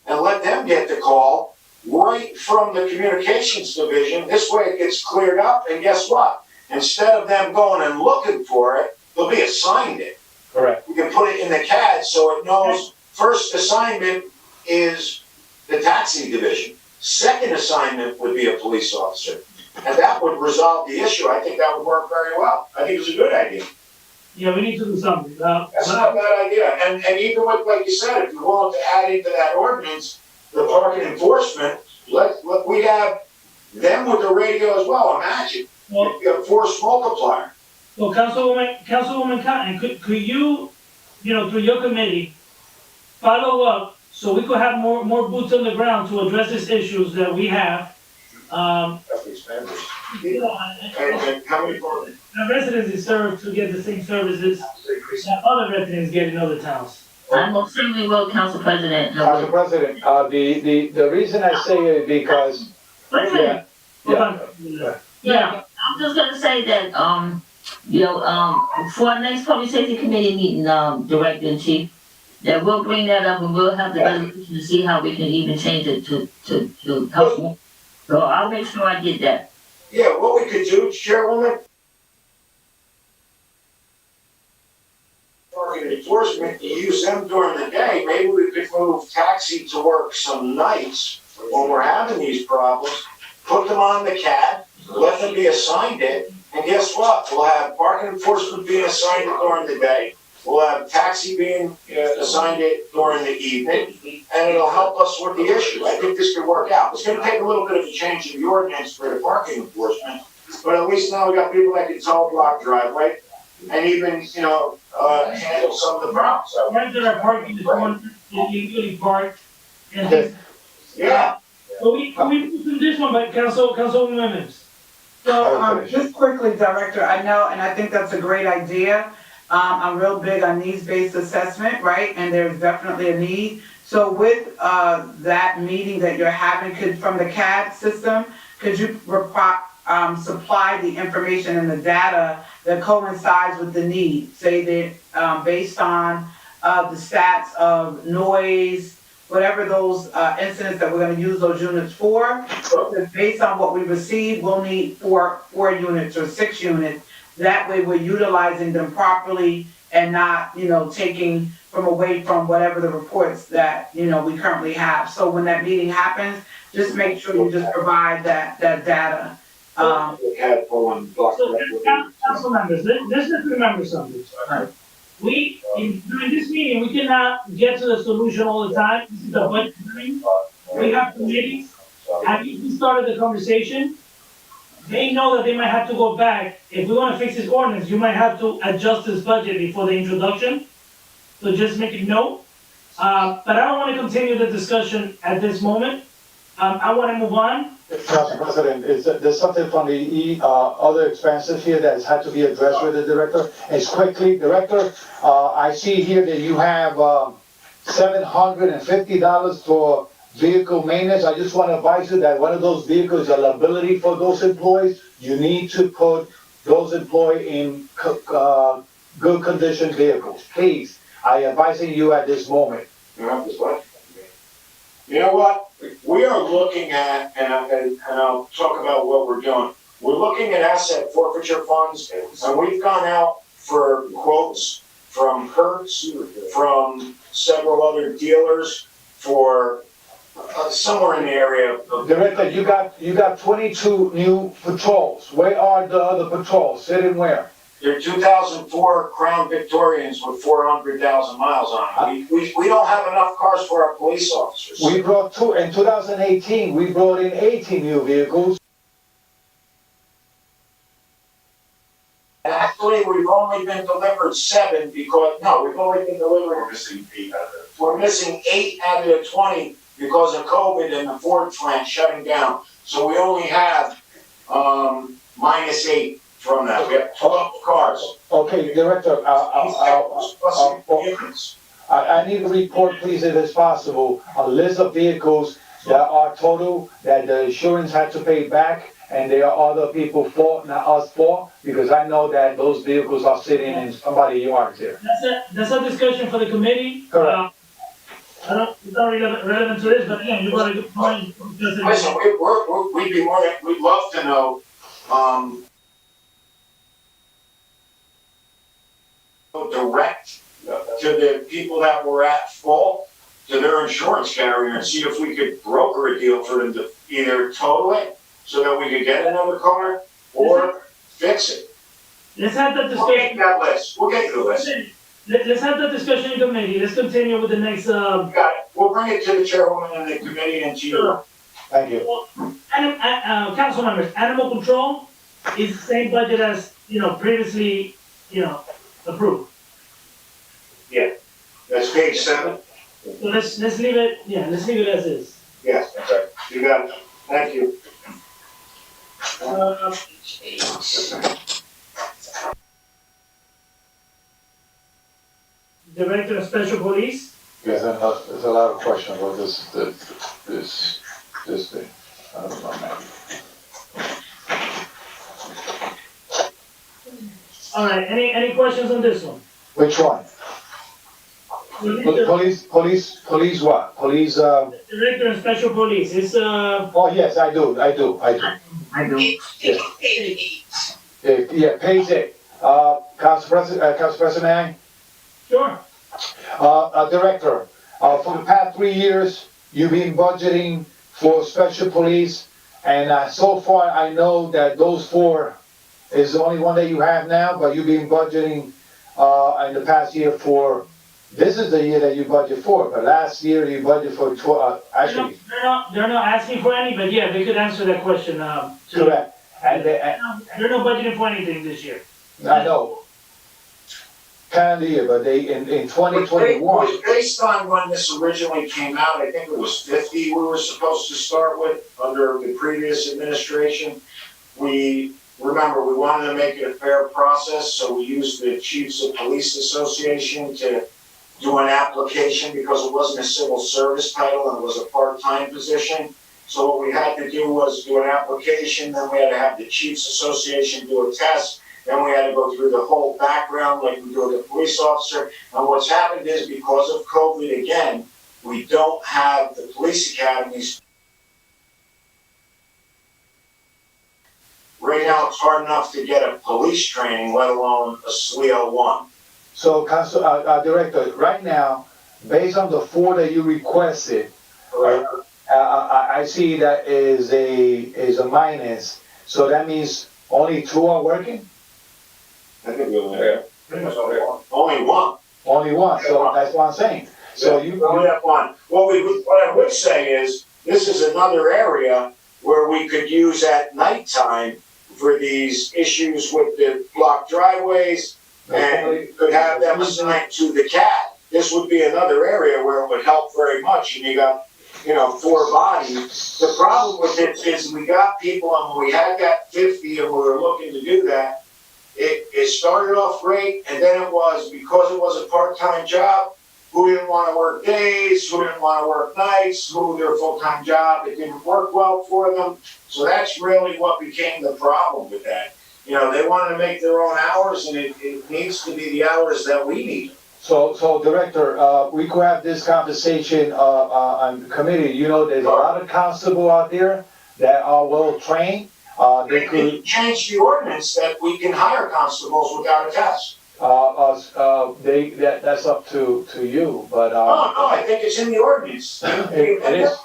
and let them get the call right from the communications division. This way it gets cleared up, and guess what? Instead of them going and looking for it, they'll be assigned it. Correct. We can put it in the CAD so it knows first assignment is the taxi division. Second assignment would be a police officer. And that would resolve the issue. I think that would work very well. I think it's a good idea. Yeah, we need to do something. That's not a bad idea. And even with, like you said, if you're willing to add into that ordinance, the parking enforcement, we have them with the radio as well. Imagine, you have force multiplier. So Councilwoman Cotton, could you, through your committee, follow up so we could have more boots on the ground to address these issues that we have? And how many more? The residents deserve to get the same services that other residents get in other towns. I'm extremely well, Council President. Council President, the reason I say it because, Wait a minute. yeah. Yeah, I'm just gonna say that, for our next public safety committee meeting, Director in Chief, that we'll bring that up and we'll have the resolution to see how we can even change it to help more. So I'll make sure I get that. Yeah, what we could do, Chairwoman, target enforcement, you use them during the day, maybe we could move taxi to work some nights when we're having these problems, put them on the cab, let them be assigned it, and guess what? We'll have parking enforcement being assigned it during the day, we'll have taxi being assigned it during the evening, and it'll help us with the issue. I think this could work out. It's gonna take a little bit of a change in the ordinance for the parking enforcement, but at least now we got people that can tow a block driveway, and even, handle some of the problems. Right there, parking is one, illegally parked. And Yeah. so we do this one, but Councilwoman Mims. So, just quickly, Director, I know, and I think that's a great idea. I'm real big on needs-based assessment, right? And there's definitely a need. So with, that meeting that you're having, from the CAD system, could you supply the information and the data that coincides with the need? Say that, based on, the stats of noise, whatever those, incidents that we're gonna use those units for, based on what we receive, we'll need four units or 6 units. That way we're utilizing them properly and not, taking away from whatever the reports that, we currently have. So when that meeting happens, just make sure you just provide that data. So, council members, let's remember something. During this meeting, we cannot get to the solution all the time. This is a budget hearing. We have committees. Have you started the conversation? They know that they might have to go back. If we want to fix this ordinance, you might have to adjust this budget before the introduction. So just make a note. But I don't want to continue the discussion at this moment. I want to move on. Council President, there's something from the other expenses here that has had to be addressed with the director. It's quickly, Director, I see here that you have $750 for vehicle maintenance. I just want to advise you that one of those vehicles is a liability for those employees. You need to put those employees in good condition vehicles. Please, I advising you at this moment. You know what? We are looking at, and I'll talk about what we're doing. We're looking at asset forfeiture funds, and we've gone out for quotes from Hertz, from several other dealers for somewhere in the area of. Director, you got 22 new patrols. Where are the other patrols? Sitting where? They're 2004 Crown Victorians with 400,000 miles on them. We don't have enough cars for our police officers. We brought in 2018, we brought in 18 new vehicles. Actually, we've only been delivered 7 because, no, we've only been delivered. We're missing 8 out of it. We're missing 8 out of the 20 because of COVID and the Ford plant shutting down. So we only have, -8 from that. We have 12 cars. Okay, Director, I need a report, please, if it's possible, a list of vehicles that are total, that the insurance had to pay back, and there are other people's fault, not us fault, because I know that those vehicles are sitting in somebody's yards here. That's a discussion for the committee. Correct. It's not relevant to this, but again, you got a good point. Listen, we'd love to know, direct to the people that were at fault, to their insurance carrier, and see if we could broker a deal for them to either total it so that we could get another car or fix it. Let's have that We'll get discussion. that list. We'll get you the list. Let's have that discussion in committee. Let's continue with the next, Got it. We'll bring it to the chairwoman and the committee and to you. Thank you. council members, animal control is the same budget as previously, approved. That's page 7? So let's leave it, let's leave it as is. Yes, okay, you got it, thank you. Director of Special Police, Yes, there's a lot of questions about this thing. I don't know, man. all right, any questions on this one? Which one? Police what? Police, Director of Special Police, it's, oh, yes, I do. I do. Page 8. Yeah, page 8. Council President, may I? sure. Director, for the past 3 years, you've been budgeting for special police, and so far I know that those 4 is the only one that you have now, but you've been budgeting in the past year for, this is the year that you budget for, but last year you budgeted for 12, actually. They're not asking for any, but yeah, they could answer that question, Correct. And they're not budgeting for anything this year. I know. Calendar year, but they, in 2021. It was based on when this originally came out, I think it was 50 we were supposed to start with under the previous administration. Remember, we wanted to make it a fair process, so we used the Chiefs of Police Association to do an application because it wasn't a civil service title and it was a part-time position. So what we had to do was do an application, then we had to have the Chiefs Association do a test, then we had to go through the whole background like we do with a police officer. And what's happened is because of COVID again, we don't have the police academies. Right now, it's hard enough to get a police training, let alone a SLEO 1. So, Council, Director, right now, based on the 4 that you requested, I see that is a minus. So that means only 2 are working? I think we only have only one. Only 1, so that's what I'm saying. So you only have 1. What I would say is, this is another area where we could use at nighttime for these issues with the blocked driveways, and could have them assigned to the CAD. This would be another area where it would help very much, and you got, 4 bodies. The problem with it is we got people, and when we had that 50 and we were looking to do that, it started off great, and then because it was a part-time job, who didn't want to work days, who didn't want to work nights, who their full-time job, it didn't work well for them. So that's really what became the problem with that. They wanted to make their own hours, and it needs to be the hours that we need. So Director, we could have this conversation on committee. There's a lot of constables out there that are well trained. They could change the ordinance that we can hire constables without a test. That's up to you, but. No, I think it's in the ordinance. It is.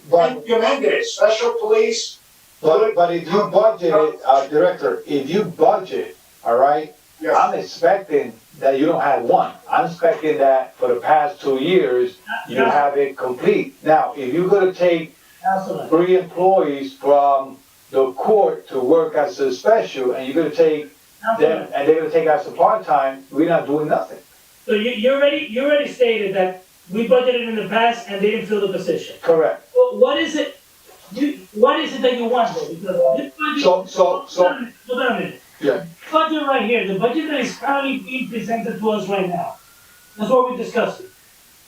But you amended it, special police. But if you budget it, Director, if you budget, all right, yes. I'm expecting that you don't have 1. I'm expecting that for the past 2 years, you have it complete. Now, if you're gonna take 3 employees from the court to work as a special, and you're gonna take them, and they're gonna take us a part-time, we're not doing nothing. So you already stated that we budgeted in the past and they didn't fill the position. Correct. Well, what is it that you want though? Because this budget. So. Hold on a minute. Yeah. Budget right here, the budget that is currently being presented to us right now. That's what we're discussing.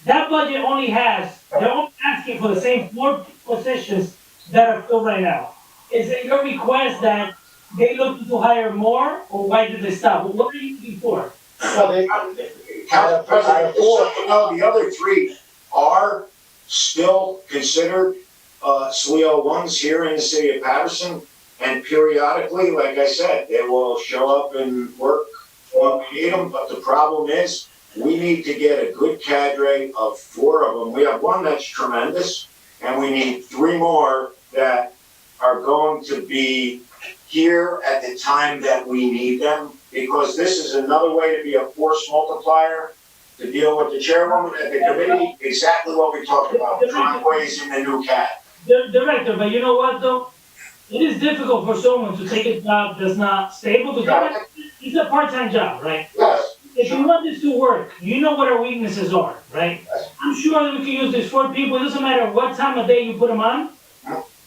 That budget they're only asking for the same 4 positions that are filled right now. Is it your request that they look to hire more, or why did they stop? What are you looking for? Council President, just so you know, the other 3 are still considered SLEO 1s here in the city of Paterson, and periodically, like I said, they will show up and work when we need them, but the problem is, we need to get a good cadre of 4 of them. We have 1 that's tremendous, and we need 3 more that are going to be here at the time that we need them, because this is another way to be a force multiplier, to deal with the chairwoman at the committee, exactly what we talked about, driveways in the new CAD. Director, but you know what though? it is difficult for someone to take a job that's not stable, because it's a part-time job, right? Yes. If you want this to work, you know what our weaknesses are, right? I'm sure that we can use these 4 people, it doesn't matter what time of day you put them on.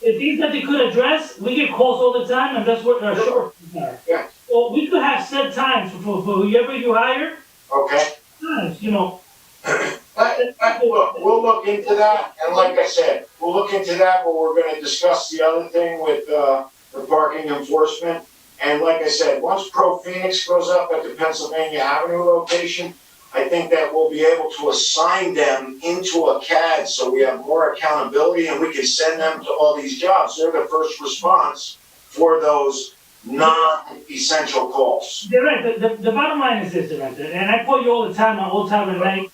The things that they could address, we get calls all the time, and that's what our shortcuts are. Yeah. So we could have set times for whoever you hire, Okay. times, you know. We'll look into that, and like I said, we'll look into that, but we're gonna discuss the other thing with, the parking enforcement. And like I said, once Pro Phoenix goes up at the Pennsylvania Avenue location, I think that we'll be able to assign them into a CAD, so we have more accountability, and we can send them to all these jobs. They're the first response for those non-essential calls. Director, the bottom line is this, Director, and I call you all the time, all time of night.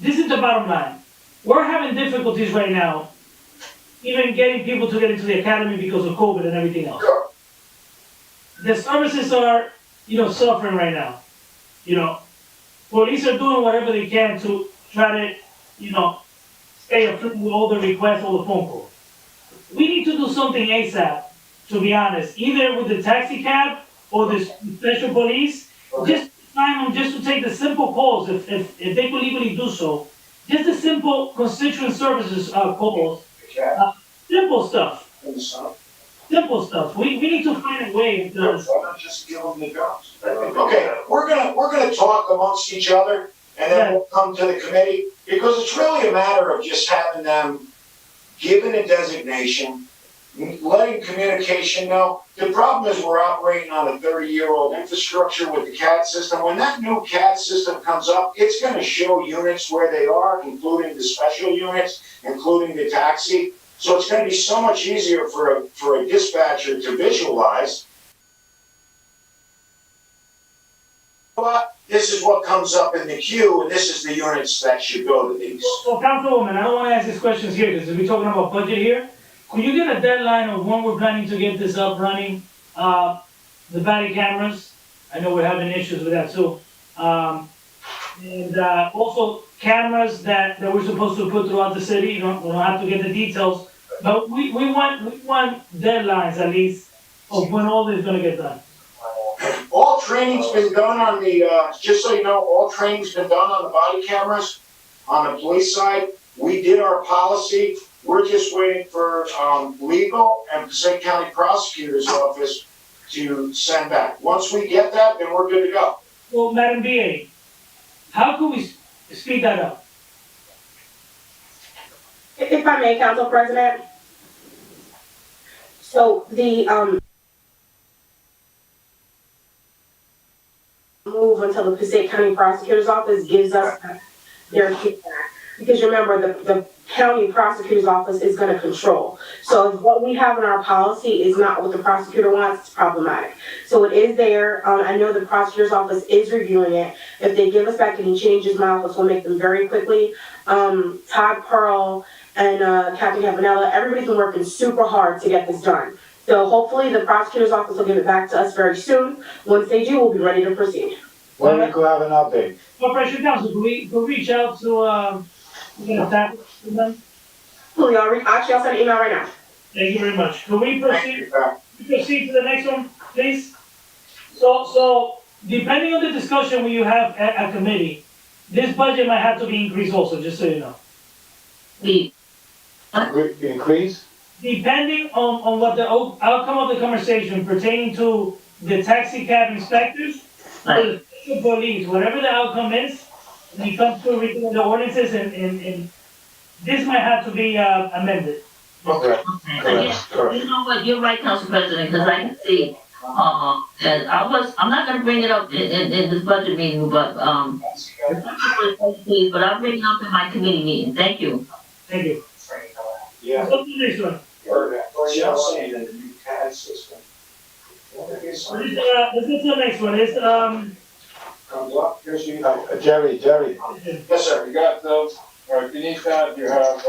This is the bottom line. We're having difficulties right now, even getting people to get into the academy because of COVID and everything else. Sure. The services are, suffering right now. Police are doing whatever they can to try to, stay afloat with all the requests, all the phone calls. We need to do something ASAP, to be honest, either with the taxi cab or the special police. Just time them just to take the simple calls, if they could legally do so. Just the simple constituent services calls, simple stuff. Simple stuff. We need to find a way because. Just give them the jobs. Okay, we're gonna talk amongst each other, and then we'll come to the committee, because it's really a matter of just having them given a designation, letting communication know. The problem is we're operating on a 30-year-old infrastructure with the CAD system. When that new CAD system comes up, it's gonna show units where they are, including the special units, including the taxi. So it's gonna be so much easier for a dispatcher to visualize. But this is what comes up in the queue, and this is the units that should go to these. So, Councilwoman, I don't want to ask these questions here because we're talking about budget here. Could you get a deadline of when we're planning to get this up running? The body cameras, I know we're having issues with that too. And also cameras that we're supposed to put throughout the city. We don't have to get the details, but we want deadlines at least of when all this is gonna get done. All training's been done on the, just so you know, all training's been done on the body cameras, on the police side. We did our policy. We're just waiting for, legal and Passaic County Prosecutor's Office to send back. Once we get that, then we're good to go. Well, Madam BA, how can we speed that up? If I may, Council President. So the, move until the Passaic County Prosecutor's Office gives us their feedback. Because remember, the county prosecutor's office is gonna control. So if what we have in our policy is not what the prosecutor wants, it's problematic. So it is there, I know the prosecutor's office is reviewing it. If they give us back any changes, my office will make them very quickly. Todd Pearl and Captain Campanella, everybody's been working super hard to get this done. So hopefully the prosecutor's office will give it back to us very soon. Once they do, we'll be ready to proceed. When we could have an update? Corporation Council, could we reach out to, that to them? Actually, I'll send an email right now. Thank you very much. Can we proceed to the next one, please? So depending on the discussion you have at committee, this budget might have to be increased also, just so you know. Increase? Depending on what the outcome of the conversation pertaining to the taxi cab inspectors, or the special police, whatever the outcome is, when it comes to reading the ordinances and this might have to be amended. Okay. You know what, you're right, Council President, because I can see, and I'm not gonna bring it up in this budget meeting, but, but I'll bring it up in my committee meeting. Thank you. Thank you. Yeah. What's the next one? Just saying that the new CAD system. Let's go to the next one. It's, Comes up, here's the. Jerry. Yes, sir. You got those, all right, beneath that, you have,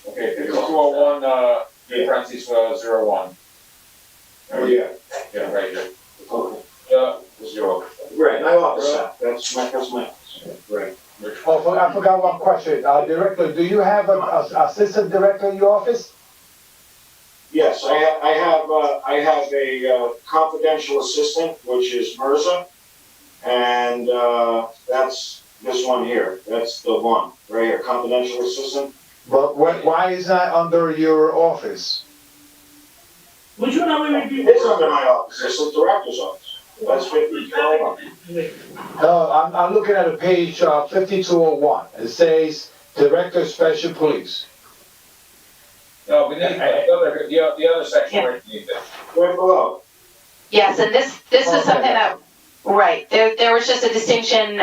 okay, 5201, Francis, 01. Oh, yeah. Yeah, right here. This is your. Right, my office, that's my office. Right. Oh, I forgot one question. Director, do you have an assistant director in your office? Yes, I have a confidential assistant, which is Mirza, and, that's this one here. That's the one, right here, confidential assistant. But why is that under your office? Which one are we reviewing? It's under my office, it's the director's office. That's 5201. No, I'm looking at a page, 5201. It says Director Special Police. No, we need the other section where you need that. Right below. Yes, and this was something that, right, there was just a distinction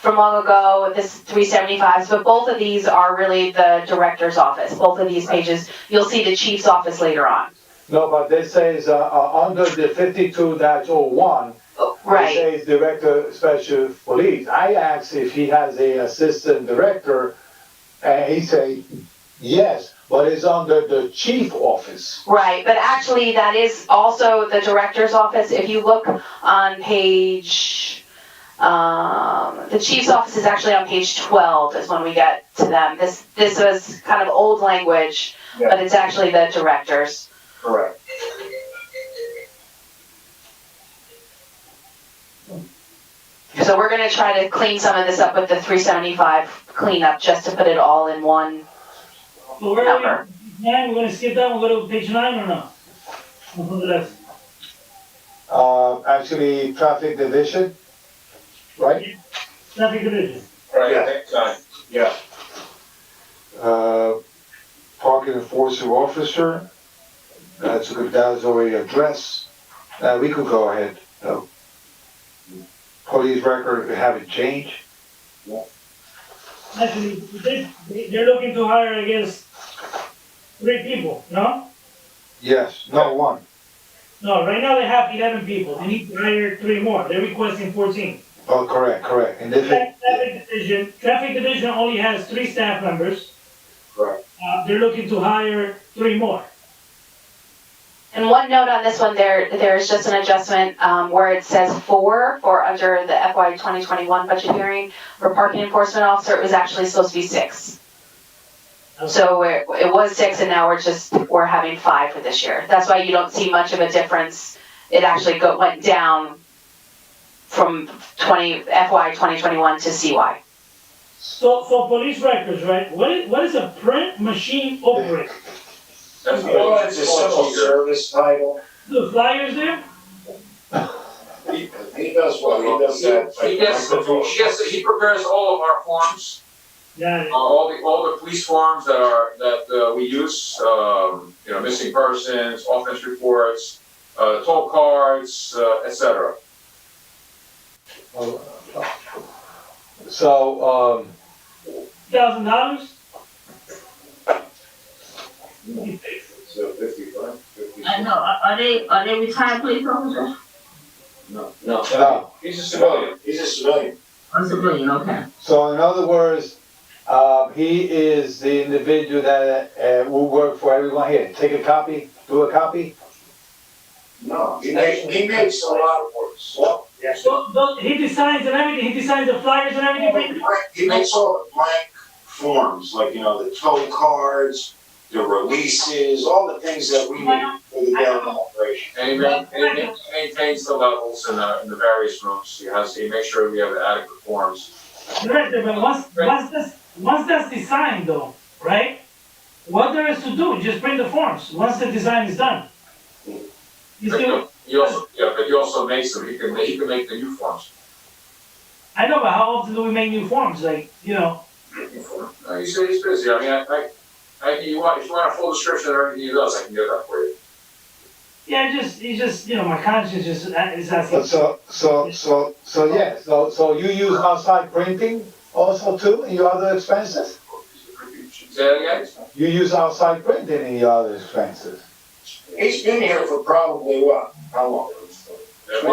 from long ago, this 375s, but both of these are really the director's office. Both of these pages, you'll see the chief's office later on. No, but this says, under the 52-01, Right. it says Director Special Police. I asked if he has a assistant director, and he said, yes, but it's under the chief office. Right, but actually that is also the director's office. If you look on page, the chief's office is actually on page 12 is when we get to them. This was kind of old language, but it's actually the director's. Correct. So we're gonna try to clean some of this up with the 375 cleanup, just to put it all in one So where number. are we? 9, we're gonna skip that, we'll go to page 9 or no? On the left. Actually, Traffic Division, right? Traffic division. Right, Yeah. next time. Yeah. Parking Enforcement Officer, that's already addressed. We could go ahead. Police record, we haven't changed. Actually, they're looking to hire, I guess, 3 people, no? Yes, no, one. No, right now they have 11 people, they need to hire 3 more, they're requesting 14. Oh, correct. And this Traffic division only has 3 staff members. Correct. They're looking to hire 3 more. And one note on this one, there's just an adjustment, where it says 4 for under the FY 2021 budget hearing for parking enforcement officer, it was actually supposed to be 6. So it was 6 and now we're having 5 for this year. That's why you don't see much of a difference. It actually went down from FY 2021 to CY. So police records, right? What is a print machine operator? That's It's a civil service title. The flyers there? He does what? He does that. He prepares all of our forms. Got it. All the police forms that we use, missing persons, offense reports, toll cards, etc. So, $1,000? So 55, 56. I know, are they retired police officers? no. He's a civilian. He's a civilian. Or civilian, okay. So in other words, he is the individual that will work for everyone here. Take a copy, do a copy. No, he makes a lot of works. Well, yes. So he designs and everything, he designs the flyers and everything? He makes all the blank forms, like, the tow cards, the releases, all the things that we need for the daily operation. And he maintains the levels in the various rooms. He makes sure we have adequate forms. Director, but once that's designed though, right? What there is to do, just print the forms, once the design is done. You still, But he also makes them. He can make the new forms. I know, but how often do we make new forms, like, He's busy. I mean, if you want a full description of everything he does, I can get that for you. yeah, it's just, my conscience is asking. So you use outside printing also too in your other expenses? Say that again? You use outside printing in your other expenses? He's been here for probably what? How long? At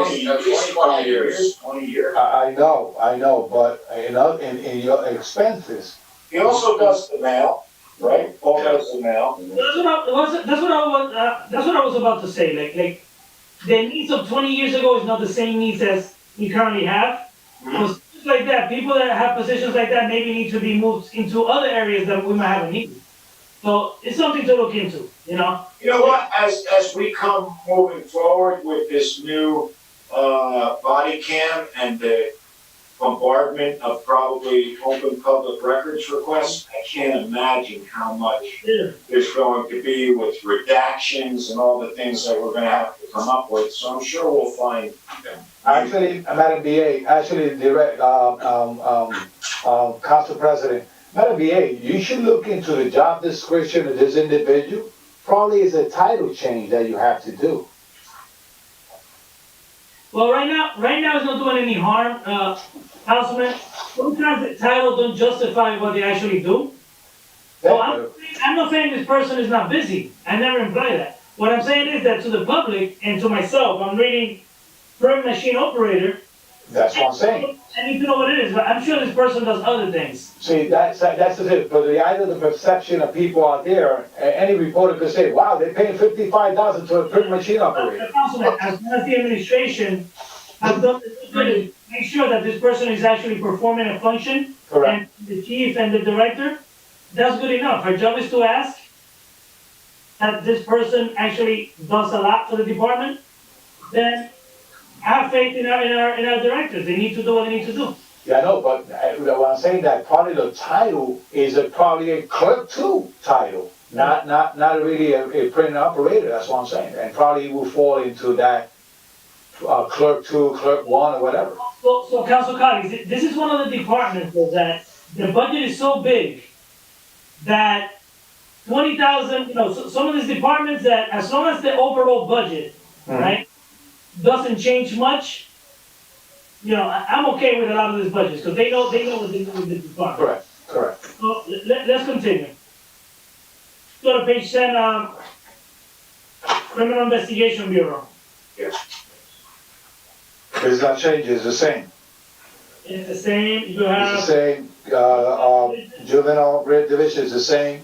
least 20 years. 20 years. I know, but in your expenses. He also does the mail, right? Paul does the mail. That's what I was about to say, like, the needs of 20 years ago is not the same needs as we currently have. So just like that, people that have positions like that maybe need to be moved into other areas that we might have a need. So it's something to look into, you know? You know what, as we come moving forward with this new, body cam and the bombardment of probably open public records requests, I can't imagine how much Yeah. there's going to be with redactions and all the things that we're gonna have to come up with, so I'm sure we'll find them. Actually, Madam BA, actually, Council President, Madam BA, you should look into the job description of this individual. Probably is a title change that you have to do. Well, right now it's not doing any harm, Councilman. Sometimes the title don't justify what they actually do. So I'm not saying this person is not busy. I never imply that. What I'm saying is that to the public and to myself, I'm reading print machine operator. That's what I'm saying. I need to know what it is, but I'm sure this person does other things. See, that's the thing, but either the perception of people out there, any reporter could say, wow, they're paying $55,000 to a print machine operator. Councilman, as long as the administration has done the make sure that this person is actually performing a function. Correct. And the chief and the director, that's good enough. Our job is to ask that this person actually does a lot for the department. Then have faith in our directors. They need to do what they need to do. Yeah, I know, but what I'm saying that probably the title is probably a clerk two title, not really a print operator. That's what I'm saying, and probably will fall into that clerk two, clerk one, or whatever. So council colleagues, this is one of the departments that the budget is so big that 20,000. You know, some of these departments that as long as the overall budget, right, doesn't change much. You know, I'm okay with a lot of these budgets, because they know what they do with the department. Correct. So, let's continue. Go to page 10, Criminal Investigation Bureau. It's not changing, it's the same. It's the same, you It's have. the same, juvenile red division is the same.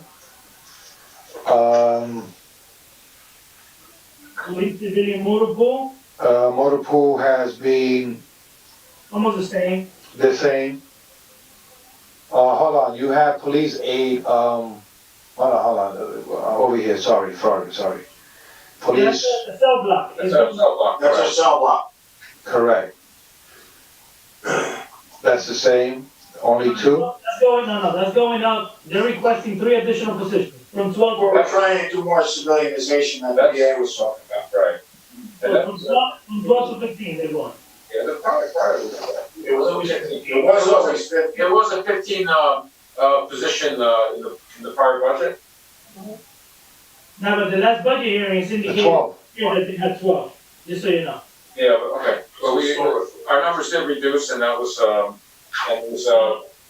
Police Civilian Motor Pool, Motor pool has been almost the same. the same. Hold on, you have police aid, hold on, over here, sorry. That's Police, the cell block. That's a cell block. That's a cell block. correct. That's the same, only two? That's going up. They're requesting 3 additional positions, from 12 We're to. trying to do more civilianization than the PA was talking about. Right. And that, From 12 to 15, they're going. yeah, the prior was that. It was always 15. It was always 50. It was a 15, position, in the prior budget. Now, but the last budget hearing is indicated 12. here that they had 12, just so you know. Yeah, but, okay, well, our numbers did reduce, and that was,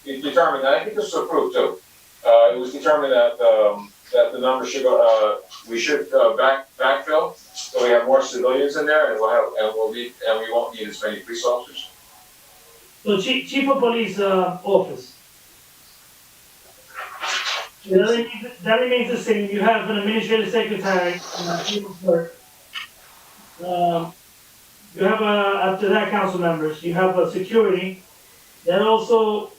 it determined, and I think this was approved too. It was determined that, that the number should go, we should, backfill, so we have more civilians in there, and we won't need as many police officers. So chief of police, office. That remains the same. You have an administrative secretary, chief of clerk. You have, after that, council members, you have a security. That also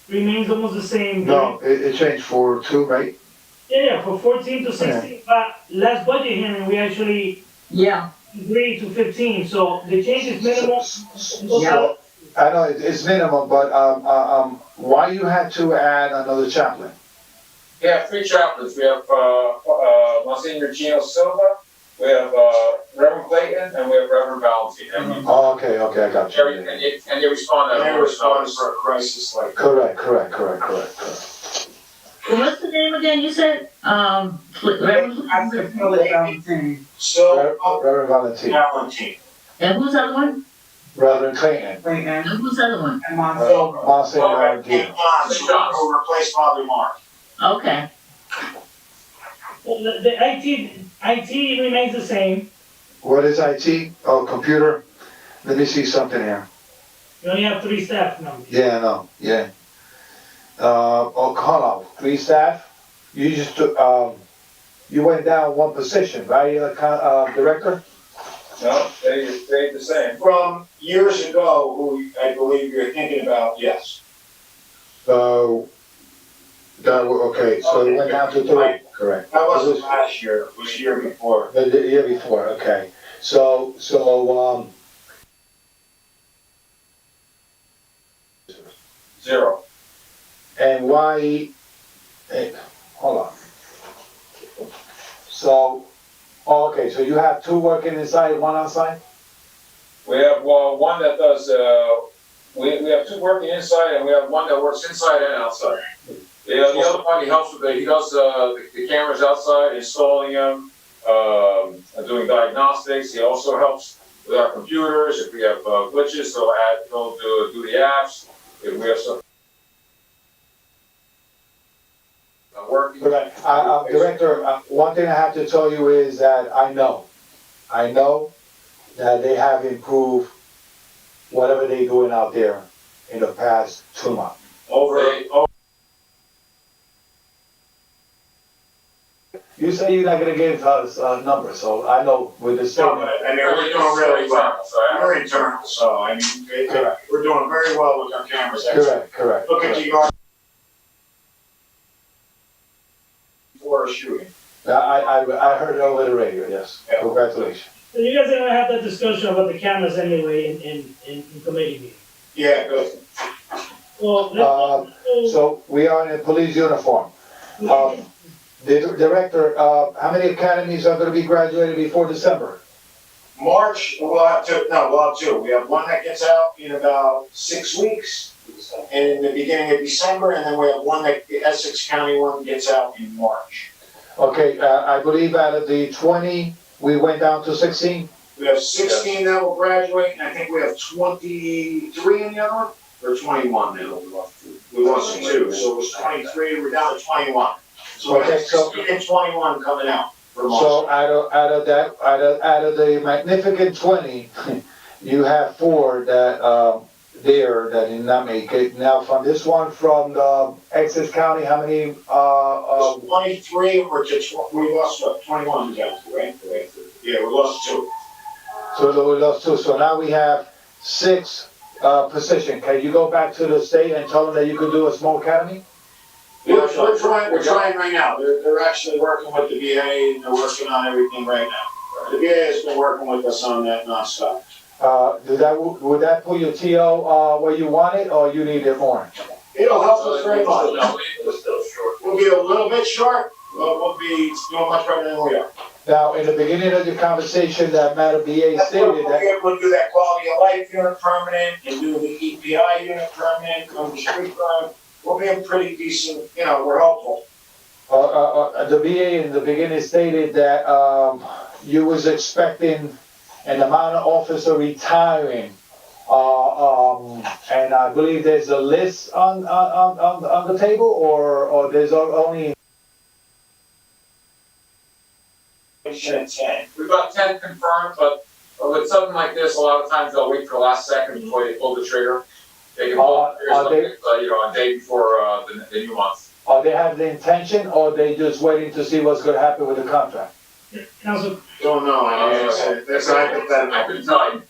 remains almost the same. No, it changed for 2, right? Yeah, for 14 to 16, but last budget hearing, we actually agreed to 15, so the change is minimal. Yeah, I know it's minimum, but, why you had to add another chaplain? We have 3 chaplains, we have, Monsignor Gino Silva, we have, Reverend Clayton, and we have Reverend Valentine. And Oh, okay, I got you. and they respond And at they respond for a crisis like that. Correct. What's the name again, you said? I said Philip Valentine. So, Reverend Valentine. Valentine. And who's the other one? Reverend Clayton. Clayton And who's the other one? and Monson. Monsignor And Valentine. John, who replaced Father Mark. Okay. Well, the IT remains the same. What is IT? Oh, computer? Let me see something here. You only have 3 staff members. Yeah, I know, yeah. Hold on, 3 staff? You just took, you went down 1 position, right, director? No, they stayed the same. From years ago, who I believe you're thinking about, yes. Okay, so it went down to three, correct? That wasn't last year, it was the year before. The year before, okay. So, Zero. and why, hold on. So, okay, so you have two working inside, one outside? We have, one that does, we have two working inside and we have one that works inside and outside. The other one, he helps with he does, the cameras outside, installing them, doing diagnostics. He also helps with our computers. If we have, glitches, he'll do the apps. If we have some working. Correct. Director, one thing I have to tell you is that I know that they have improved whatever they're doing out there in the past 2 months. You say you're not gonna give us a number, so I know with the statement. I mean, we're doing really well. We're internal, so I mean, we're doing very well with our cameras. Correct. Look at the yard before a shooting. I heard it over the radio, yes. Yeah. Congratulations. So you guys are gonna have that discussion about the cameras anyway in committee meeting. Yeah, good. Well, So we are in a police uniform. The director, how many academies are gonna be graduated before December? March, we'll have two. We have one that gets out in about 6 weeks, in the beginning of December, and then we have one that, the Essex County one gets out in March. Okay, I believe out of the 20, we went down to 16? We have 16 that will graduate, and I think we have 23 in the other one, or 21 now. We lost two, so it was 23, we're down to 21. So we have 16 and 21 coming out for March. So out of the magnificent 20, you have 4 that, that did not make it. Now from this one, from the Essex County, how many, 23, we lost what, 21 down to, right? Yeah, we lost 2. So we lost 2, so now we have 6, position. Can you go back to the state and tell them that you could do a small academy? We're trying right now. They're actually working with the VA, and they're working on everything right now. The VA has been working with us on that nonstop. Would that put your TO, where you want it, or you need it more? It'll help us very much. We'll be a little bit short, but we'll be doing much better than we are. Now, in the beginning of your conversation, that Madam BA stated that. We'll do that quality of life unit permanent, and do the EPI unit permanent, come to street crime. We'll be in pretty decent, we're hopeful. The VA in the beginning stated that, you was expecting an amount of officer retiring. And I believe there's a list on the table, or there's only. We've got 10 confirmed, but with something like this, a lot of times they'll wait for the last second before they pull the trigger. They can pull the trigger, a day before the new month. Are they have the intention, or they just waiting to see what's gonna happen with the contract? Council. Don't know, that's hypothetical. I couldn't tell you.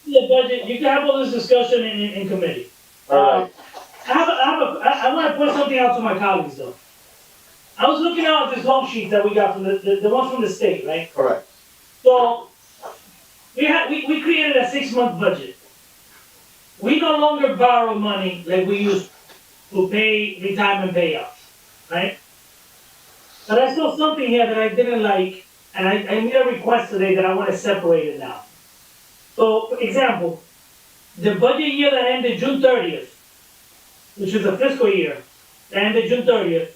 The budget, you can have all this discussion in committee. All right. I wanna point something out to my colleagues though. I was looking at this home sheet that we got from the ones from the state, right? Correct. So, we created a 6-month budget. We no longer borrow money like we used to pay retirement payouts, right? But I saw something here that I didn't like, and I made a request today that I wanna separate it now. So, for example, the budget year that ended June 30th, which is a fiscal year, that ended June 30th,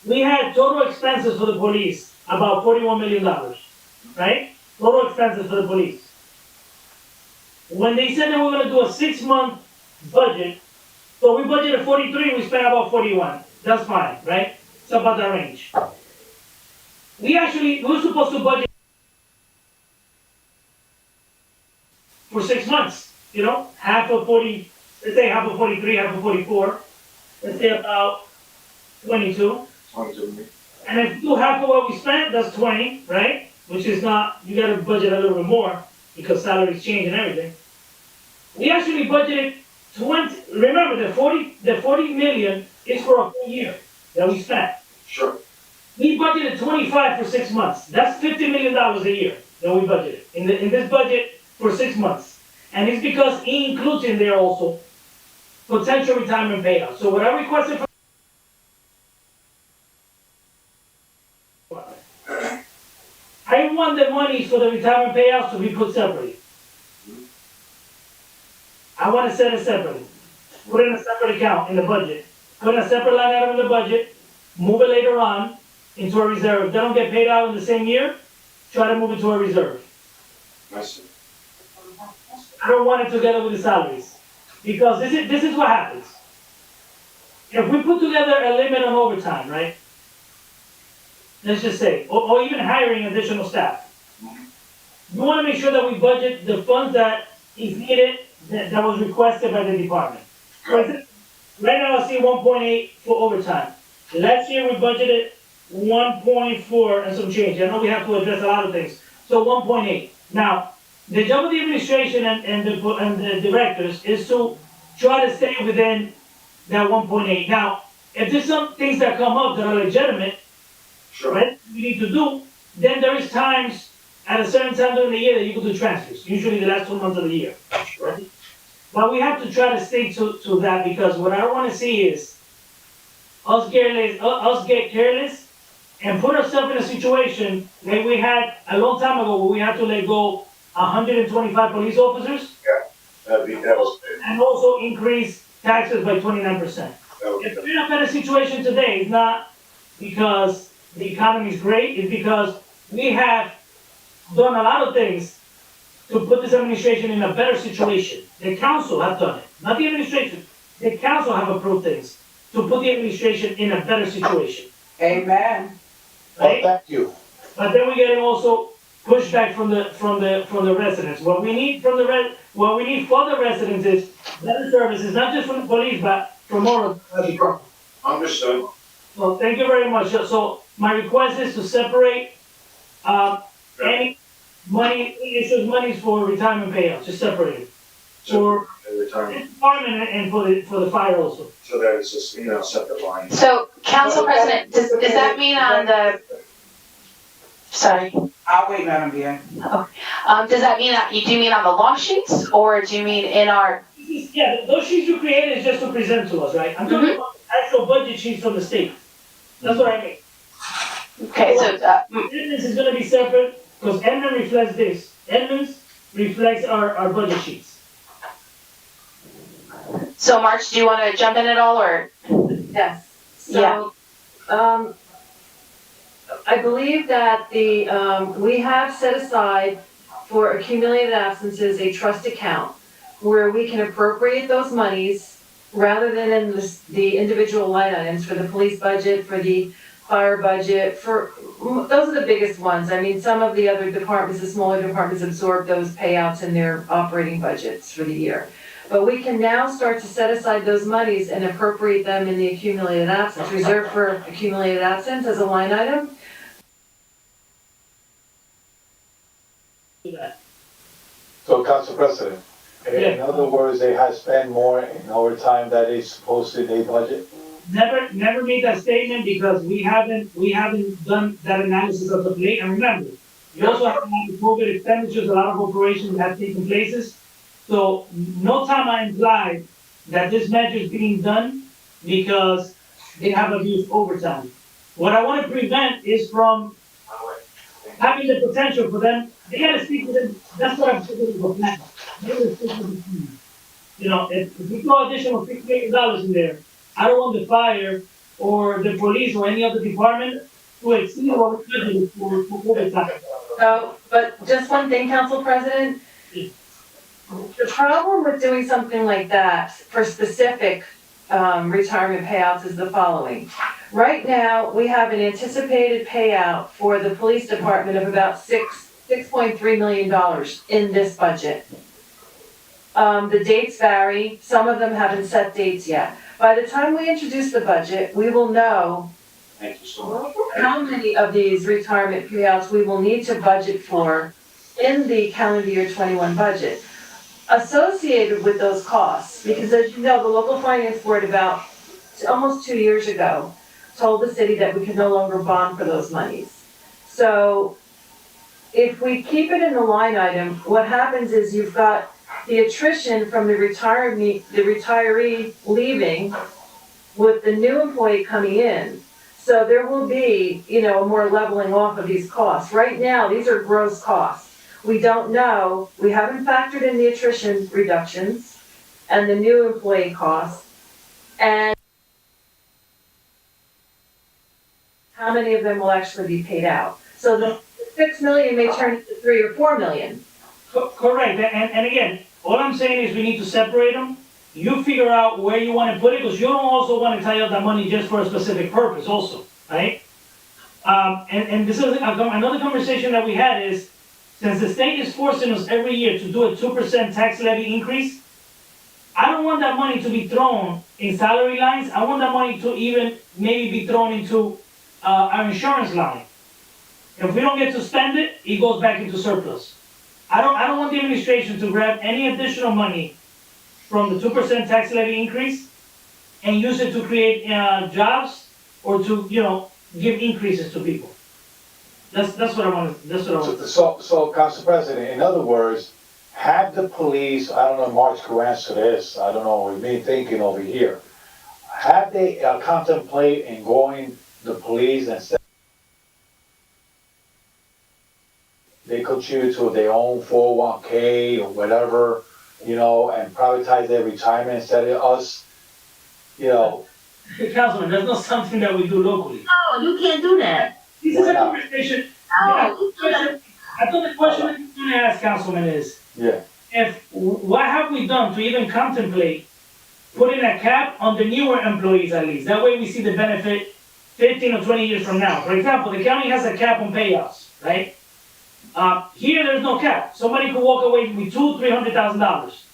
we had total expenses for the police, about $41 million, right? Total expenses for the police. When they said that we were gonna do a 6-month budget, so we budgeted 43, we spent about 41. That's fine, right? It's about that range. We were supposed to budget for 6 months, half of 40, let's say half of 43, half of 44, let's say about 22. 22. And if you do half of what we spent, that's 20, right? Which is not, you gotta budget a little bit more because salaries change and everything. We actually budgeted 20, remember the 40 million is for a full year that we spent. Sure. We budgeted 25 for 6 months. That's $50 million a year that we budgeted in this budget for 6 months. And it's because he includes in there also potential retirement payouts. So what I requested for I want the money for the retirement payouts to be put separately. I want to set it separately. Put it in a separate account in the budget. Put in a separate line item in the budget. Move it later on into a reserve. If they don't get paid out in the same year, try to move it to a reserve. I see. I don't want it together with the salaries. Because this is what happens. If we put together a limit on overtime, right? Let's just say, or even hiring additional staff. We want to make sure that we budget the funds that is needed, that was requested by the department. For example, right now I see 1.8 for overtime. Last year we budgeted 1.4 and some change. I know we have to address a lot of things. So 1.8. Now, the job of the administration and the directors is to try to stay within that 1.8. Now, if there's some things that come up that are legitimate, Sure. right, we need to do, then there is times at a certain time during the year that you can do transfers, usually the last 2 months of the year. Sure. But we have to try to stick to that, because what I don't want to see is us get careless and put ourselves in a situation like we had a long time ago where we had to let go 125 police officers That was, and also increase taxes by 29%. If we're in a better situation today, it's not because the economy is great, it's because we have done a lot of things to put this administration in a better situation. The council have done it, not the administration. The council have approved things to put the administration in a better situation. Amen. Right? Thank you. But then we get also pushback from the residents. What we need for the residents is better services, not just from the police, but from all of the departments. understood. Well, thank you very much. So my request is to separate, any monies for retirement payouts, just separate it. For the Retirement, department and for the fire also. so that it's just, separate line. So, Council President, does that mean on the, sorry, I'll wait, Madam BA. does that mean, do you mean on the law sheets, or do you mean in our, Yeah, those sheets you created is just to present to us, right? I'm talking about actual budget sheets from the state. That's what I mean. okay, so, This is gonna be separate, because Edmund reflects this. Edmonds reflects our budget sheets. so March, do you want to jump in at all, or? Yes. Yeah. So, I believe that we have set aside for accumulated absences a trust account where we can appropriate those monies rather than in the individual line items for the police budget, for the fire budget, those are the biggest ones. I mean, some of the other departments, the smaller departments absorb those payouts in their operating budgets for the year. But we can now start to set aside those monies and appropriate them in the accumulated absence, reserve for accumulated absence as a line item. Do that. So, Council President, in other words, they have spent more in overtime that is supposed to their budget? Never made that statement because we haven't done that analysis of the plate. And remember, we also have a lot of COVID expenditures, a lot of operations that have taken places. So no time I implied that this measure is being done because they have abused overtime. What I want to prevent is from having the potential for them. They gotta speak to them. That's what I'm saying about now. They gotta speak to them. If we throw additional $6 million in there, I don't want the fire or the police or any other department to exceed what we budgeted for overtime. So, but just one thing, Council President. The problem with doing something like that for specific retirement payouts is the following. Right now, we have an anticipated payout for the police department of about $6.3 million in this budget. The dates vary, some of them haven't set dates yet. By the time we introduce the budget, we will know Thank you so much. how many of these retirement payouts we will need to budget for in the calendar year 21 budget. Associated with those costs, because as you know, the local finance board about almost 2 years ago, told the city that we could no longer bond for those monies. So if we keep it in the line item, what happens is you've got the attrition from the retiree leaving with the new employee coming in. So there will be, a more leveling off of these costs. Right now, these are gross costs. We don't know, we haven't factored in the attrition reductions and the new employee costs. And how many of them will actually be paid out? So the 6 million may turn into 3 or 4 million. Correct, and again, all I'm saying is we need to separate them. You figure out where you wanna put it, because you don't also wanna tie up that money just for a specific purpose also, right? And this is another conversation that we had is, since the state is forcing us every year to do a 2% tax levy increase, I don't want that money to be thrown in salary lines. I want that money to even maybe be thrown into our insurance line. If we don't get to spend it, it goes back into surplus. I don't want the administration to grab any additional money from the 2% tax levy increase and use it to create jobs or to, give increases to people. That's what I want to. So, Council President, in other words, have the police, I don't know if March could answer this, I don't know, with me thinking over here. Have they contemplate in going the police and say they contribute to their own 401k or whatever, and privatize their retirement instead of us, Councilman, that's not something that we do locally. No, you can't do that. This is a conversation. No. I thought the question that you're going to ask, Councilman, is what have we done to even contemplate putting a cap on the newer employees at least? That way we see the benefit 15 or 20 years from now. For example, the county has a cap on payouts, right? Here there's no cap. Somebody could walk away with $200,000-$300,000,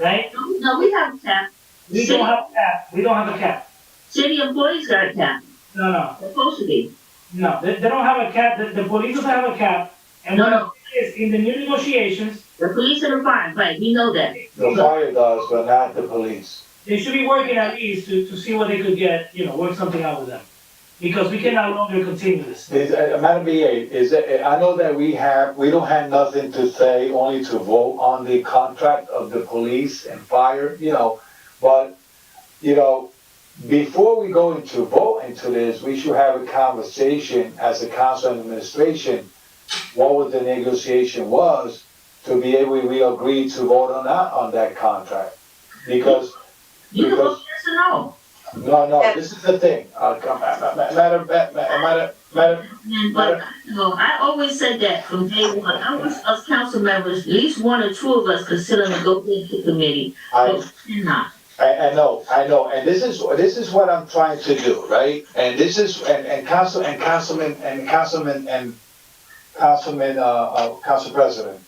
right? No, we have a cap. We don't have a cap. We don't have a cap. City employees got a cap. No. They're supposed to be. No, they don't have a cap. The police don't have a cap. And No. Is in the new negotiations. The police and the fire, right, we know that. The fire does, but not the police. They should be working at least to see what they could get, work something out with them. Because we can no longer continue this. Madam BA, I know that we don't have nothing to say, only to vote on the contract of the police and fire, but, before we go into vote into this, we should have a conversation as a council and administration, what was the negotiation was, to be able, we agreed to vote on that contract. Because. You can vote yes or no. No, this is the thing, Madam. But, I always said that from day one. I was, as council members, at least one or two of us could sit on the go-to committee, but we cannot. I know, and this is what I'm trying to do, right? And this is, council president,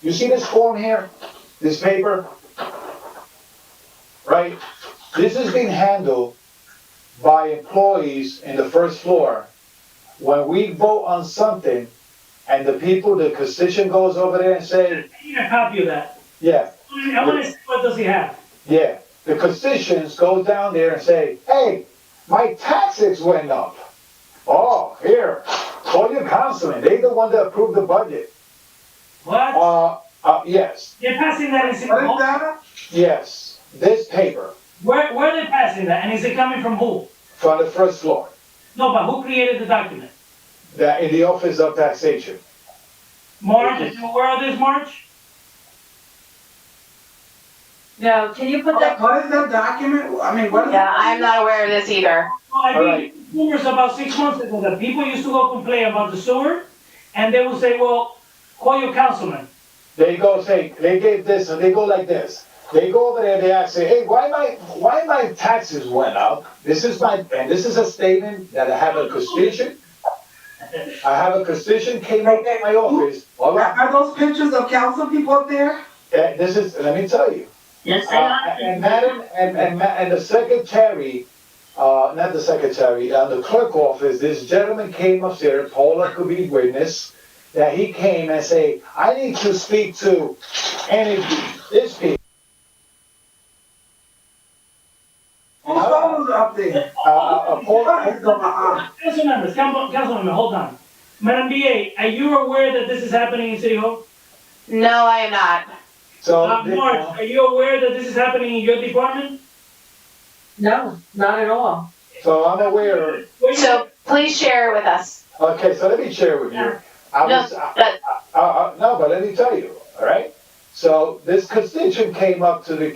you see this form here, this paper, right? This is being handled by employees in the first floor. When we vote on something, and the constitution goes over there and say, I need a copy of that. Yeah. I want to see what does he have. Yeah, the constitutions go down there and say, hey, my taxes went up. Oh, here, call your councilman. They're the one that approved the budget. What? Yes. They're passing that in city hall? Yes, this paper. Where are they passing that? And is it coming from who? From the first floor. No, but who created the document? That in the Office of Taxation. Marge, are you aware of this, Marge? No, can you put that? What is that document? I mean, what is? Yeah, I'm not aware of this either. Well, I mean, rumors about 6 months ago that people used to go complain about the sewer, and they would say, well, call your councilman. They gave this, and they go like this. They go over there, they ask, say, hey, why my taxes went up? This is a statement that I have a constitution. I have a constitution came up in my office. All right. Are those pictures of council people up there? Let me tell you. Yes, they are. And Madam, and the secretary, not the secretary, the clerk office, this gentleman came upstairs, Paula could be witness, that he came and say, I need to speak to this people. up there. Council members, council member, hold on. Madam BA, are you aware that this is happening in City Hall? No, I am not. So, Marge, are you aware that this is happening in your department? No, not at all. so I'm aware, So please share it with us. okay, so let me share with you. No, but let me tell you, all right? So this constituent came up to the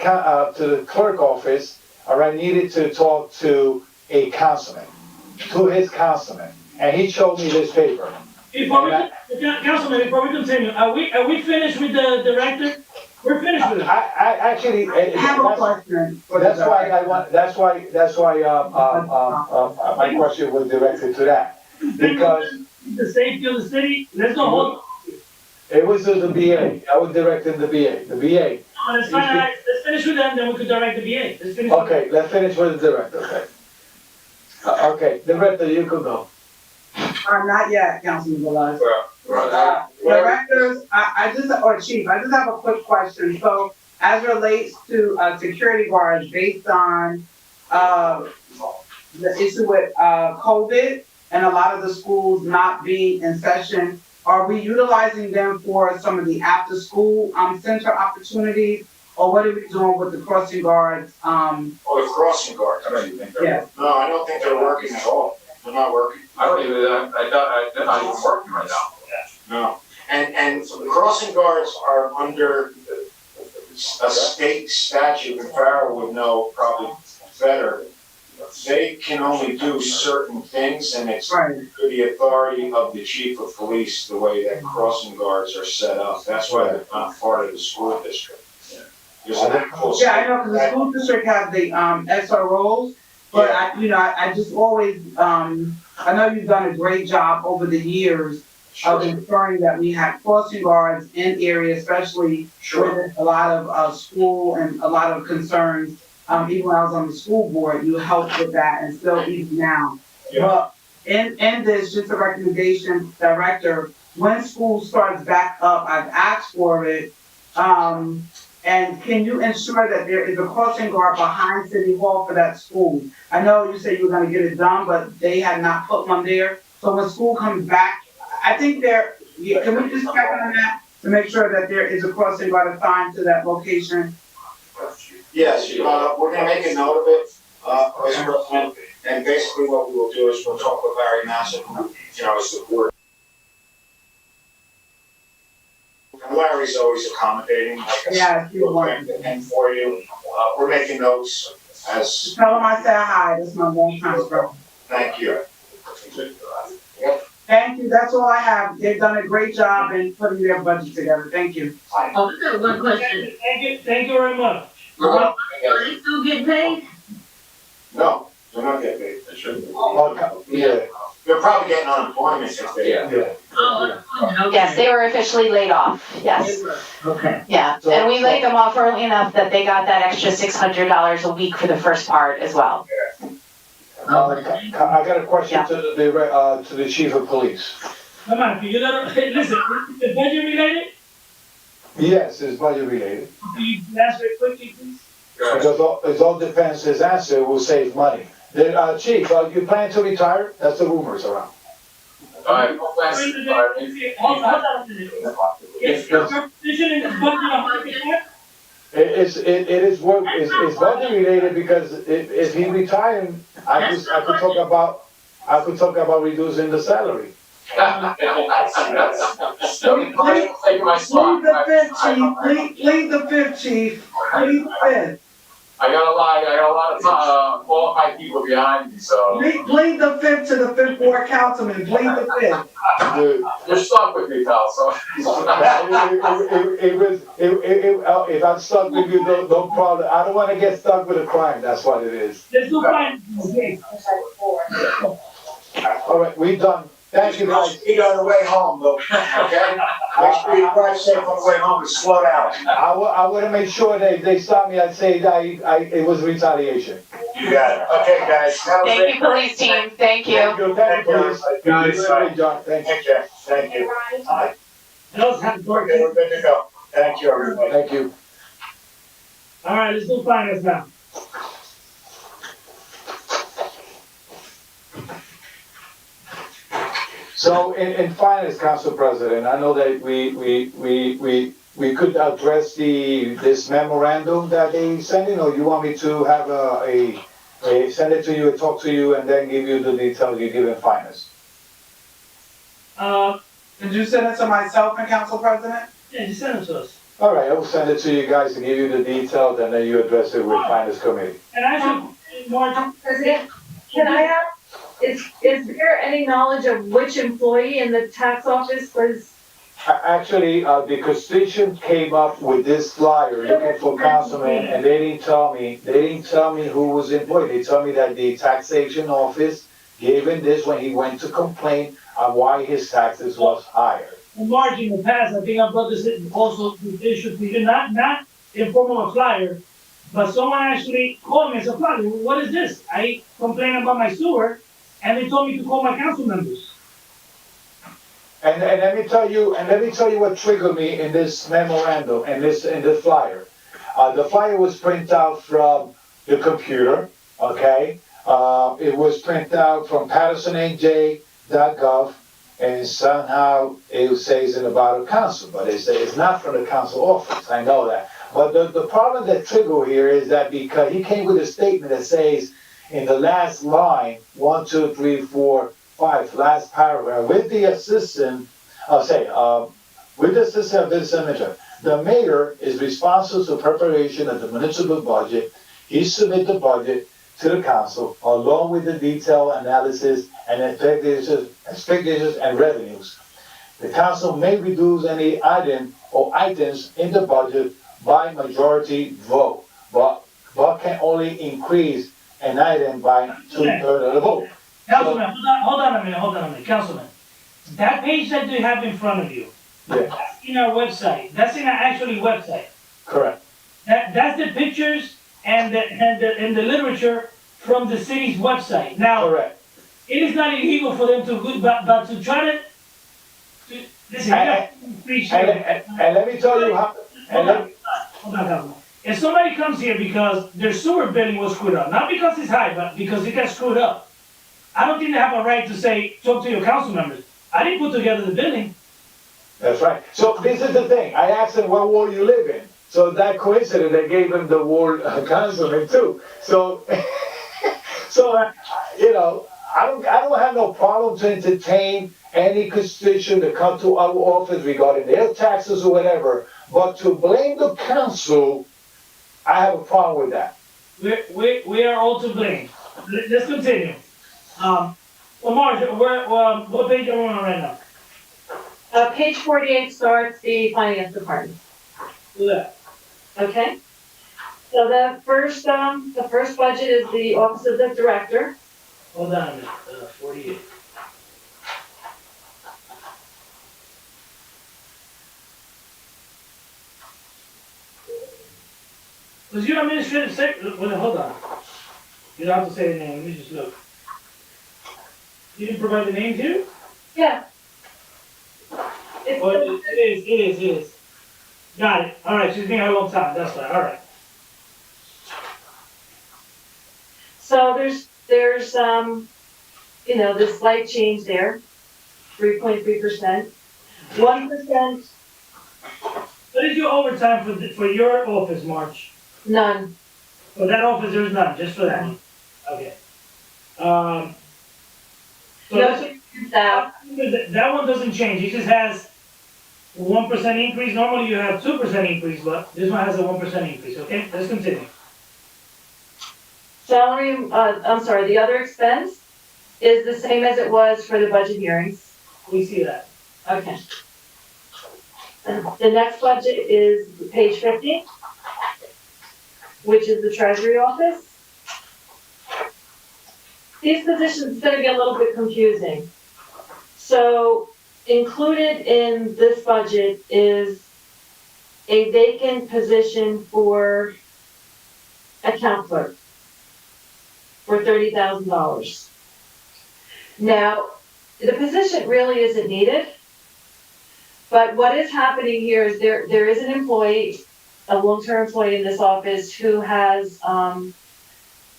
clerk office, all right, needed to talk to a councilman, to his councilman, and he showed me this paper. Councilman, before we continue, are we finished with the director? We're finished with it. I actually, Have a question. that's why my question was directed to that. Because The safety of the city, there's no hold. it was to the BA, I was directing the BA, Let's finalize, let's finish with them, then we could direct the BA. Let's finish. Okay, let's finish with the director, okay? Okay, director, you could go. Not yet, Councilman Velez. Right. Directors, or chief, I just have a quick question. So as relates to, security guards, based on, the issue with, COVID and a lot of the schools not being in session, are we utilizing them for some of the after-school, center opportunities? Or what are we doing with the crossing guards, Oh, the crossing guards. I don't even think they're. yeah. No, I don't think they're working at all. They're not working. I don't even, they're not even working right now. No. And crossing guards are under a state statute, and Farrah would know probably better. They can only do certain things, and it's Right. to the authority of the chief of police, the way that crossing guards are set up. That's why they're not part of the school district. There's an actual. Yeah, I know, because the school district has the, SROs, but I just always, I know you've done a great job over the years of ensuring that we have crossing guards in areas, especially with a lot of, school and a lot of concerns. Even when I was on the school board, you helped with that, and still even now. Yeah. But in this, just a recommendation, director, when school starts back up, I've asked for it, and can you ensure that there is a crossing guard behind City Hall for that school? I know you said you were gonna get it done, but they had not put one there. So when school comes back, I think can we just check on that to make sure that there is a crossing guard assigned to that location? Yes, we're gonna make a note of it, Vice President, and basically what we will do is we'll talk with Larry Nassar, who, is the board. And Larry's always accommodating, like I Yeah, said, and for you, we're making notes as, Tell them I said hi, that's my one time, bro. thank you. Thank you, that's all I have. They've done a great job in putting their budget together. Thank you. Oh, I got one question. Thank you very much. Are they still getting paid? No, they're not getting paid, they shouldn't be. Yeah. They're probably getting unemployment if they. Yeah. Oh, okay. Yes, they were officially laid off, yes. Okay. Yeah, So- and we laid them off early enough that they got that extra $600 a week for the first part as well. I got a question to the chief of police. Come on, you gotta, listen, is it budget related? Yes, it's budget related. Can you answer it quickly, please? Because it all depends, his answer will save money. Chief, you plan to retire? That's the rumors around. Hold on a minute. Is your position in this budget 100%? It is budget related because if he retired, I could talk about reducing the salary. Plead the fifth, chief. Plead the fifth. I got a lot of qualified people behind me, so. Plead the fifth to the fifth ward councilman. Plead the fifth. You're stuck with me, pal, so. If I'm stuck with you, no problem. I don't want to get stuck with a crime. That's what it is. Let's do fine. Okay. All right, we're done. Thank you, guys. Eat on the way home, though, okay? Make sure you drive safe on the way home and slow down. I want to make sure they stop me and say it was retaliation. You got it. Okay, guys. Thank you, police team, thank you. Thank you, police. Guys, You did a great job. Thank you. Thank you. Thank you. That was Okay, we're good to go. Thank you, everybody. Thank you. All right, let's do finance now. So in finance, Council President, I know that we could address this memorandum that they sent in, or you want me to have send it to you, talk to you, and then give you the details you give in finance? Did you send it to myself and Council President? Yeah, just send it to us. All right, I will send it to you guys and give you the details, and then you address it with finance committee. And actually, Martin, President, can I ask, is there any knowledge of which employee in the tax office was? Actually, the constituent came up with this flyer looking for councilman, and they didn't tell me who was employed. They told me that the taxation office gave him this when he went to complain on why his taxes was higher. Mark, in the past, I think I brought this also to issue to you, not in form of a flyer, but someone actually called me and said, "Flyer, what is this? I complained about my sewer, and they told me to call my council members." And let me tell you what triggered me in this memorandum and in the flyer. The flyer was printed out from the computer, okay? It was printed out from PatersonNJ.gov, and somehow it says in the bottom council, but it's not from the council office. I know that. But the problem that triggered here is that because he came with a statement that says in the last line, 1, 2, 3, 4, 5, last paragraph, with the assistant, with the assistant of this manager, the mayor is responsible for preparation of the municipal budget. He submit the budget to the council along with the detailed analysis and expectations and revenues. The council may reduce any item or items in the budget by majority vote, but can only increase an item by 2/3 of the vote. Councilman, hold on a minute, Councilman. That page that you have in front of you, Yeah, that's in our website, that's in our actually website. correct. That's the pictures and the literature from the city's website. Now, Correct. it is not illegal for them to, but to try to listen, And let me tell you how, hold on, Councilman. If somebody comes here because their sewer billing was screwed up, not because it's high, but because it got screwed up, I don't think they have a right to say, talk to your council members. I didn't put together the billing. That's right. So this is the thing. I asked him what ward you live in. So that coincidence, they gave him the ward councilman too. So, you know, I don't have no problem to entertain any constituent to come to our office regarding their taxes or whatever. But to blame the council, I have a problem with that. We are all to blame. Let's continue. Marge, what page are we on right now? Page 48 starts the finance department. Yeah. Okay? So the first budget is the office of the director. Hold on a minute, 48. Was your administrative secretary, well, hold on. You don't have to say the name, let me just look. You didn't provide the name too? Yeah. Well, it is. Got it, all right, she's been here a long time, that's right, all right. So there's this slight change there, 3.3%. 1%, What is your overtime for your office, March? none. For that office, there's none, just for that one? Okay. So No change in staff. that one doesn't change, it just has 1% increase. Normally you have 2% increase, but this one has a 1% increase, okay? Let's continue. Salary, the other expense is the same as it was for the budget hearings. We see that. Okay. The next budget is page 50, which is the treasury office. These positions are gonna get a little bit confusing. So included in this budget is a vacant position for account clerk for $30,000. Now, the position really isn't needed, but what is happening here is there is an employee, a long-term employee in this office who has,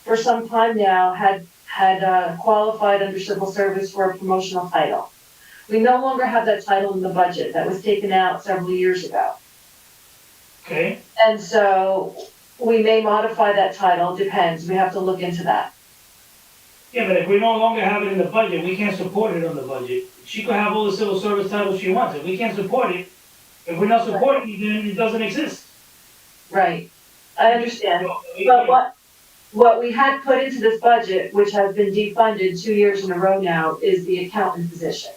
for some time now, had qualified under civil service for a promotional title. We no longer have that title in the budget. That was taken out several years ago. Okay? And so we may modify that title, depends. We have to look into that. Yeah, but if we no longer have it in the budget, we can't support it on the budget. She could have all the civil service titles she wants. If we can't support it, if we're not supporting it, then it doesn't exist. Right. I understand. But what we had put into this budget, which has been defunded 2 years in a row now, is the accountant position.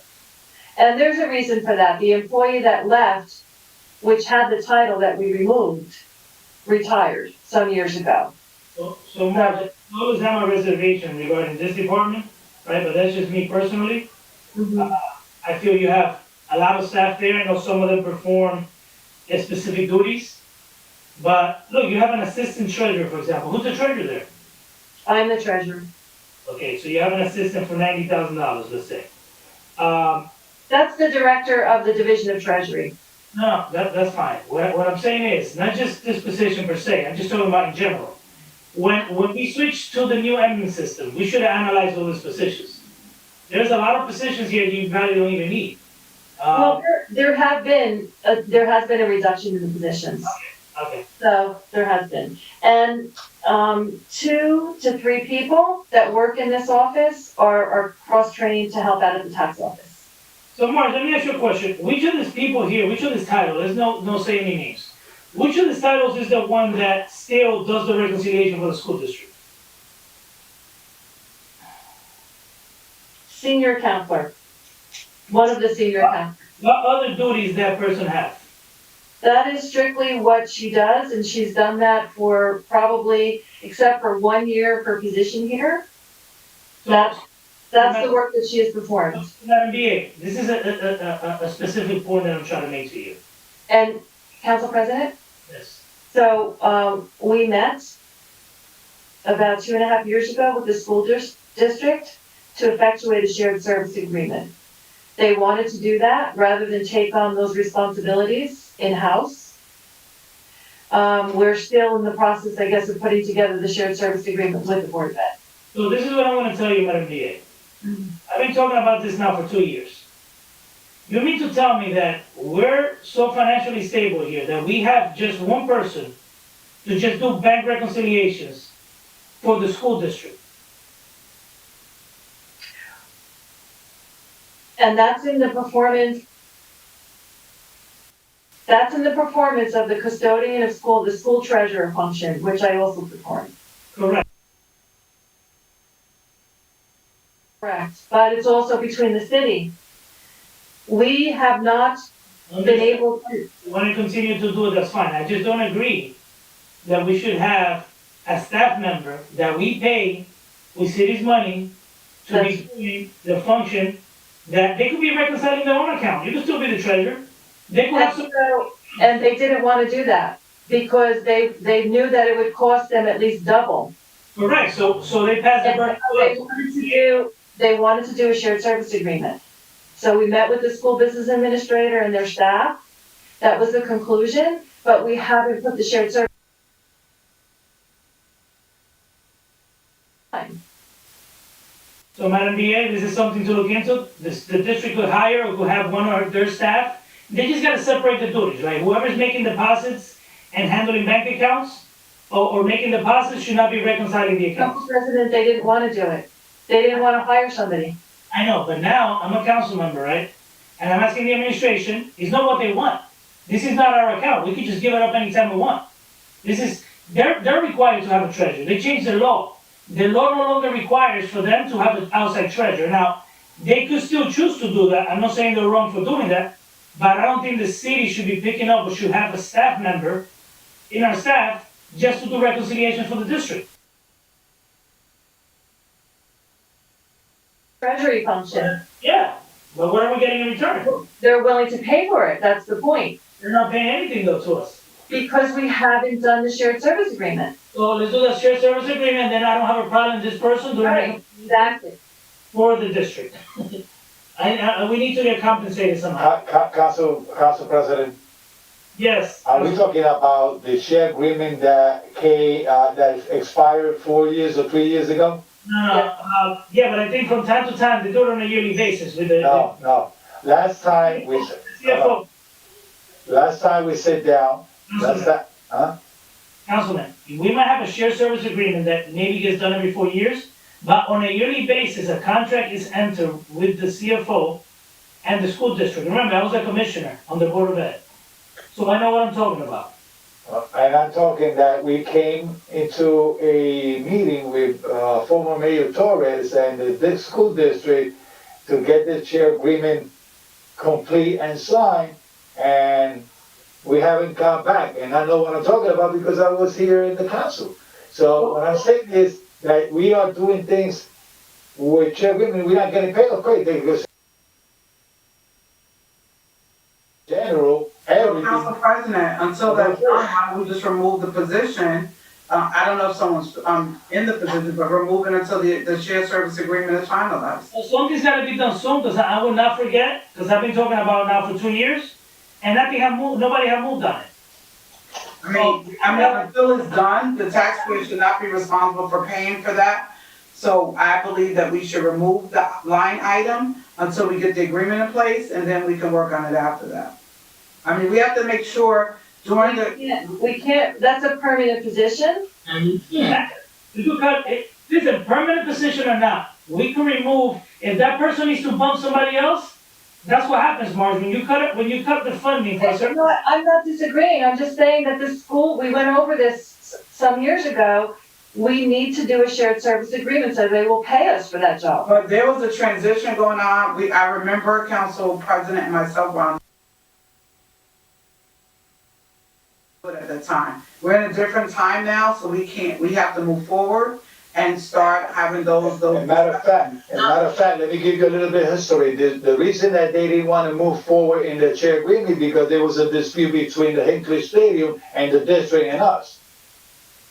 And there's a reason for that. The employee that left, which had the title that we removed, retired some years ago. So Marge, I always have a reservation regarding this department, right? But that's just me personally. I feel you have a lot of staff there. I know some of them perform specific duties. But look, you have an assistant treasurer, for example. Who's the treasurer there? I'm the treasurer. Okay, so you have an assistant for $90,000, let's say. That's the director of the Division of Treasury. No, that's fine. What I'm saying is, not just this position per se, I'm just talking about in general. When we switch to the new admin system, we should have analyzed all these positions. There's a lot of positions here you probably don't even need. Well, there has been a reduction in the positions. Okay. So there has been. And 2 to 3 people that work in this office are cross-trained to help out at the tax office. So Marge, let me ask you a question. Which of these people here, which of this title, there's no say any names. Which of these titles is the one that still does the reconciliation for the school district? Senior account clerk. One of the senior account. What other duties that person have? That is strictly what she does, and she's done that for probably, except for 1 year of her position here. That's the work that she has performed. Madam BA, this is a specific point that I'm trying to make to you. And Council President? Yes. So, we met about 2.5 years ago with the school district to effectuate a shared service agreement. They wanted to do that rather than take on those responsibilities in-house. We're still in the process, I guess, of putting together the shared service agreement with the Board of Ed. So this is what I want to tell you, Madam DA. I've been talking about this now for 2 years. You mean to tell me that we're so financially stable here that we have just one person to just do bank reconciliations for the school district? And that's in the performance of the custodian of school, the school treasurer function, which I also perform. Correct. Correct, but it's also between the city. We have not been able to. Want to continue to do it, that's fine. I just don't agree that we should have a staff member that we pay with city's money to be doing the function that they could be reconciling their own account. You could still be the treasurer. They could have some. And they didn't want to do that because they knew that it would cost them at least double. Correct, so they passed the burden. They wanted to do a shared service agreement. So we met with the school business administrator and their staff. That was the conclusion, but we haven't put the shared service. So Madam BA, this is something to look into. The district could hire or could have one of their staff. They just gotta separate the duties, right? Whoever's making deposits and handling bank accounts or making deposits should not be reconciling the accounts. Council President, they didn't want to do it. They didn't want to hire somebody. I know, but now I'm a council member, right? And I'm asking the administration, it's not what they want. This is not our account. We can just give it up anytime we want. They're required to have a treasurer. They changed the law. The law no longer requires for them to have an outside treasurer. Now, they could still choose to do that. I'm not saying they're wrong for doing that, but I don't think the city should be picking up or should have a staff member in our staff just to do reconciliation for the district. Treasury function. Yeah, but what are we getting in return? They're willing to pay for it, that's the point. They're not paying anything though to us. Because we haven't done the shared service agreement. So let's do the shared service agreement, then I don't have a problem with this person doing it. Exactly. For the district. We need to get compensated somehow. Council President, Yes. are we talking about the share agreement that that expired 4 years or 3 years ago? No, yeah, but I think from time to time, they do it on a yearly basis with the. No. last time we, CFO, last time we sit down, last time, huh? Councilman, we might have a shared service agreement that maybe gets done every 4 years, but on a yearly basis, a contract is entered with the CFO and the school district. Remember, I was a commissioner on the Board of Ed, so I know what I'm talking about. And I'm talking that we came into a meeting with former Mayor Torres and the school district to get the share agreement complete and signed, and we haven't come back. And I know what I'm talking about because I was here in the council. So what I'm saying is that we are doing things with share agreement, we're not getting paid, of course, because general, So, everything. Council President, until that's done, why don't we just remove the position? I don't know if someone's, in the position, but remove it until the shared service agreement is finalized. So something's gotta be done soon, because I will not forget, because I've been talking about it now for 2 years, and nothing have moved, nobody have moved on it. I mean, until it's done, the taxpayer should not be responsible for paying for that. So I believe that we should remove the line item until we get the agreement in place, and then we can work on it after that. I mean, we have to make sure during the. We can't, that's a permanent position. Yeah. We could cut, if it's a permanent position or not, we can remove, if that person needs to bump somebody else, that's what happens, Marge, when you cut the funding for a certain. No, I'm not disagreeing, I'm just saying that this school, we went over this some years ago. We need to do a shared service agreement so they will pay us for that job. But there was a transition going on. I remember Council President and myself were on at the time. We're in a different time now, so we have to move forward and start having those. As a matter of fact, let me give you a little bit of history. The reason that they didn't want to move forward in the chair agreement because there was a dispute between the Hinckley Stadium and the district and us.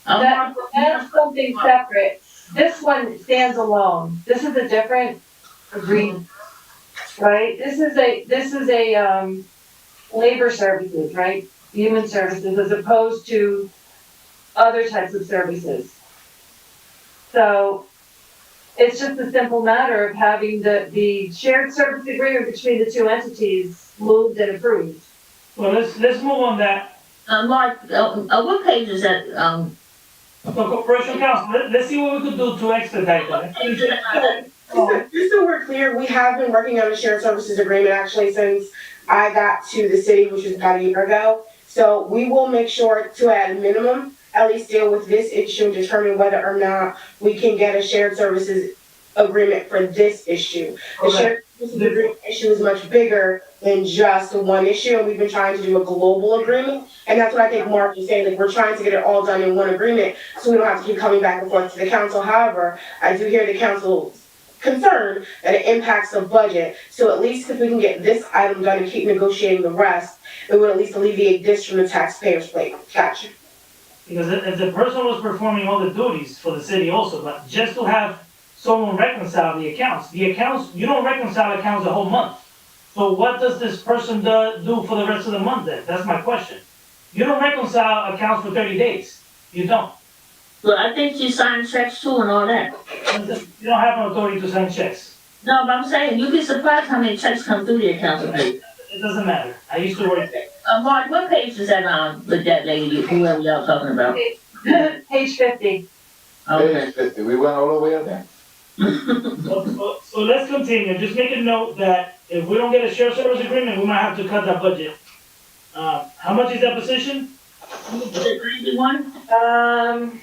That's something separate. This one stands alone. This is a different agreement, right? This is a labor services, right? Human services as opposed to other types of services. So it's just a simple matter of having the shared service agreement between the two entities moved and approved. Well, let's move on that. Mark, what page is that, So Corporation Council, let's see what we could do to expedite that. Just so we're clear, we have been working on a shared services agreement actually since I got to the city, which is about a year ago. So we will make sure to at a minimum, at least deal with this issue and determine whether or not we can get a shared services agreement for this issue. The shared services agreement issue is much bigger than just one issue, and we've been trying to do a global agreement. And that's what I think Mark is saying, like, we're trying to get it all done in one agreement, so we don't have to keep coming back and forth to the council. However, I do hear the council's concern that it impacts the budget. So at least if we can get this item done and keep negotiating the rest, it would at least alleviate this from the taxpayer's plate. Gotcha. Because if the person was performing all the duties for the city also, but just to have someone reconcile the accounts, you don't reconcile accounts a whole month. So what does this person do for the rest of the month then? That's my question. You don't reconcile accounts for 30 days. You don't. well, I think you signed checks too and all that. You don't have an authority to sign checks. No, but I'm saying, you'd be surprised how many checks come through the account. It doesn't matter. I used to work there. Mark, what page is that on with that lady, whoever y'all talking about? Page 50. Okay. Page 50, we went all the way up there. So let's continue. Just make a note that if we don't get a shared service agreement, we might have to cut that budget. How much is that position? Is it 91?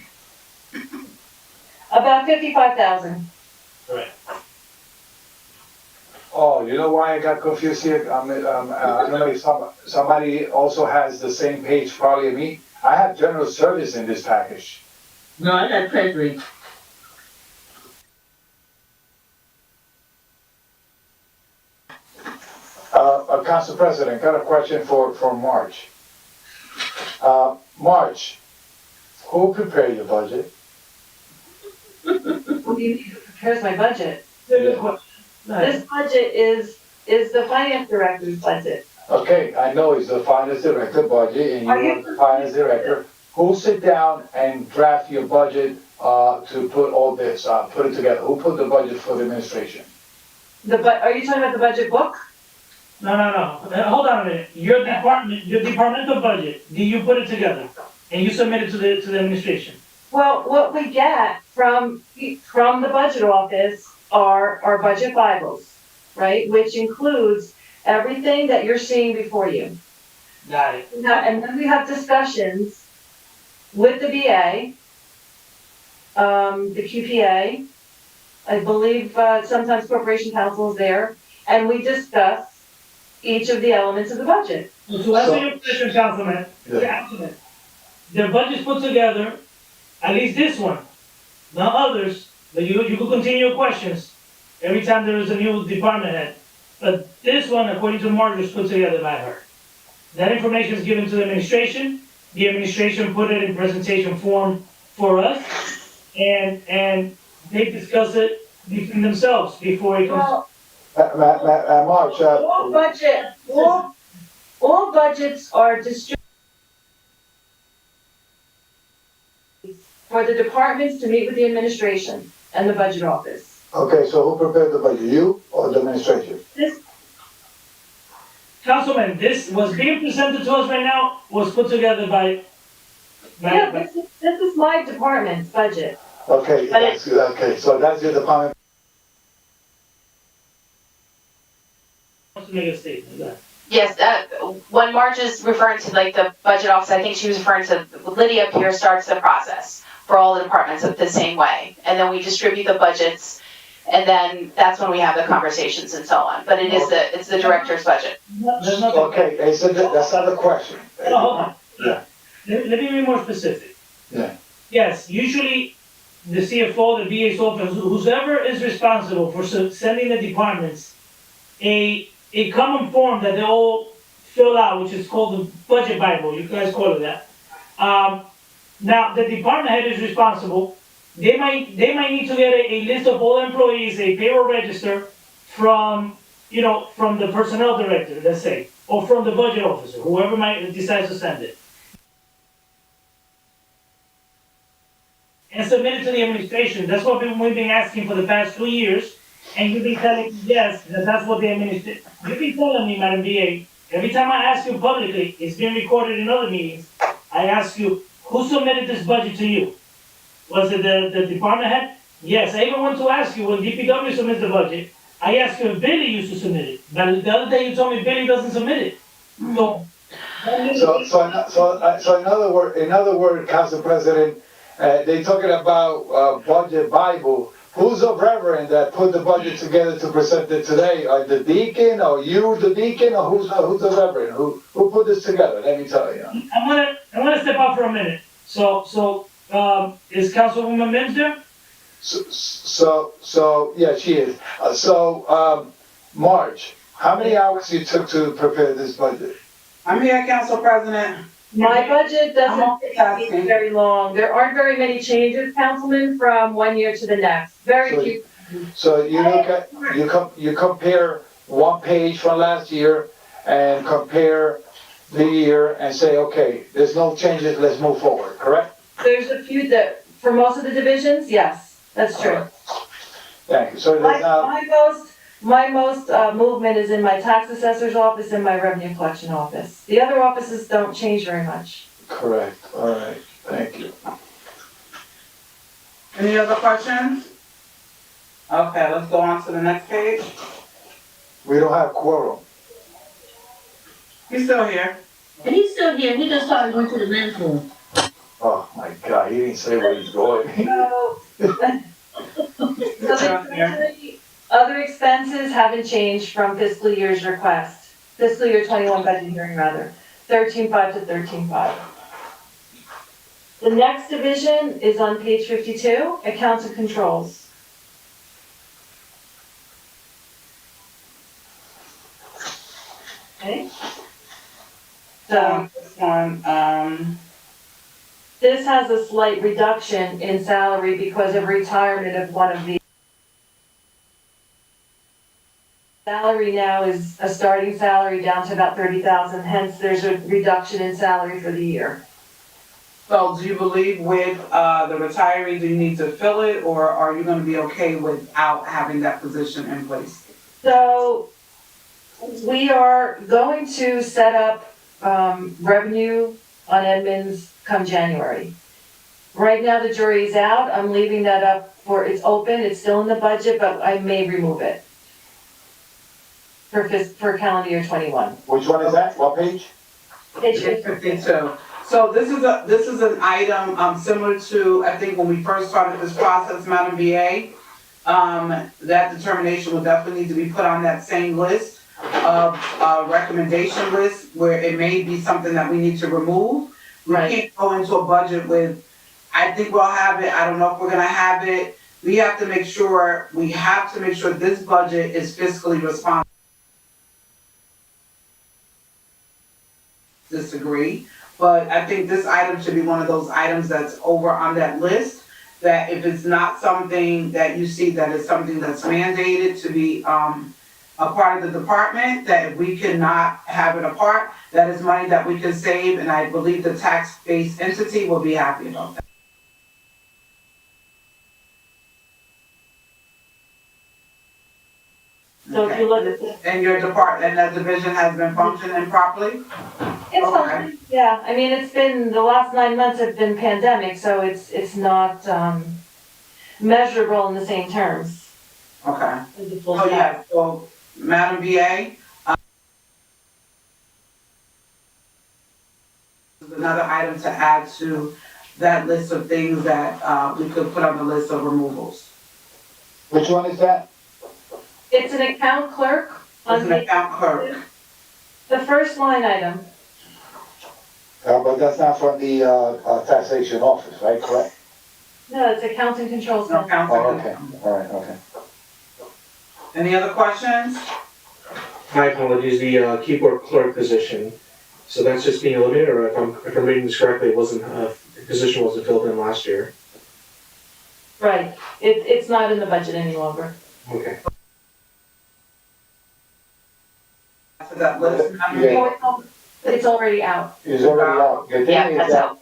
About 55,000. Right. Oh, you know why I got confused here? I don't know if somebody also has the same page, probably me. I have general service in this package. No, I got treasury. Council President, got a question for March. March, who prepared your budget? What do you mean, who prepares my budget? Yeah. This budget is the finance director's budget. Okay, I know it's the finance director budget and you're the finance director. Who sit down and draft your budget to put all this, put it together? Who put the budget for the administration? Are you talking about the budget book? No. Hold on a minute. Your departmental budget, do you put it together? And you submit it to the administration? Well, what we get from the budget office are our budget Bibles, right? Which includes everything that you're seeing before you. Got it. And then we have discussions with the BA, the QPA, I believe, sometimes Corporation Counsel is there, and we discuss each of the elements of the budget. To answer your question, Councilman, the budget's put together, at least this one, not others, but you could continue your questions every time there is a new department head. But this one, according to Marge, was put together by her. That information is given to the administration put it in presentation form for us, and they discuss it between themselves before it comes. March, All budgets are distributed for the departments to meet with the administration and the budget office. okay, so who prepared the budget, you or the administration? Councilman, this was being presented to us right now, was put together by. This is my department's budget. Okay, okay, so that's your department. Wants to make a statement, go ahead. Yes, when Marge is referring to like the budget office, I think she was referring to Lydia up here starts the process for all the departments the same way. And then we distribute the budgets, and then that's when we have the conversations and so on. But it's the director's budget. Okay, that's not the question. No, hold on. Yeah. Let me be more specific. Yeah. Yes, usually the CFO, the VA's office, whoever is responsible for sending the departments a common form that they all fill out, which is called the budget Bible, you guys call it that. Now, the department head is responsible. They might need to get a list of all employees, a payroll register from the personnel director, let's say, or from the budget officer, whoever might decide to send it. And submit it to the administration. That's what we've been asking for the past 2 years. And you've been telling me, yes, that's what the administration, you've been telling me, Madam DA, every time I ask you publicly, it's been recorded in other meetings, I ask you, who submitted this budget to you? Was it the department head? Yes, I even want to ask you, when DPW submits the budget, I asked you if Billy used to submit it, but the other day you told me Billy doesn't submit it. So in other words, Council President, they talking about budget Bible. Who's the reverend that put the budget together to present it today? The deacon, or you, the deacon, or who's the reverend? Who put this together? Let me tell you. I'm gonna step out for a minute. So is Councilwoman Mims there? So yeah, she is. Marge, how many hours you took to prepare this budget? I'm here, Council President. My budget doesn't take very long. There aren't very many changes, Councilman, from one year to the next. Very few. So you look at, you compare one page from last year and compare the year and say, okay, there's no changes, let's move forward, correct? There's a few that, for most of the divisions, yes, that's true. Thank you. So there's now. My most movement is in my tax assessor's office and my revenue collection office. The other offices don't change very much. Correct. All right. Thank you. Any other questions? Okay, let's go on to the next page. We don't have quorum. He's still here. And he's still here, he just started going to the men's room. Oh my God, he didn't say where he's going. Other expenses haven't changed from fiscal year's request. Fiscal year 21 budget hearing rather, 13.5 to 13.5. The next division is on page 52, accounts and controls. Okay. So this one, this has a slight reduction in salary because of retirement of one of the salary now is a starting salary down to about 30,000, hence there's a reduction in salary for the year. so do you believe with the retiree, do you need to fill it, or are you gonna be okay without having that position in place? So we are going to set up, revenue on Edmonds come January. Right now, the jury is out. I'm leaving that up it's open. It's still in the budget, but I may remove it for calendar year 21. Which one is that? What page? Page 52. So this is an item, similar to, I think when we first started this process, Madam VA. That determination will definitely need to be put on that same list of, recommendation list where it may be something that we need to remove. We can't go into a budget with, I think we'll have it, I don't know if we're gonna have it. We have to make sure this budget is fiscally responsible. Disagree, but I think this item should be one of those items that's over on that list, that if it's not something that you see that is something that's mandated to be, a part of the department, that if we cannot have it apart, that is money that we can save, and I believe the tax-based entity will be happy about that. So if you look at the. And your department, and that division has been functioning properly? It's fine, yeah, I mean, it's been, the last 9 months have been pandemic, so it's not, measurable in the same terms. Okay. As a full Oh, staff. yeah, so, Madam VA, another item to add to that list of things that, we could put on the list of removals. Which one is that? It's an account clerk. It's an account clerk. The first line item. But that's not from the, taxation office, right, correct? No, it's accounting controls. No, accounting. Oh, okay, all right, okay. Any other questions? My apologies, the keyboard clerk position, so that's just being eliminated, or if I'm reading this correctly, it wasn't, the position wasn't filled in last year? Right, it's not in the budget any longer. Okay. To that list, Madam Yeah. VA? It's already out. It's already out. The thing Yeah, is that's that- out.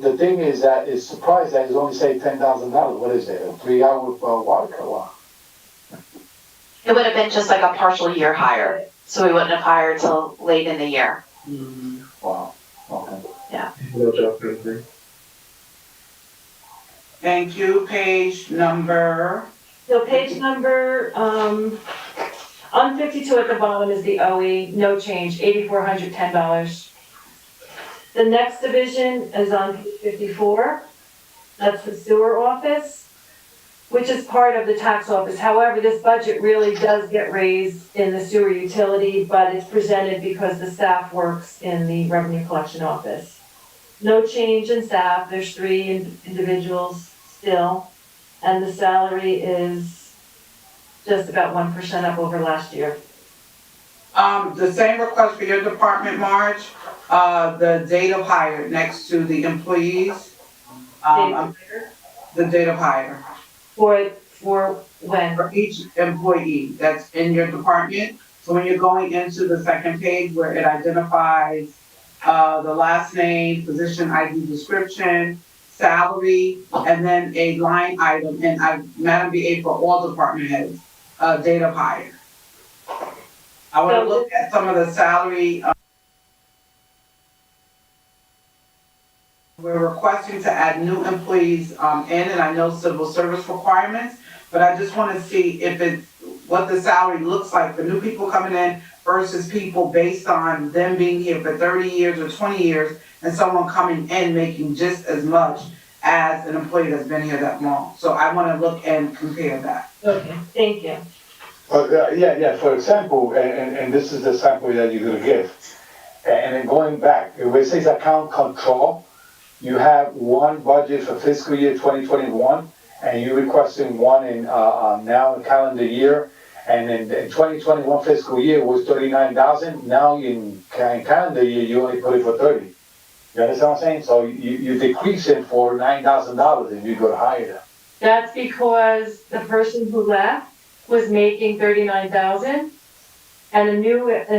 The thing is that it's surprised that it's only say $10,000. What is it, a 3-hour work or what? It would have been just like a partial year hire, so we wouldn't have hired till late in the year. Wow, okay. No job, kind of thing. Thank you, page number, So page number, on 52 at the bottom is the OE, no change, $8,410. The next division is on page 54. That's the sewer office, which is part of the tax office. However, this budget really does get raised in the sewer utility, but it's presented because the staff works in the revenue collection office. No change in staff, there's 3 individuals still, and the salary is just about 1% up over last year. the same request for your department, Marge, the date of hire next to the employees. The date of hire. For when? For each employee that's in your department. So when you're going into the second page where it identifies, the last name, position ID description, salary, and then a line item, and Madam BA for all department heads, date of hire. I wanna look at some of the salary, we're requesting to add new employees, in, and I know civil service requirements, but I just wanna see if it's, what the salary looks like for new people coming in versus people based on them being here for 30 years or 20 years, and someone coming in making just as much as an employee that's been here that long. So I wanna look and compare that. Okay, thank you. Yeah, for example, and this is the sample that you're gonna give. And then going back, if it says account control, you have one budget for fiscal year 2021, and you're requesting one in, now in calendar year, and in the 2021 fiscal year was 39,000, now in calendar year, you only put it for 30. You understand what I'm saying? So you decrease it for $9,000 if you go to hire them. That's because the person who left was making 39,000, and a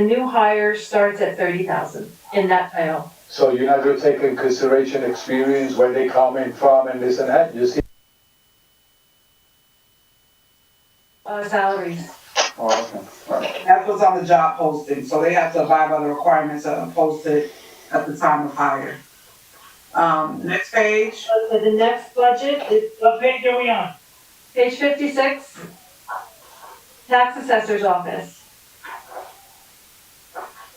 new hire starts at 30,000 in that title. So you're not gonna take in consideration experience, where they come in from and this and that, you see? Salaries. Oh, okay. All right. That's what's on the job posting, so they have to abide by the requirements that are posted at the time of hire. Next page. Okay, the next budget is What page are we on? page 56, tax assessor's office.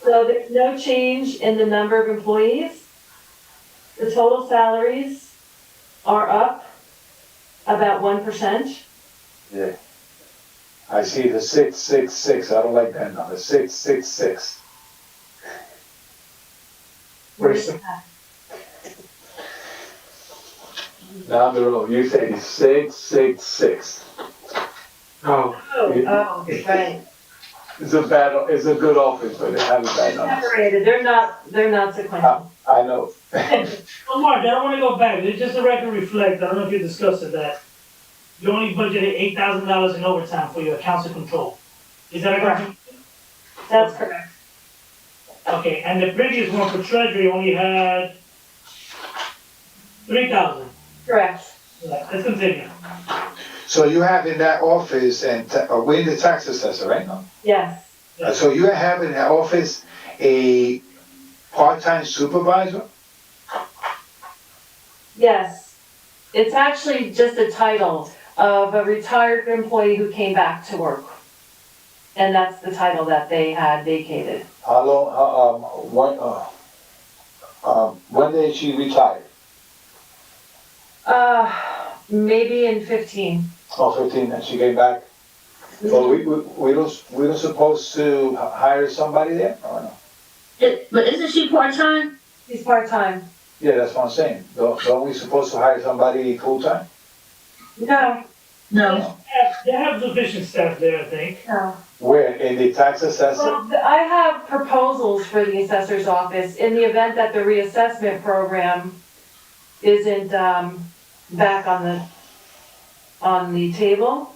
So there's no change in the number of employees. The total salaries are up about 1%. Yeah. I see the 666, I don't like that number, 666. Where's that? Down the road, you say 666. Oh, Oh, right. It's a good office, but they have a bad number. Separated, they're not sequential. I know. Well, Mark, I don't wanna go back, it's just a record reflect, I don't know if you discussed it, that you only budgeted $8,000 in overtime for your accounts and control. Is that correct? That's correct. Okay, and the previous one for treasury only had 3,000. Correct. Let's continue. So you have in that office, and we're the tax assessor, right now? Yes, So you have in that office a part-time supervisor? yes. It's actually just a title of a retired employee who came back to work. And that's the title that they had vacated. How long, when did she retire? Maybe in 15. Oh, 15, and she came back? So we don't supposed to hire somebody there, or no? But isn't she part-time? He's part-time. Yeah, that's what I'm saying. Don't we supposed to hire somebody full-time? No, No. They have sufficient staff there, I think. no. Where, in the tax assessor? Well, I have proposals for the assessor's office in the event that the reassessment program isn't, back on the table.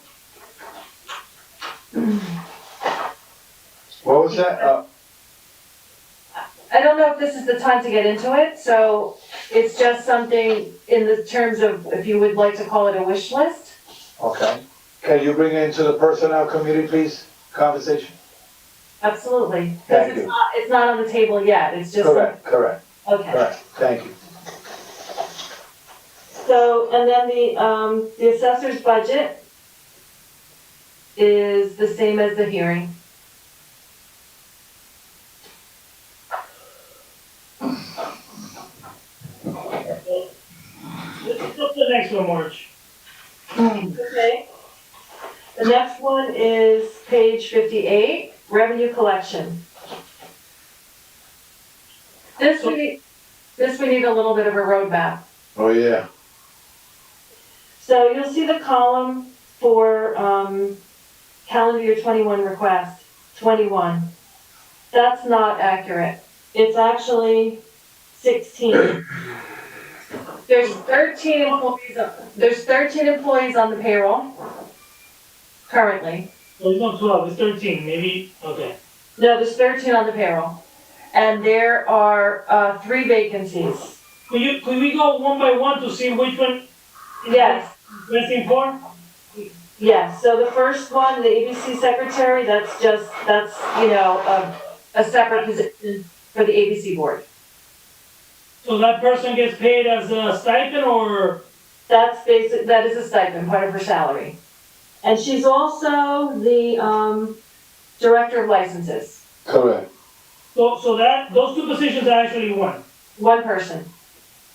What was that? I don't know if this is the time to get into it, so it's just something in the terms of, if you would like to call it a wish list. Okay. Can you bring it into the personnel committee, please, conversation? Absolutely. Thank Because you. it's not on the table yet, it's just. Correct, Okay. thank you. So, and then the assessor's budget is the same as the hearing. Let's go to the next one, March. Okay. The next one is page 58, revenue collection. This we need a little bit of a roadmap. Oh, yeah. So you'll see the column for calendar year 21 request, 21. That's not accurate. It's actually 16. There's 13 employees on the payroll currently. Well, it's not 12, it's 13, maybe, okay. No, there's 13 on the payroll. And there are 3 vacancies. Could we go one by one to see which one? Yes. Missing for? Yes, so the first one, the ABC secretary, that's a separate position for the ABC board. So that person gets paid as a stipend or? That is a stipend, part of her salary. And she's also the director of licenses, Correct. So those 2 positions are actually one. one person.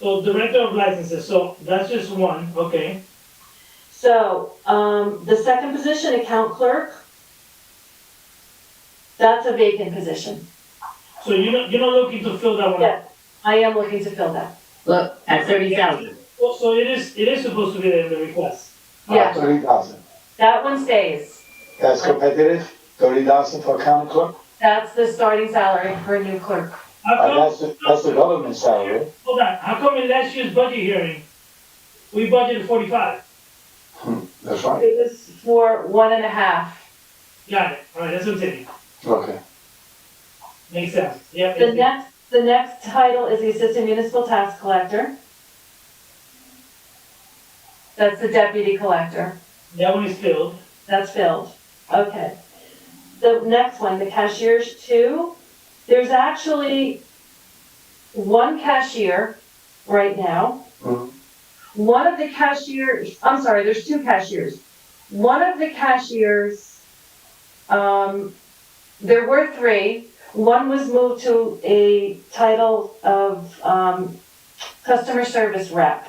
So director of licenses, so that's just one, okay. So, the second position, account clerk, that's a vacant position. So you're not looking to fill that one up? Yes, I am looking to fill that. Look, at 30,000. Well, so it is supposed to be there in the request. Yeah. 30,000. That one stays. That's competitive? 30,000 for county clerk? That's the starting salary for a new clerk. How come, That's the government salary. hold on, how come in last year's budget hearing, we budgeted 45? That's right. It was for 1.5. Got it, alright, let's continue. Okay. Makes sense, yeah. The next title is the assistant municipal tax collector. That's the deputy collector. That one is filled. That's filled. Okay. the next one, the cashiers 2, there's actually one cashier right now. One of the cashiers, I'm sorry, there's 2 cashiers. One of the cashiers, there were 3. One was moved to a title of customer service rep.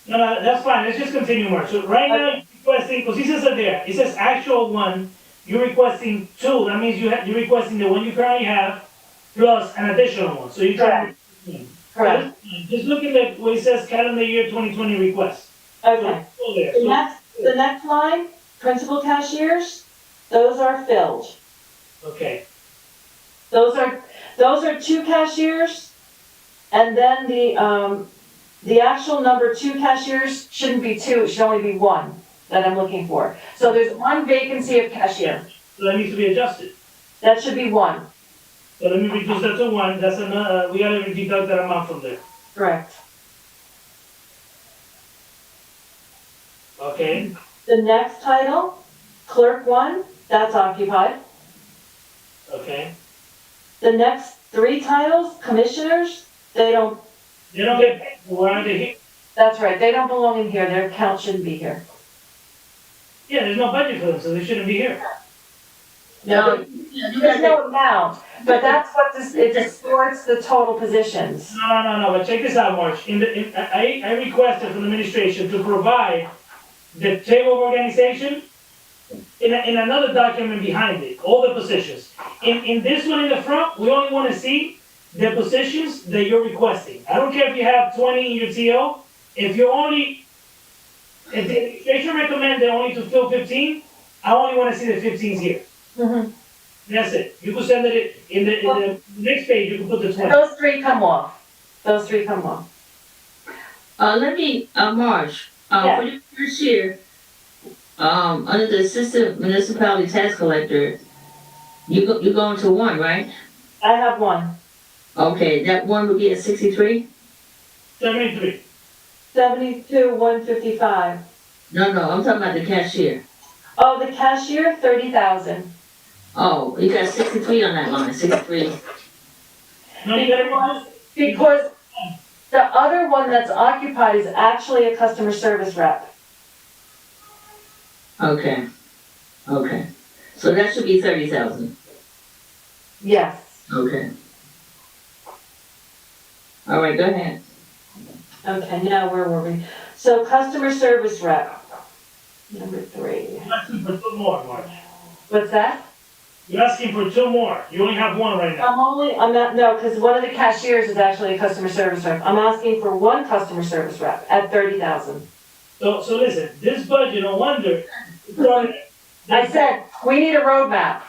No, that's fine, let's just continue more. So right now, you're requesting, because it says it there, it says actual 1, you're requesting 2, that means you're requesting the one you currently have, plus an additional one, so you're trying to. Correct. Just looking at what it says calendar year 2020 request. Okay. So, there. The next line, principal cashiers, those are filled. Okay, Those are 2 cashiers, and then the actual number 2 cashiers shouldn't be 2, it should only be 1 that I'm looking for. So there's 1 vacancy of cashier. so that needs to be adjusted. That should be 1. So let me reduce that to 1, that's another, we gotta deduct that amount from there. Correct. Okay, The next title, clerk 1, that's occupied. okay. The next 3 titles, commissioners, They don't get paid, why are they here? that's right, they don't belong in here, their account shouldn't be here. Yeah, there's no budget for them, so they shouldn't be here. No, there's no amount, but that's what it distorts the total positions. No, but check this out, March. I requested from the administration to provide the table of organization in another document behind it, all the positions. In this one in the front, we only wanna see the positions that you're requesting. I don't care if you have 20 in your TO, if the administration recommend they only to fill 15, I only wanna see the 15s here. Mhm. That's it. You can send it in the next page, you can put the 20. Those 3 come off. Those 3 come off. Let me, Marge, Yeah. for the first year, under the assistant municipality tax collector, you going to 1, right? I have 1. Okay, that 1 would be at 63? 73. 72, 155. No, I'm talking about the cashier. Oh, the cashier, 30,000. Oh, you got 63 on that line, 63. No, you gotta Because the other one that's occupied is actually a customer service rep. Okay. So that should be 30,000. Yes. Okay. All right, go ahead. Okay, now where were we? So customer service rep, number 3. You're asking for 2 more, March. What's that? You're asking for 2 more. You only have 1 right now. No, because one of the cashiers is actually a customer service rep. I'm asking for 1 customer service rep at 30,000. So listen, this budget, no wonder. I said, we need a roadmap.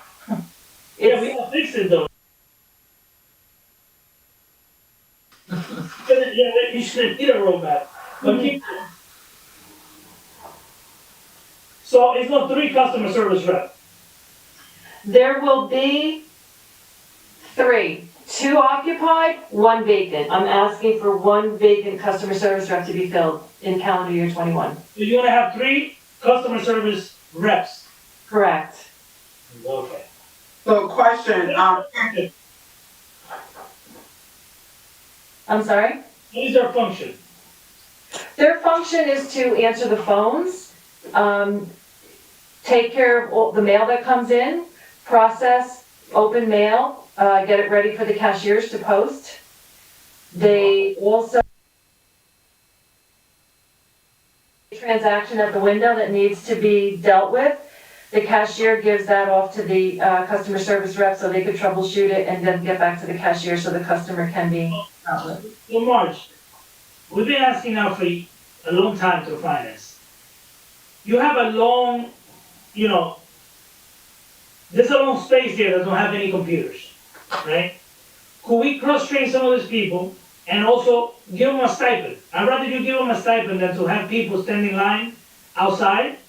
Yeah, we gotta fix it though. Yeah, you should need a roadmap. But keep. So it's not 3 customer service reps. There will be 3, 2 occupied, 1 vacant. I'm asking for 1 vacant customer service rep to be filled in calendar year 21. So you're gonna have 3 customer service reps. Correct. Okay. So question, I'm sorry? What is their function? Their function is to answer the phones, take care of all the mail that comes in, process open mail, get it ready for the cashiers to post. They also transaction at the window that needs to be dealt with. The cashier gives that off to the customer service rep so they could troubleshoot it and then get back to the cashier so the customer can be dealt with. So Marge, we've been asking now for a long time to finance. You have a long, there's a long space here that don't have any computers, right? Could we cross-train some of these people and also give them a stipend? I'd rather you give them a stipend than to have people standing in line outside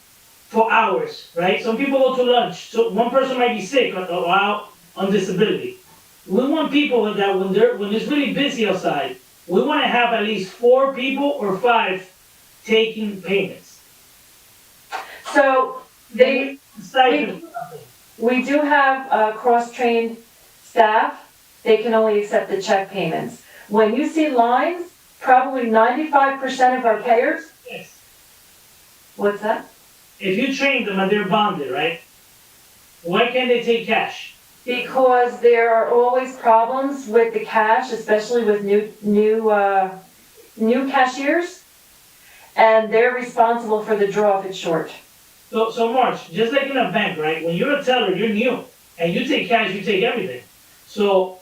for hours, right? Some people go to lunch, so one person might be sick or out on disability. We want people that when it's really busy outside, we want to have at least 4 people or 5 taking payments. So We do have, cross-trained staff. They can only accept the check payments. When you see lines, probably 95% of our payers, Yes. what's that? If you train them and they're bonded, right? Why can't they take cash? Because there are always problems with the cash, especially with new cashiers, and they're responsible for the draw if it's short. So March, just like in a bank, right? When you're a teller, you're new, and you take cash, you take everything. So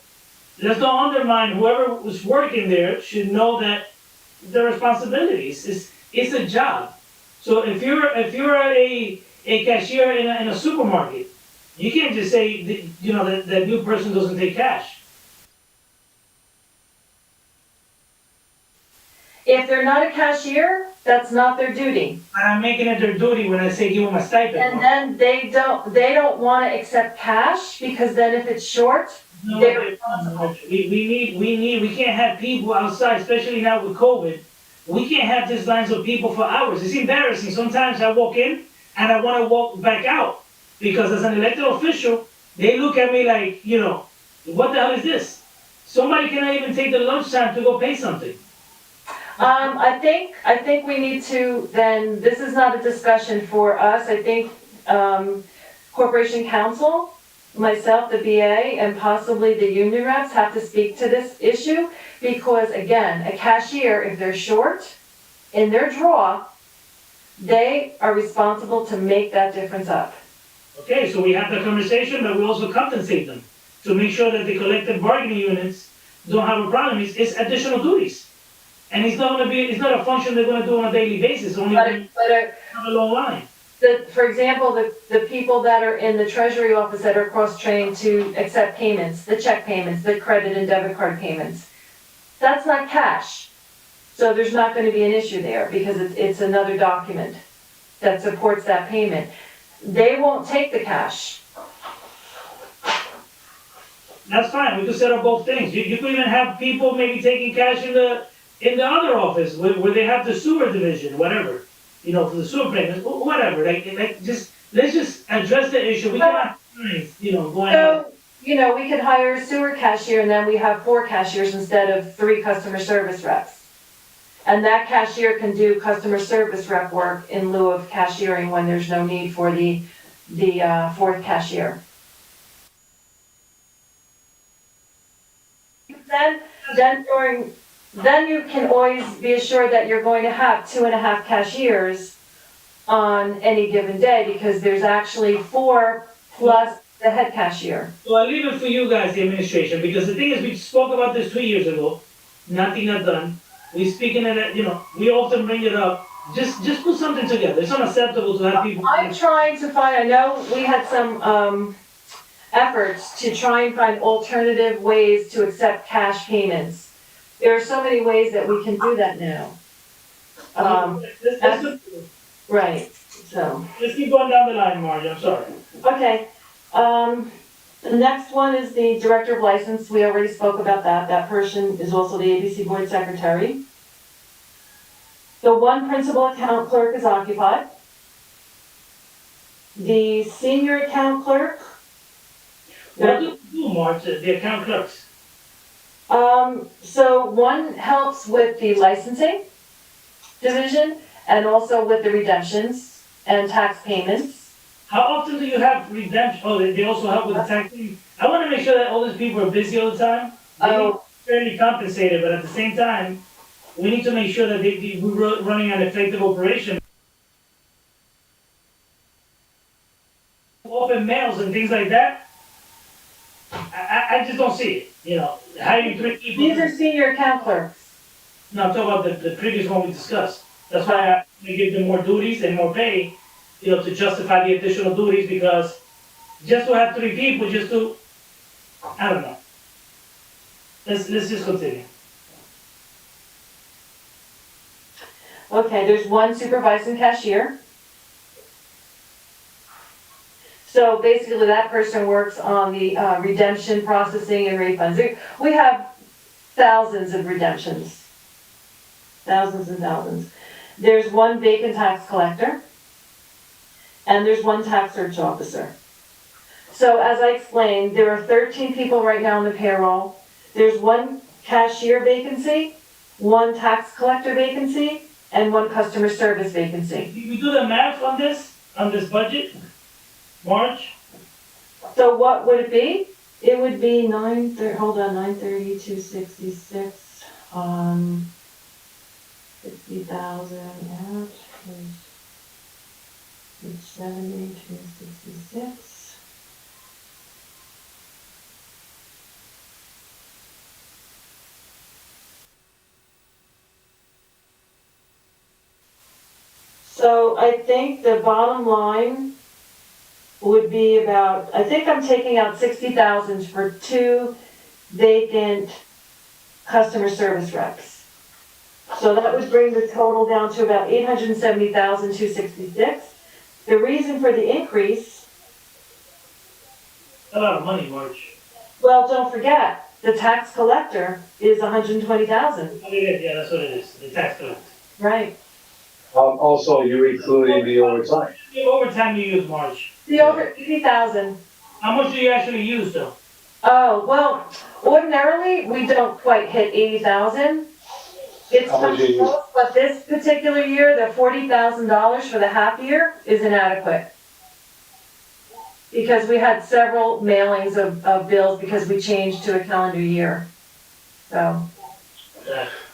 let's not undermine whoever was working there should know that the responsibilities it's a job. So if you're a cashier in a supermarket, you can't just say that new person doesn't take cash. If they're not a cashier, that's not their duty. And I'm making it their duty when I say give them a stipend. And then they don't wanna accept cash, because then if it's short, No, they're we responsible. we can't have people outside, especially now with COVID. We can't have these lines of people for hours. It's embarrassing. Sometimes I walk in and I want to walk back out because as an elected official, they look at me like, what the hell is this? Somebody cannot even take the lunchtime to go pay something. I think we need to, then, this is not a discussion for us, I think, Corporation Counsel, myself, the BA, and possibly the union reps have to speak to this issue, because again, a cashier, if they're short in their draw, they are responsible to make that difference up. Okay, so we have the conversation, but we also compensate them to make sure that the collective bargaining units don't have a problem. It's additional duties. And it's not a function they're gonna do on a daily basis, only when you have a long line. For example, the people that are in the treasury office that are cross-trained to accept payments, the check payments, the credit and debit card payments, that's not cash. So there's not gonna be an issue there, because it's another document that supports that payment. They won't take the cash. That's fine, we could set up both things. You could even have people maybe taking cash in the other office where they have the sewer division, whatever. For the sewer payments, whatever. Let's just address the issue. We cannot, go ahead. So, we could hire a sewer cashier and then we have 4 cashiers instead of 3 customer service reps. And that cashier can do customer service rep work in lieu of cashiering when there's no need for the 4th cashier. Then you can always be assured that you're going to have 2.5 cashiers on any given day, because there's actually 4 plus the head cashier. So I leave it for you guys, the administration, because the thing is, we spoke about this 2 years ago, nothing got done. We speaking of it, we often bring it up. Just put something together. It's unacceptable to have people. I'm trying to find, I know we had some, efforts to try and find alternative ways to accept cash payments. There are so many ways that we can do that now. Right, so. Let's keep going down the line, Margie, I'm sorry. Okay, the next one is the director of license. We already spoke about that. That person is also the ABC board secretary. The one principal account clerk is occupied. The senior account clerk. What do you do, Marge, the account clerks? So one helps with the licensing division and also with the redemptions and tax payments. How often do you have redemption? Oh, they also help with the taxing? I want to make sure that all these people are busy all the time. They need fairly compensated, but at the same time, we need to make sure that we're running an effective operation. Open mails and things like that. I just don't see it, hiring 3 people. These are senior account clerks. No, I'm talking about the previous one we discussed. That's why we give them more duties and more pay, to justify the additional duties, because just to have 3 people, I don't know. Let's just continue. Okay, there's one supervising cashier. So basically that person works on the redemption processing and refunds. We have thousands of redemptions. Thousands and thousands. There's one vacant tax collector. And there's one tax search officer. So as I explained, there are 13 people right now on the payroll. There's one cashier vacancy, one tax collector vacancy, and one customer service vacancy. Did we do the math on this budget? March? So what would it be? It would be 930, 266, 60,000 at, page 70, 266. So I think the bottom line would be about, I think I'm taking out 60,000 for 2 vacant customer service reps. So that would bring the total down to about 870,266. The reason for the increase, A lot of money, March. well, don't forget, the tax collector is 120,000. Yeah, that's what it is, the tax collector. Right. Also, you're including the overtime. The overtime you use, March. The over 80,000. How much do you actually use though? Oh, well, ordinarily, we don't quite hit 80,000. It's How much do you use? close, but this particular year, the $40,000 for the half year is inadequate. Because we had several mailings of bills because we changed to a calendar year. So,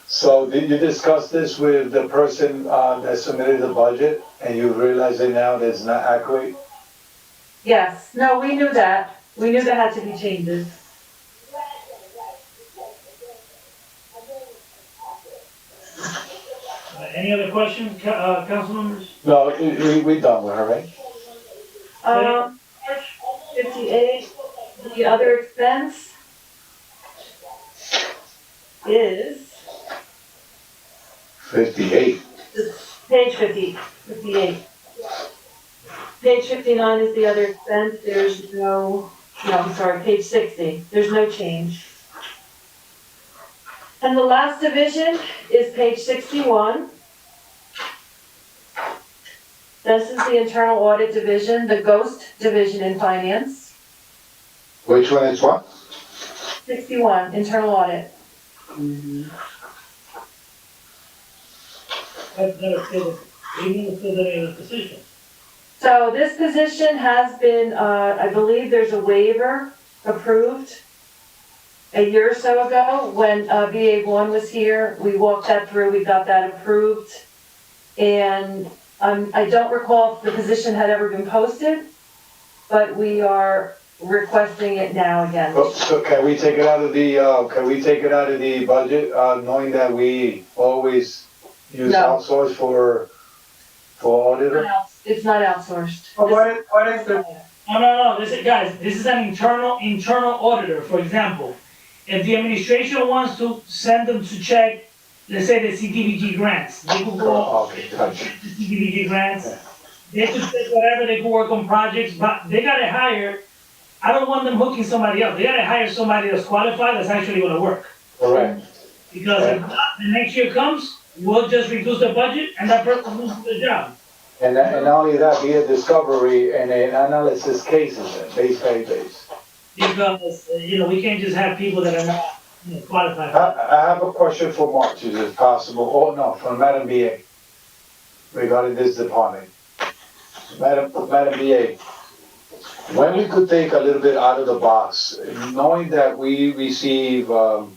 So did you discuss this with the person that submitted the budget, and you realize it now that it's not accurate? yes, no, we knew that. We knew there had to be changes. Any other questions, council members? No, we done with her, right? 58, the other expense is 58. page 58. Page 59 is the other expense, there's no, I'm sorry, page 60, there's no change. And the last division is page 61. This is the internal audit division, the ghost division in finance. Which one is what? 61, internal audit. That's never filled, we never filled any of the positions. So this position has been, I believe there's a waiver approved a year or so ago when BA1 was here. We walked that through, we got that approved. And I don't recall if the position had ever been posted, but we are requesting it now again. So can we take it out of the, budget, knowing that we always use No. outsource for auditor? It's not outsourced. What is the, No, this is, guys, this is an internal auditor, for example. If the administration wants to send them to check, let's say the CDBG grants, they will go Oh, okay, gotcha. to CDBG grants. They could take whatever, they could work on projects, but they gotta hire, I don't want them hooking somebody up. They gotta hire somebody that's qualified, that's actually gonna work. Correct. Because if not, the next year comes, we'll just reduce the budget and that person loses the job. And not only that, be a discovery and an analysis cases, base by base. Because, we can't just have people that are not qualified. I have a question for Mark, is it possible? Oh, no, from Madam BA regarding this department. Madam BA, when we could think a little bit out of the box, knowing that we receive a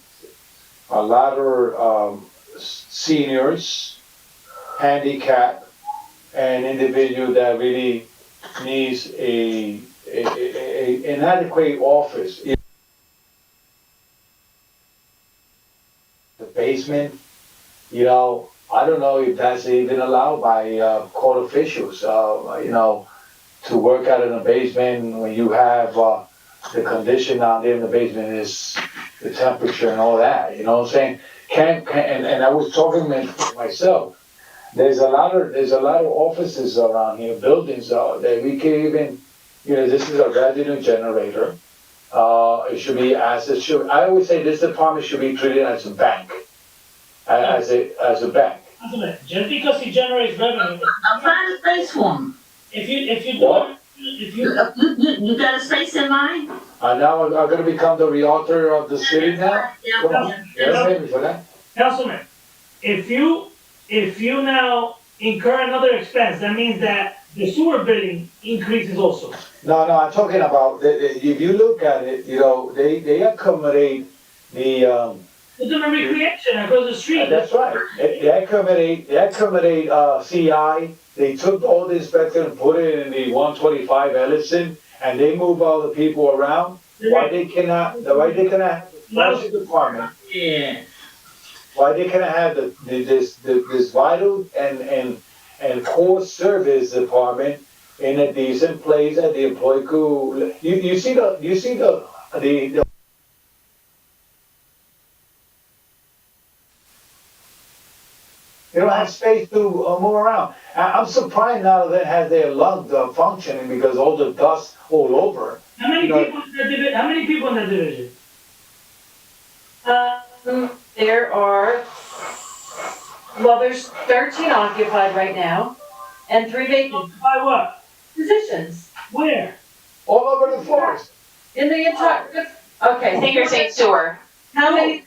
lot of seniors, handicapped, and individual that really needs an adequate office. The basement, I don't know if that's even allowed by court officials, to work out in a basement when you have the condition down there in the basement is the temperature and all that, you know what I'm saying? And I was talking myself, there's a lot of offices around here, buildings that we can even, this is a revenue generator. It should be I always say this department should be treated as a bank, as a bank. Just because it generates revenue. I'm trying to face one. If you do What? if You, you, you got a space in mind? Now I'm gonna become the realtor of the city now? Come on, you gotta pay me for that. Councilman, if you now incur another expense, that means that the sewer billing increases also. No, I'm talking about, if you look at it, you know, they accommodate the, Put them in recreation across the street. that's right. They accommodate, CI. They took all the inspector and put it in the 125 Ellison, and they move all the people around. Why they cannot have the flush department? Yeah. Why they cannot have this vital and core service department in a decent place that the employee could, you see the they don't have space to move around. I'm surprised now that has their lungs functioning because all the dust all over. How many You know, people in that division? How many people in that division? There are, well, there's 13 occupied right now, and 3 vacant By what? positions Where? all over the forest. in the entire, I okay. think you're saying sewer. How many?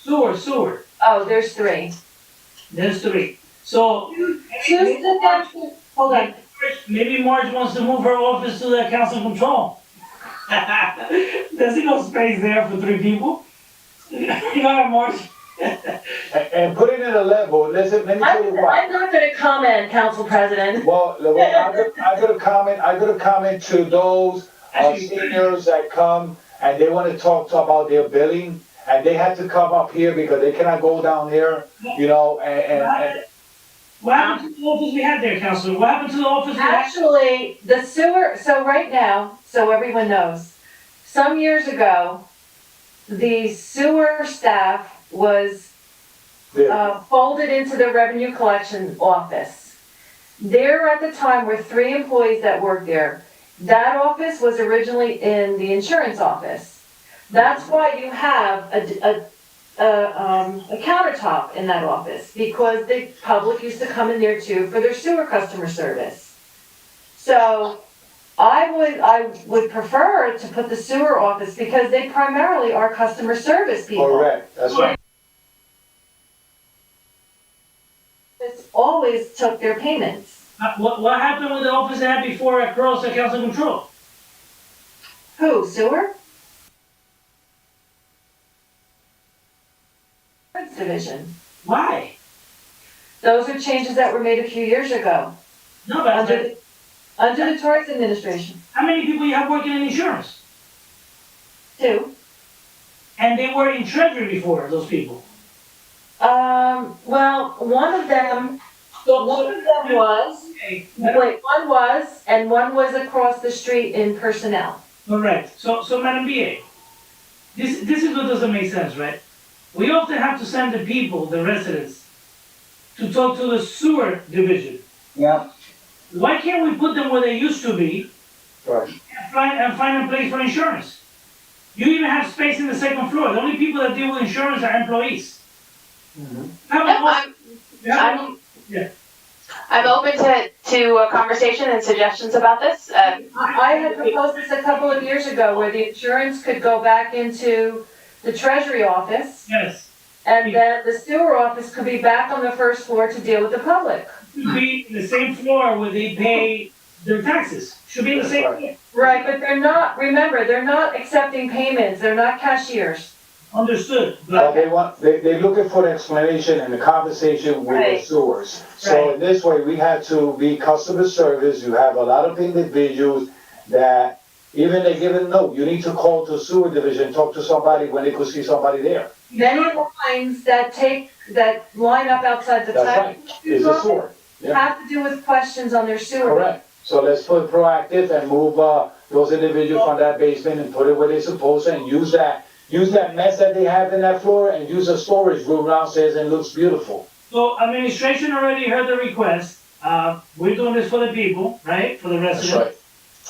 Sewer. Oh, there's 3. There's 3. So, Who's the, hold on. maybe Marge wants to move her office to the council control. There's no space there for 3 people. You know, Marge. And put it in a level, let me tell you why. I'm not gonna comment, Council President. Well, I got a comment to those seniors that come and they want to talk about their billing, and they have to come up here because they cannot go down there, you know, and What happened to the office we had there, Councilman? What happened to the office we had? Actually, the sewer, so right now, so everyone knows, some years ago, the sewer staff was folded into the revenue collection office. There at the time were 3 employees that worked there. That office was originally in the insurance office. That's why you have a countertop in that office, because the public used to come in there too for their sewer customer service. So I would prefer to put the sewer office, because they primarily are customer service people. correct, that's right. It's always took their payments. What happened with the office they had before across the council control? Who, sewer? Division. Why? Those are changes that were made a few years ago, No, but under the Torres administration. how many people you have working in insurance? 2. And they were in treasury before, those people. Well, one of them was, one was, and one was across the street in personnel. Correct. So Madam BA, this is what doesn't make sense, right? We often have to send the people, the residents, to talk to the sewer division. Yeah. Why can't we put them where they used to be Right. and find a place for insurance? You even have space in the 2nd floor. The only people that deal with insurance are employees. I'm open to a conversation and suggestions about this. I had proposed this a couple of years ago, where the insurance could go back into the treasury office, Yes. and then the sewer office could be back on the 1st floor to deal with the public. Should be the same floor where they pay their taxes. Should be the same floor. Right, but they're not, remember, they're not accepting payments, they're not cashiers. Understood. But they're looking for the explanation and the conversation with the Right. sewers. So in this way, we had to be customer service. You have a lot of individuals that even they give a note, you need to call to sewer division, talk to somebody when they could see somebody there. Many lines that line up outside the That's tax. right, it's a sewer. Yeah. Have to do with questions on their sewer. Correct. So let's put proactive and move, those individuals from that basement and put it where they're supposed to, and use that mess that they have in that floor and use a storage room downstairs, and it looks beautiful. So administration already heard the request. We're doing this for the people, right? For the That's residents.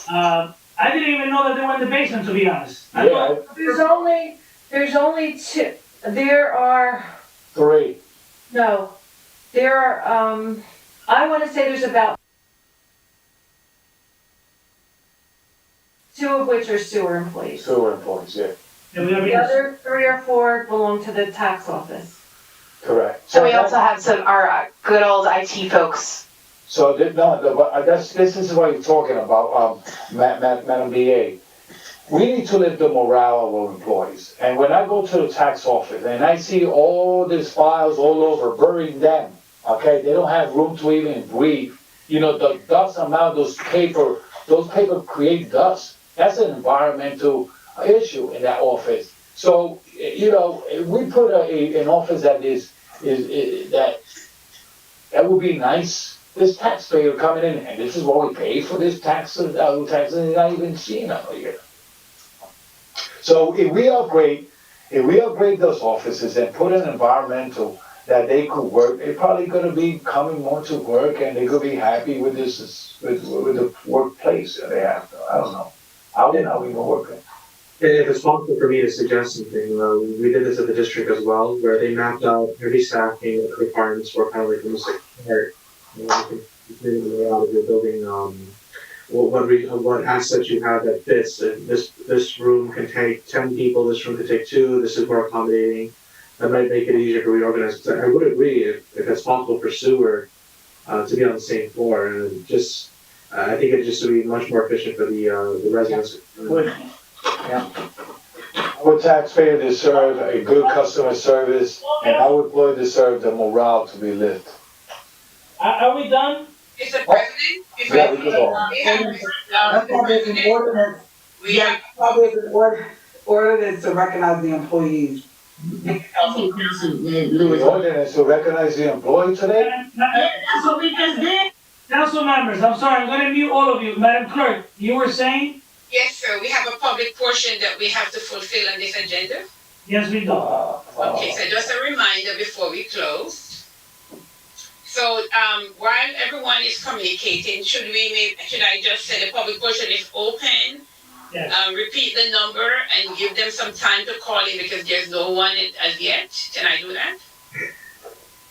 right. I didn't even know that they were in the basement, to be honest. Yeah, There's only 2, there are, 3. no, there are, I wanna say there's about 2 of which are sewer employees. Sewer employees, yeah, And we have, The other 3 or 4 belong to the tax office. correct. And we also have our good old IT folks. So, this is what you're talking about, Madam BA. We need to lift the morale of our employees. And when I go to the tax office and I see all these files all over, burying them, okay, they don't have room to even breathe. You know, the dust amount, those paper create dust. That's an environmental issue in that office. So, you know, if we put an office that that would be nice. This taxpayer coming in, and this is what we pay for this taxes, they're not even seeing it here. So if we upgrade those offices and put an environmental that they could work, they're probably gonna be coming more to work and they could be happy with this, with the workplace that they have. I don't know. How they not even working. If it's possible for me to suggest something, we did this at the district as well, where they mapped out every staffing requirements for kind of like almost like art. You know, out of your building, what assets you have that fits. This room can take 10 people. This room can take 2. This is more accommodating. That might make it easier to reorganize. So I would agree if it's possible for sewer to be on the same floor, and just I think it just would be much more efficient for the residents. Yeah. Our taxpayer deserve a good customer service, and our employee deserve the morale to be lifted. Are we done? Mr. President, Yeah, we can go. That's probably an ordinance. Yeah, probably an ordinance to recognize the employees. The ordinance to recognize the employee today? That's what we just did. Council members, I'm sorry, I'm gonna mute all of you. Madam Clerk, you were saying? Yes, sir, we have a public portion that we have to fulfill on this agenda. Yes, we do. Okay, so just a reminder before we close. So, while everyone is communicating, should I just say the public portion is open? Yes. Repeat the number and give them some time to call in because there's no one as yet. Can I do that?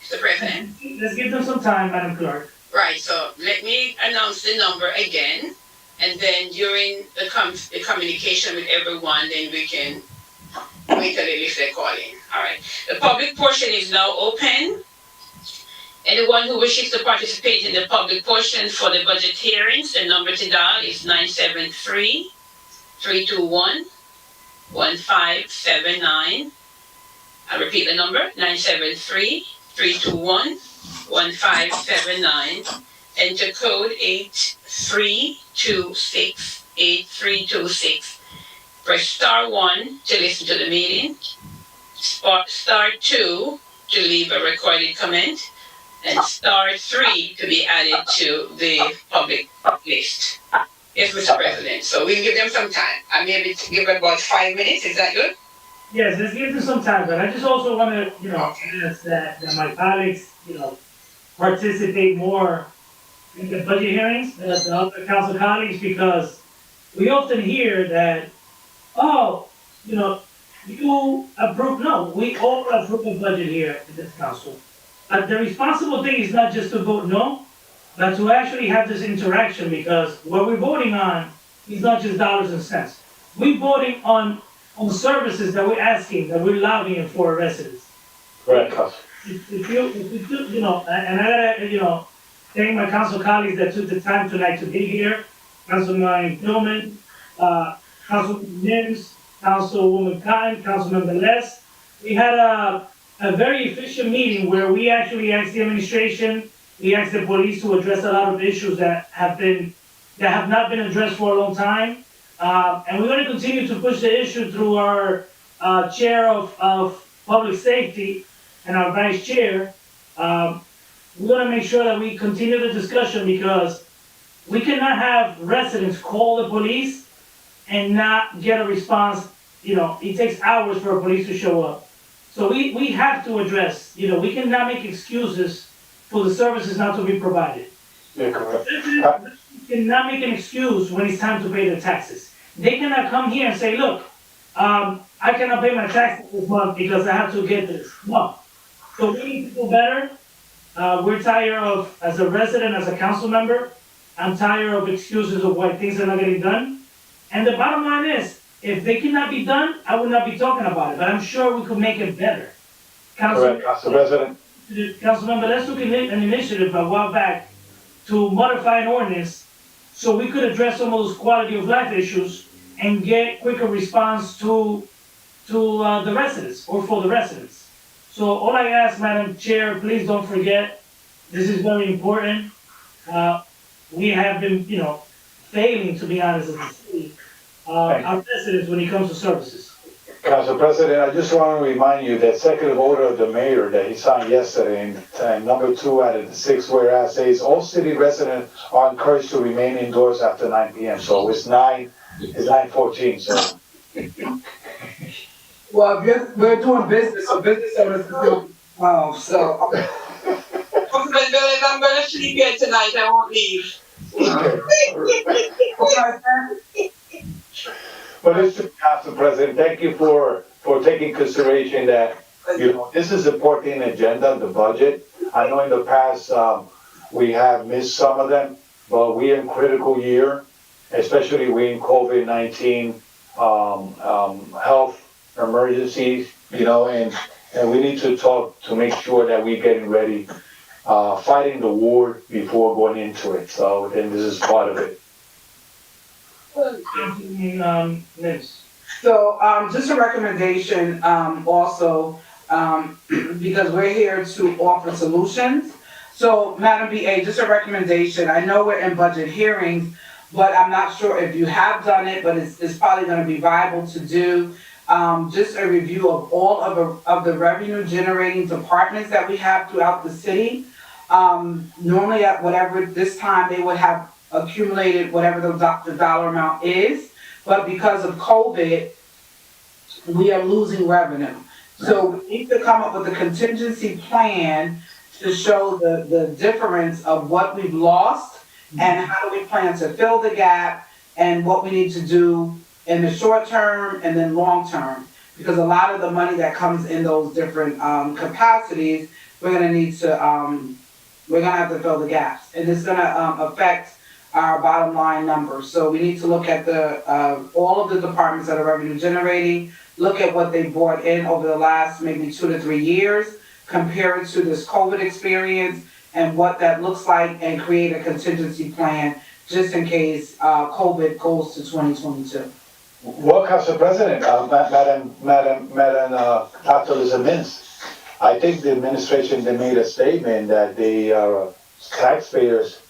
Mr. President? Let's give them some time, Madam Clerk. Right, so let me announce the number again, and then during the communication with everyone, then we can wait a little if they're calling. All right, the public portion is now open. Anyone who wishes to participate in the public portion for the budget hearings, the number to dial is 973-321-1579. I'll repeat the number, 973-321-1579. Enter code 8326. Press star 1 to listen to the meeting. Star 2 to leave a recorded comment. And star 3 to be added to the public list. Yes, Mr. President. So we'll give them some time. I maybe give about 5 minutes. Is that good? Yes, let's give them some time, but I just also want to, ask that my colleagues, participate more in the budget hearings, the other council colleagues, because we often hear that, you approve, no, we all approve the budget here in this council. But the responsible thing is not just to vote no, but to actually have this interaction, because what we're voting on is not just dollars and cents. We're voting on services that we're asking, that we're lobbying for residents. Right. If you do, and I gotta, thank my council colleagues that took the time tonight to be here. Councilman Gilman, Councilman Mims, Councilwoman Cotton, Councilmember Les. We had a very efficient meeting where we actually asked the administration, we asked the police to address a lot of issues that have not been addressed for a long time. And we're gonna continue to push the issue through our chair of public safety and our vice chair. We're gonna make sure that we continue the discussion because we cannot have residents call the police and not get a response. It takes hours for a police to show up. So we have to address, we cannot make excuses for the services not to be provided. Yeah, correct. Residents cannot make an excuse when it's time to pay their taxes. They cannot come here and say, look, I cannot pay my taxes this month because I have to get this. No. So we need to do better. We're tired of, as a resident, as a council member, I'm tired of excuses of why things are not getting done. And the bottom line is, if they cannot be done, I would not be talking about it, but I'm sure we could make it better. Correct, Council President. Councilmember, let's look at an initiative a while back to modify an ordinance so we could address some of those quality of life issues and get quicker response to the residents or for the residents. So all I ask, Madam Chair, please don't forget, this is very important. We have been, failing, to be honest, as a city, our residents when it comes to services. Council President, I just want to remind you that executive order of the mayor that he signed yesterday, and number 2 out of the 6, whereas says all city residents are encouraged to remain indoors after 9 p.m. So it's 9:14, so. Well, we're doing business, so business owners can do, so. Councilman Velez, I'm gonna sleep here tonight, I won't leave. But it's true, Council President, thank you for taking consideration that, this is important agenda, the budget. I know in the past, we have missed some of them, but we're in critical year, especially we in COVID-19, health emergencies, and we need to talk to make sure that we're getting ready, fighting the war before going into it. So, and this is part of it. So, just a recommendation, also, because we're here to offer solutions. So, Madam BA, just a recommendation, I know we're in budget hearings, but I'm not sure if you have done it, but it's probably gonna be viable to do. Just a review of all of the revenue generating departments that we have throughout the city. Normally at whatever this time, they would have accumulated whatever the dollar amount is, but because of COVID, we are losing revenue. So we need to come up with a contingency plan to show the difference of what we've lost and how do we plan to fill the gap and what we need to do in the short term and then long term. Because a lot of the money that comes in those different capacities, we're gonna need to, we're gonna have to fill the gaps. And it's gonna affect our bottom line numbers. So we need to look at all of the departments that are revenue generating, look at what they brought in over the last maybe 2 to 3 years, compare it to this COVID experience and what that looks like, and create a contingency plan just in case COVID goes to 2022. Well, Council President, Madam Dr. Elizabeth, I think the administration, they made a statement that the taxpayers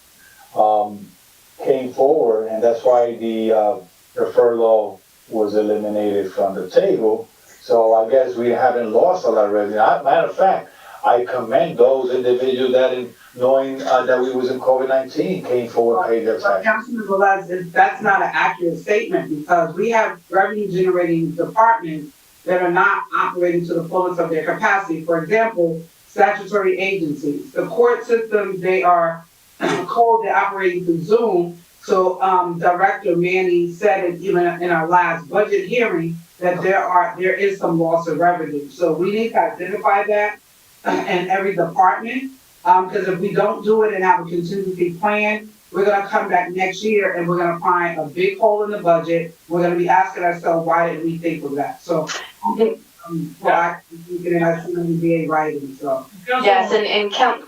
came forward, and that's why the furlough was eliminated from the table. So I guess we haven't lost a lot of revenue. Matter of fact, I commend those individuals that, in knowing that we was in COVID-19, came forward and paid their taxes. Councilman Velez, that's not an accurate statement, because we have revenue generating departments that are not operating to the fullest of their capacity. For example, statutory agencies. The court system, they are called, they're operating through Zoom. So Director Manny said it even in our last budget hearing that there is some loss of revenue. So we need to identify that in every department, because if we don't do it and have a contingency plan, we're gonna come back next year and we're gonna find a big hole in the budget. We're gonna be asking ourselves, why didn't we think of that? So I think, I think it has some VA writing, so. Yes, and count.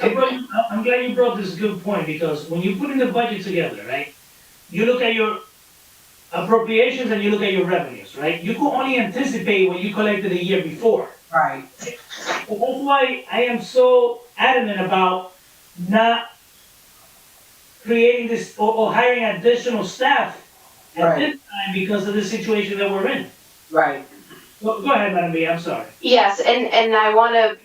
I'm glad you brought this good point, because when you put in the budget together, right, you look at your appropriations and you look at your revenues, right? You can only anticipate what you collected the year before. Right. So that's why I am so adamant about not creating this or hiring additional staff at this time because of the situation that we're in. Right. Well, go ahead, Madam B, I'm sorry. Yes, and I want to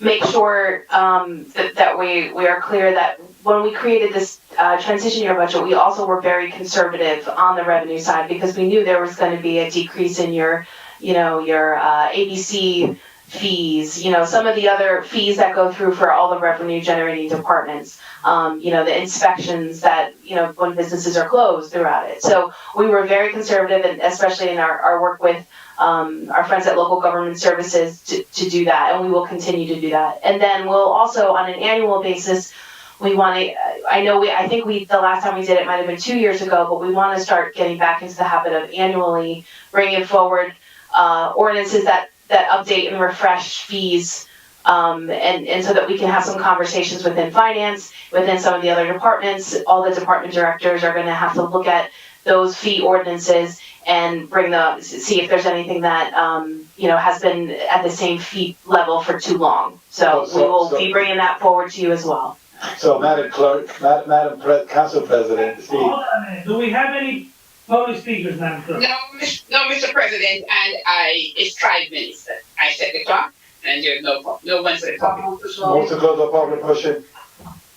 make sure that we are clear that when we created this transition year budget, we also were very conservative on the revenue side, because we knew there was going to be a decrease in your ABC fees, some of the other fees that go through for all the revenue generating departments, the inspections that, when businesses are closed throughout it. So we were very conservative, and especially in our work with our friends at Local Government Services to do that, and we will continue to do that. And then we'll also, on an annual basis, we want to, I think the last time we did it might have been 2 years ago, but we want to start getting back into the habit of annually bringing forward ordinances that update and refresh fees, and so that we can have some conversations within finance, within some of the other departments. All the department directors are going to have to look at those fee ordinances and see if there's anything that, has been at the same fee level for too long. So we will be bringing that forward to you as well. So, Madam Clerk, Council President, Hold on a minute. Do we have any public speakers, Madam Clerk? No, Mr. President, and it's 5 minutes. I set the clock, and there's no one for the public. Move to close the public portion.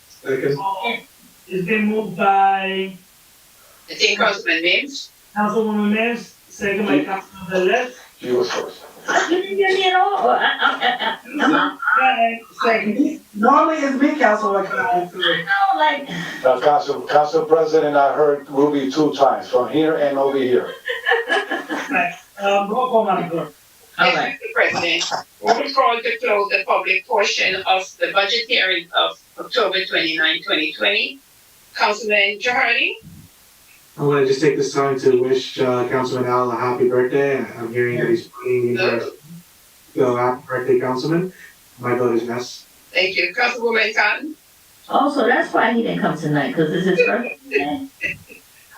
Second. It's been moved by I think Councilman Mims. Councilwoman Mims, second by Councilman Velez. You was first. You didn't get me at all, or Second. Normally it's me, Councilwoman. like. Council President, I heard Ruby 2 times, from here and over here. Right, roll call, Madam Clerk. Yes, Mr. President, we call to close the public portion of the budget hearing of October 29, 2020. Councilman Jahardi? I want to just take this time to wish Councilman Al a happy birthday. I'm hearing that he's playing in person. So happy birthday, Councilman. My vote is yes. Thank you. Councilwoman Cotton? Oh, so that's why he didn't come tonight, because it's his birthday.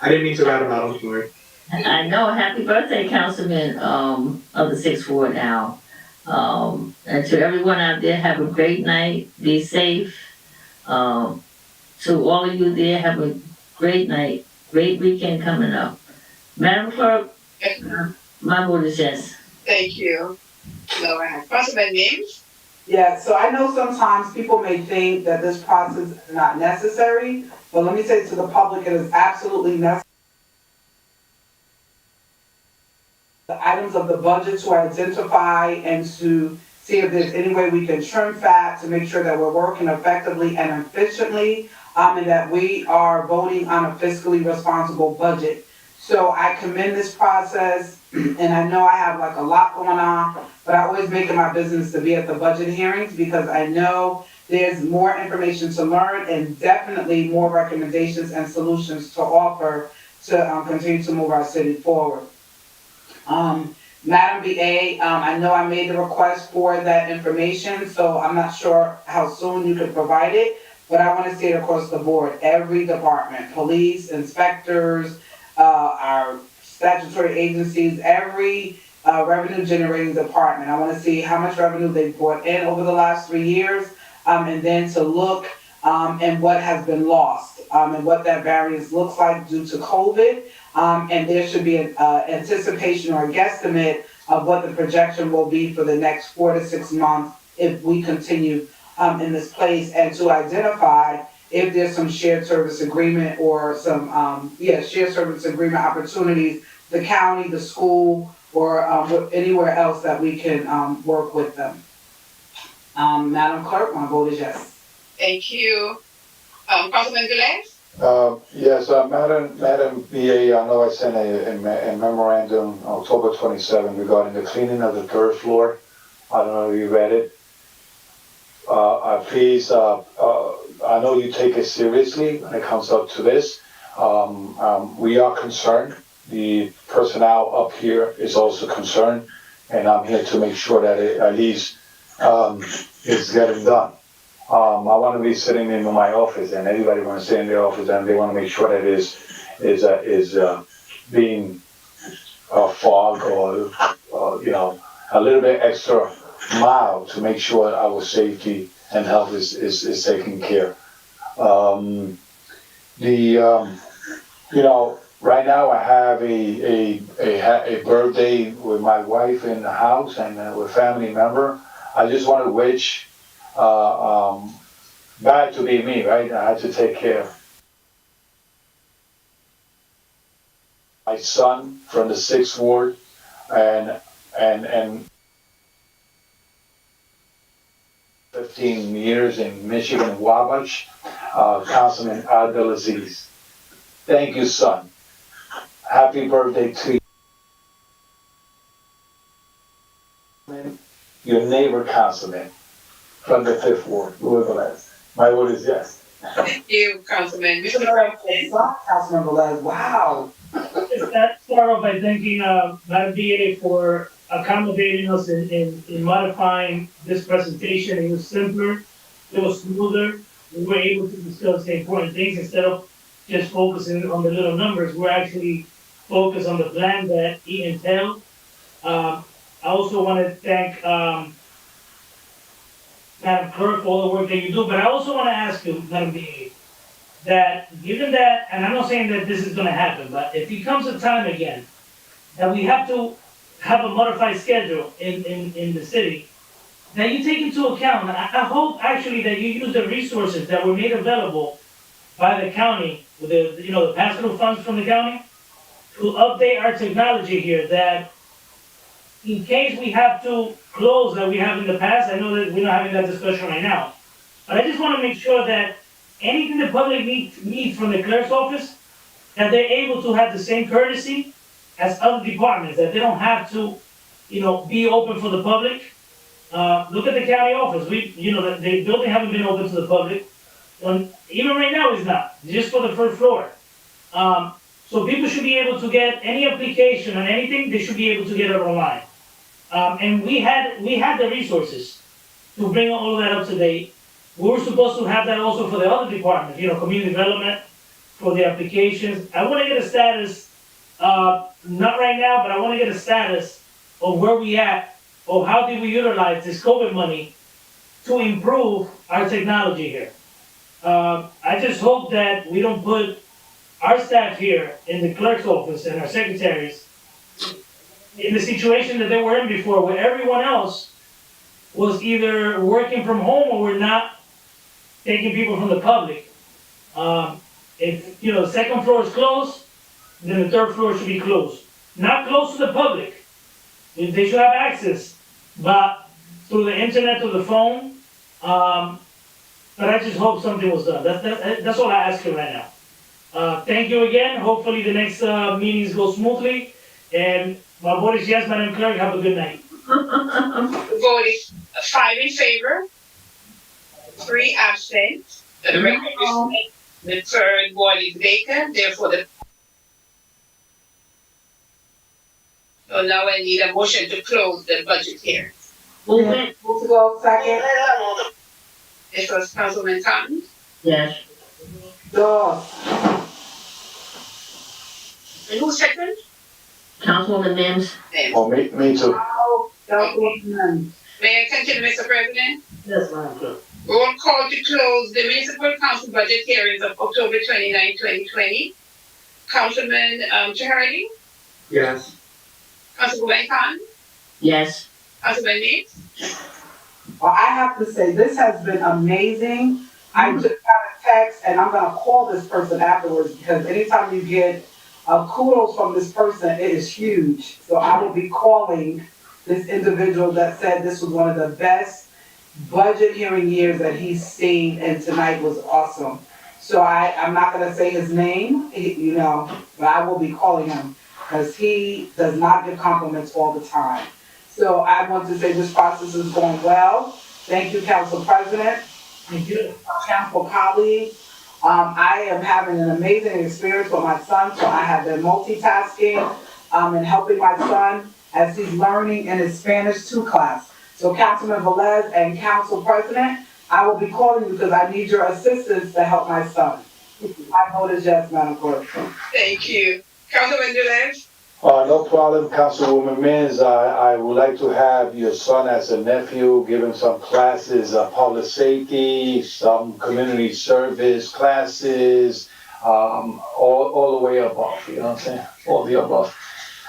I didn't mean to rat him out, I'm sorry. I know, happy birthday, Councilman, of the 6th Ward now. And to everyone out there, have a great night, be safe. To all of you there, have a great night, great weekend coming up. Madam Clerk, my vote is yes. Thank you. No, I have Councilman Mims? Yeah, so I know sometimes people may think that this process is not necessary, but let me say to the public, it is absolutely necessary. The items of the budget to identify and to see if there's any way we can trim fat to make sure that we're working effectively and efficiently, and that we are voting on a fiscally responsible budget. So I commend this process, and I know I have like a lot going on, but I always make it my business to be at the budget hearings because I know there's more information to learn and definitely more recommendations and solutions to offer to continue to move our city forward. Madam BA, I know I made the request for that information, so I'm not sure how soon you could provide it, but I want to see it across the board, every department, police, inspectors, our statutory agencies, every revenue generating department. I want to see how much revenue they've brought in over the last 3 years, and then to look and what has been lost, and what that variance looks like due to COVID. And there should be an anticipation or a guesstimate of what the projection will be for the next 4 to 6 months if we continue in this place, and to identify if there's some shared service agreement or some, shared service agreement opportunities, the county, the school, or anywhere else that we can work with them. Madam Clerk, my vote is yes. Thank you. Councilman Velez? Yes, Madam BA, I know I sent a memorandum October 27 regarding the cleaning of the 3rd floor. I don't know if you read it. Please, I know you take it seriously when it comes up to this. We are concerned. The personnel up here is also concerned, and I'm here to make sure that it at least is getting done. I want to be sitting in my office, and everybody want to sit in their office, and they want to make sure that it is being fogged or a little bit extra mild to make sure our safety and health is taken care. Right now I have a birthday with my wife in the house and with family member. I just want to wish bad to be me, right? I had to take care of my son from the 6th Ward and 15 years in Michigan, Wabash, Councilman Abdelaziz. Thank you, son. Happy birthday to you. Your neighbor councilman from the 5th Ward, Louisville. My vote is yes. Thank you, Councilman. Mr. Councilmember Les, wow. Let's start off by thanking, Madam DA for accommodating us in modifying this presentation. It was simpler, it was smoother. We were able to discuss the important things instead of just focusing on the little numbers. We're actually focused on the plan that it entailed. I also want to thank, Madam Clerk for all the work that you do, but I also want to ask you, Madam DA, that given that, and I'm not saying that this is gonna happen, but if it comes a time again that we have to have a modified schedule in the city, that you take into account, I hope actually that you use the resources that were made available by the county, with the pass-through funds from the county, to update our technology here, that in case we have to close that we have in the past, I know that we're not having that discussion right now, but I just wanna make sure that anything the public needs from the clerk's office, that they're able to have the same courtesy as other departments, that they don't have to, be open for the public. Look at the county office, the building haven't been open to the public, even right now it's not, just for the first floor. So people should be able to get any application on anything, they should be able to get it online. And we had the resources to bring all of that up to date. We were supposed to have that also for the other departments, community development, for the applications. I wanna get a status, not right now, but I wanna get a status of where we at, or how did we utilize this COVID money to improve our technology here. I just hope that we don't put our staff here in the clerk's office and our secretaries in the situation that they were in before, where everyone else was either working from home or were not taking people from the public. If, the second floor is closed, then the third floor should be closed. Not closed to the public. They should have access, but through the internet, through the phone. But I just hope something was done. That's all I ask you right now. Thank you again. Hopefully the next meetings go smoothly. And my vote is yes, Madam Clerk. Have a good night. The vote is 5 in favor, 3 absent. The record is the third ward is vacant, therefore so now I need a motion to close the budget hearing. Move it. Move to go second. This was Councilman Cotton. Yes. Dos. And who second? Councilwoman Mims? Oh, me too. Councilwoman. May I continue, Mr. President? Yes, Madam Clerk. Roll call to close the municipal council budget hearings of October 29, 2020. Councilman Chihardi? Yes. Councilwoman Khan? Yes. Councilman Meeks? Well, I have to say, this has been amazing. I just got a text, and I'm gonna call this person afterwards, because anytime you get kudos from this person, it is huge. So I will be calling this individual that said this was one of the best budget hearing years that he's seen, and tonight was awesome. So I'm not gonna say his name, but I will be calling him, because he does not give compliments all the time. So I want to say this process is going well. Thank you, Council President. Thank you. Council colleagues. I am having an amazing experience with my son, so I have been multitasking and helping my son as he's learning in his Spanish 2 class. So Councilman Velez and Council President, I will be calling you because I need your assistance to help my son. My vote is yes, Madam Clerk. Thank you. Councilman Velez? No problem, Councilwoman Mins. I would like to have your son as a nephew, give him some classes, public safety, some community service classes, all the way above, you know what I'm saying? All the above.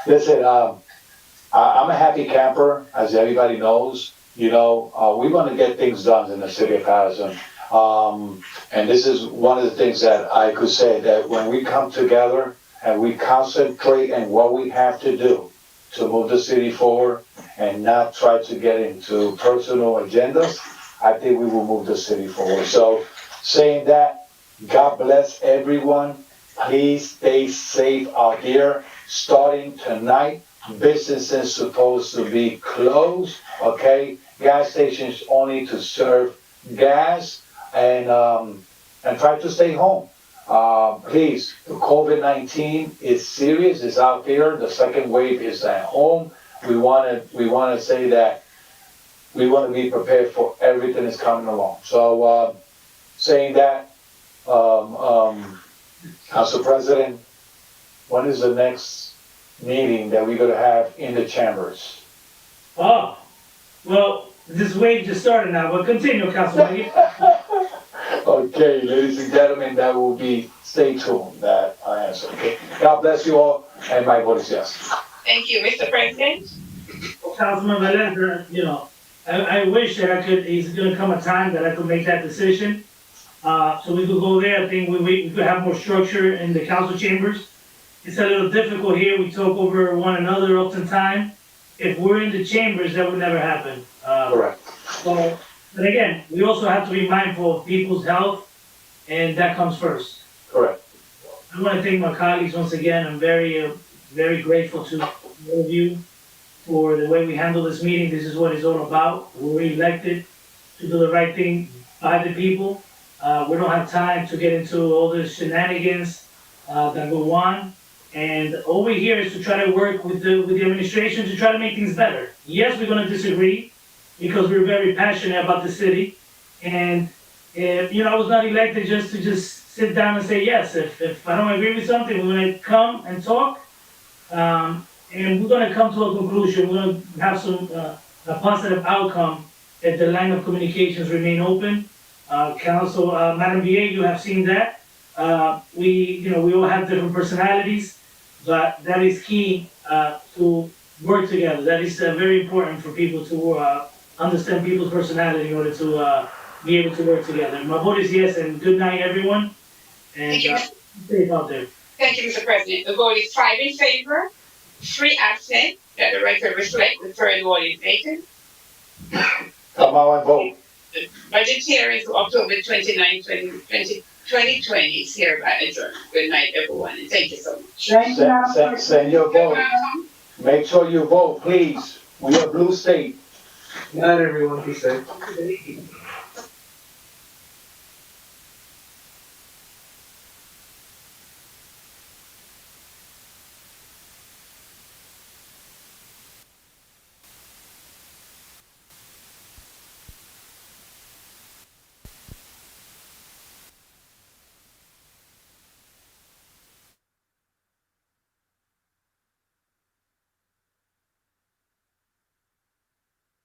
Listen, I'm a happy camper, as everybody knows. We want to get things done in the city of Paterson. And this is one of the things that I could say, that when we come together, and we concentrate on what we have to do to move the city forward and not try to get into personal agendas, I think we will move the city forward. So saying that, God bless everyone. Please stay safe out there. Starting tonight, businesses supposed to be closed, okay? Gas stations only to serve gas, and and try to stay home. Please, the COVID-19 is serious, it's out there, the second wave is at home. We wanna say that we wanna be prepared for everything that's coming along. So, saying that, Council President, when is the next meeting that we're gonna have in the chambers? Oh, well, this wave just started now, but continue, Councilman. Okay, ladies and gentlemen, that will be, stay tuned, that I answer, okay? God bless you all, and my vote is yes. Thank you, Mr. President. Councilman Velez, I wish that I could, it's gonna come a time that I could make that decision. So we could go there, I think we could have more structure in the council chambers. It's a little difficult here, we talk over one another oftentimes. If we're in the chambers, that would never happen. Correct. So, but again, we also have to be mindful of people's health, and that comes first. Correct. I want to thank my colleagues once again. I'm very, very grateful to all of you for the way we handle this meeting. This is what it's all about. We're elected to do the right thing by the people. We don't have time to get into all the shenanigans that go on. And all we're here is to try to work with the administration to try to make things better. Yes, we're going to disagree because we're very passionate about the city. And I was not elected just to sit down and say yes. If I don't agree with something, we're going to come and talk. And we're going to come to a conclusion. We're going to have a positive outcome if the line of communications remain open. Council, Madam VA, you have seen that. We all have different personalities, but that is key to work together. That is very important for people to understand people's personality in order to be able to work together. My vote is yes, and good night, everyone. And safe out there. Thank you, Mr. President. The vote is 5 in favor, 3 absent. That the record reflect the third vote is vacant. Come on and vote. The budget hearing for October 29, 2020 is hereby adjourned. Good night, everyone, and thank you so much. Send your vote. Make sure you vote, please. We are blue state. Good night, everyone. Be safe.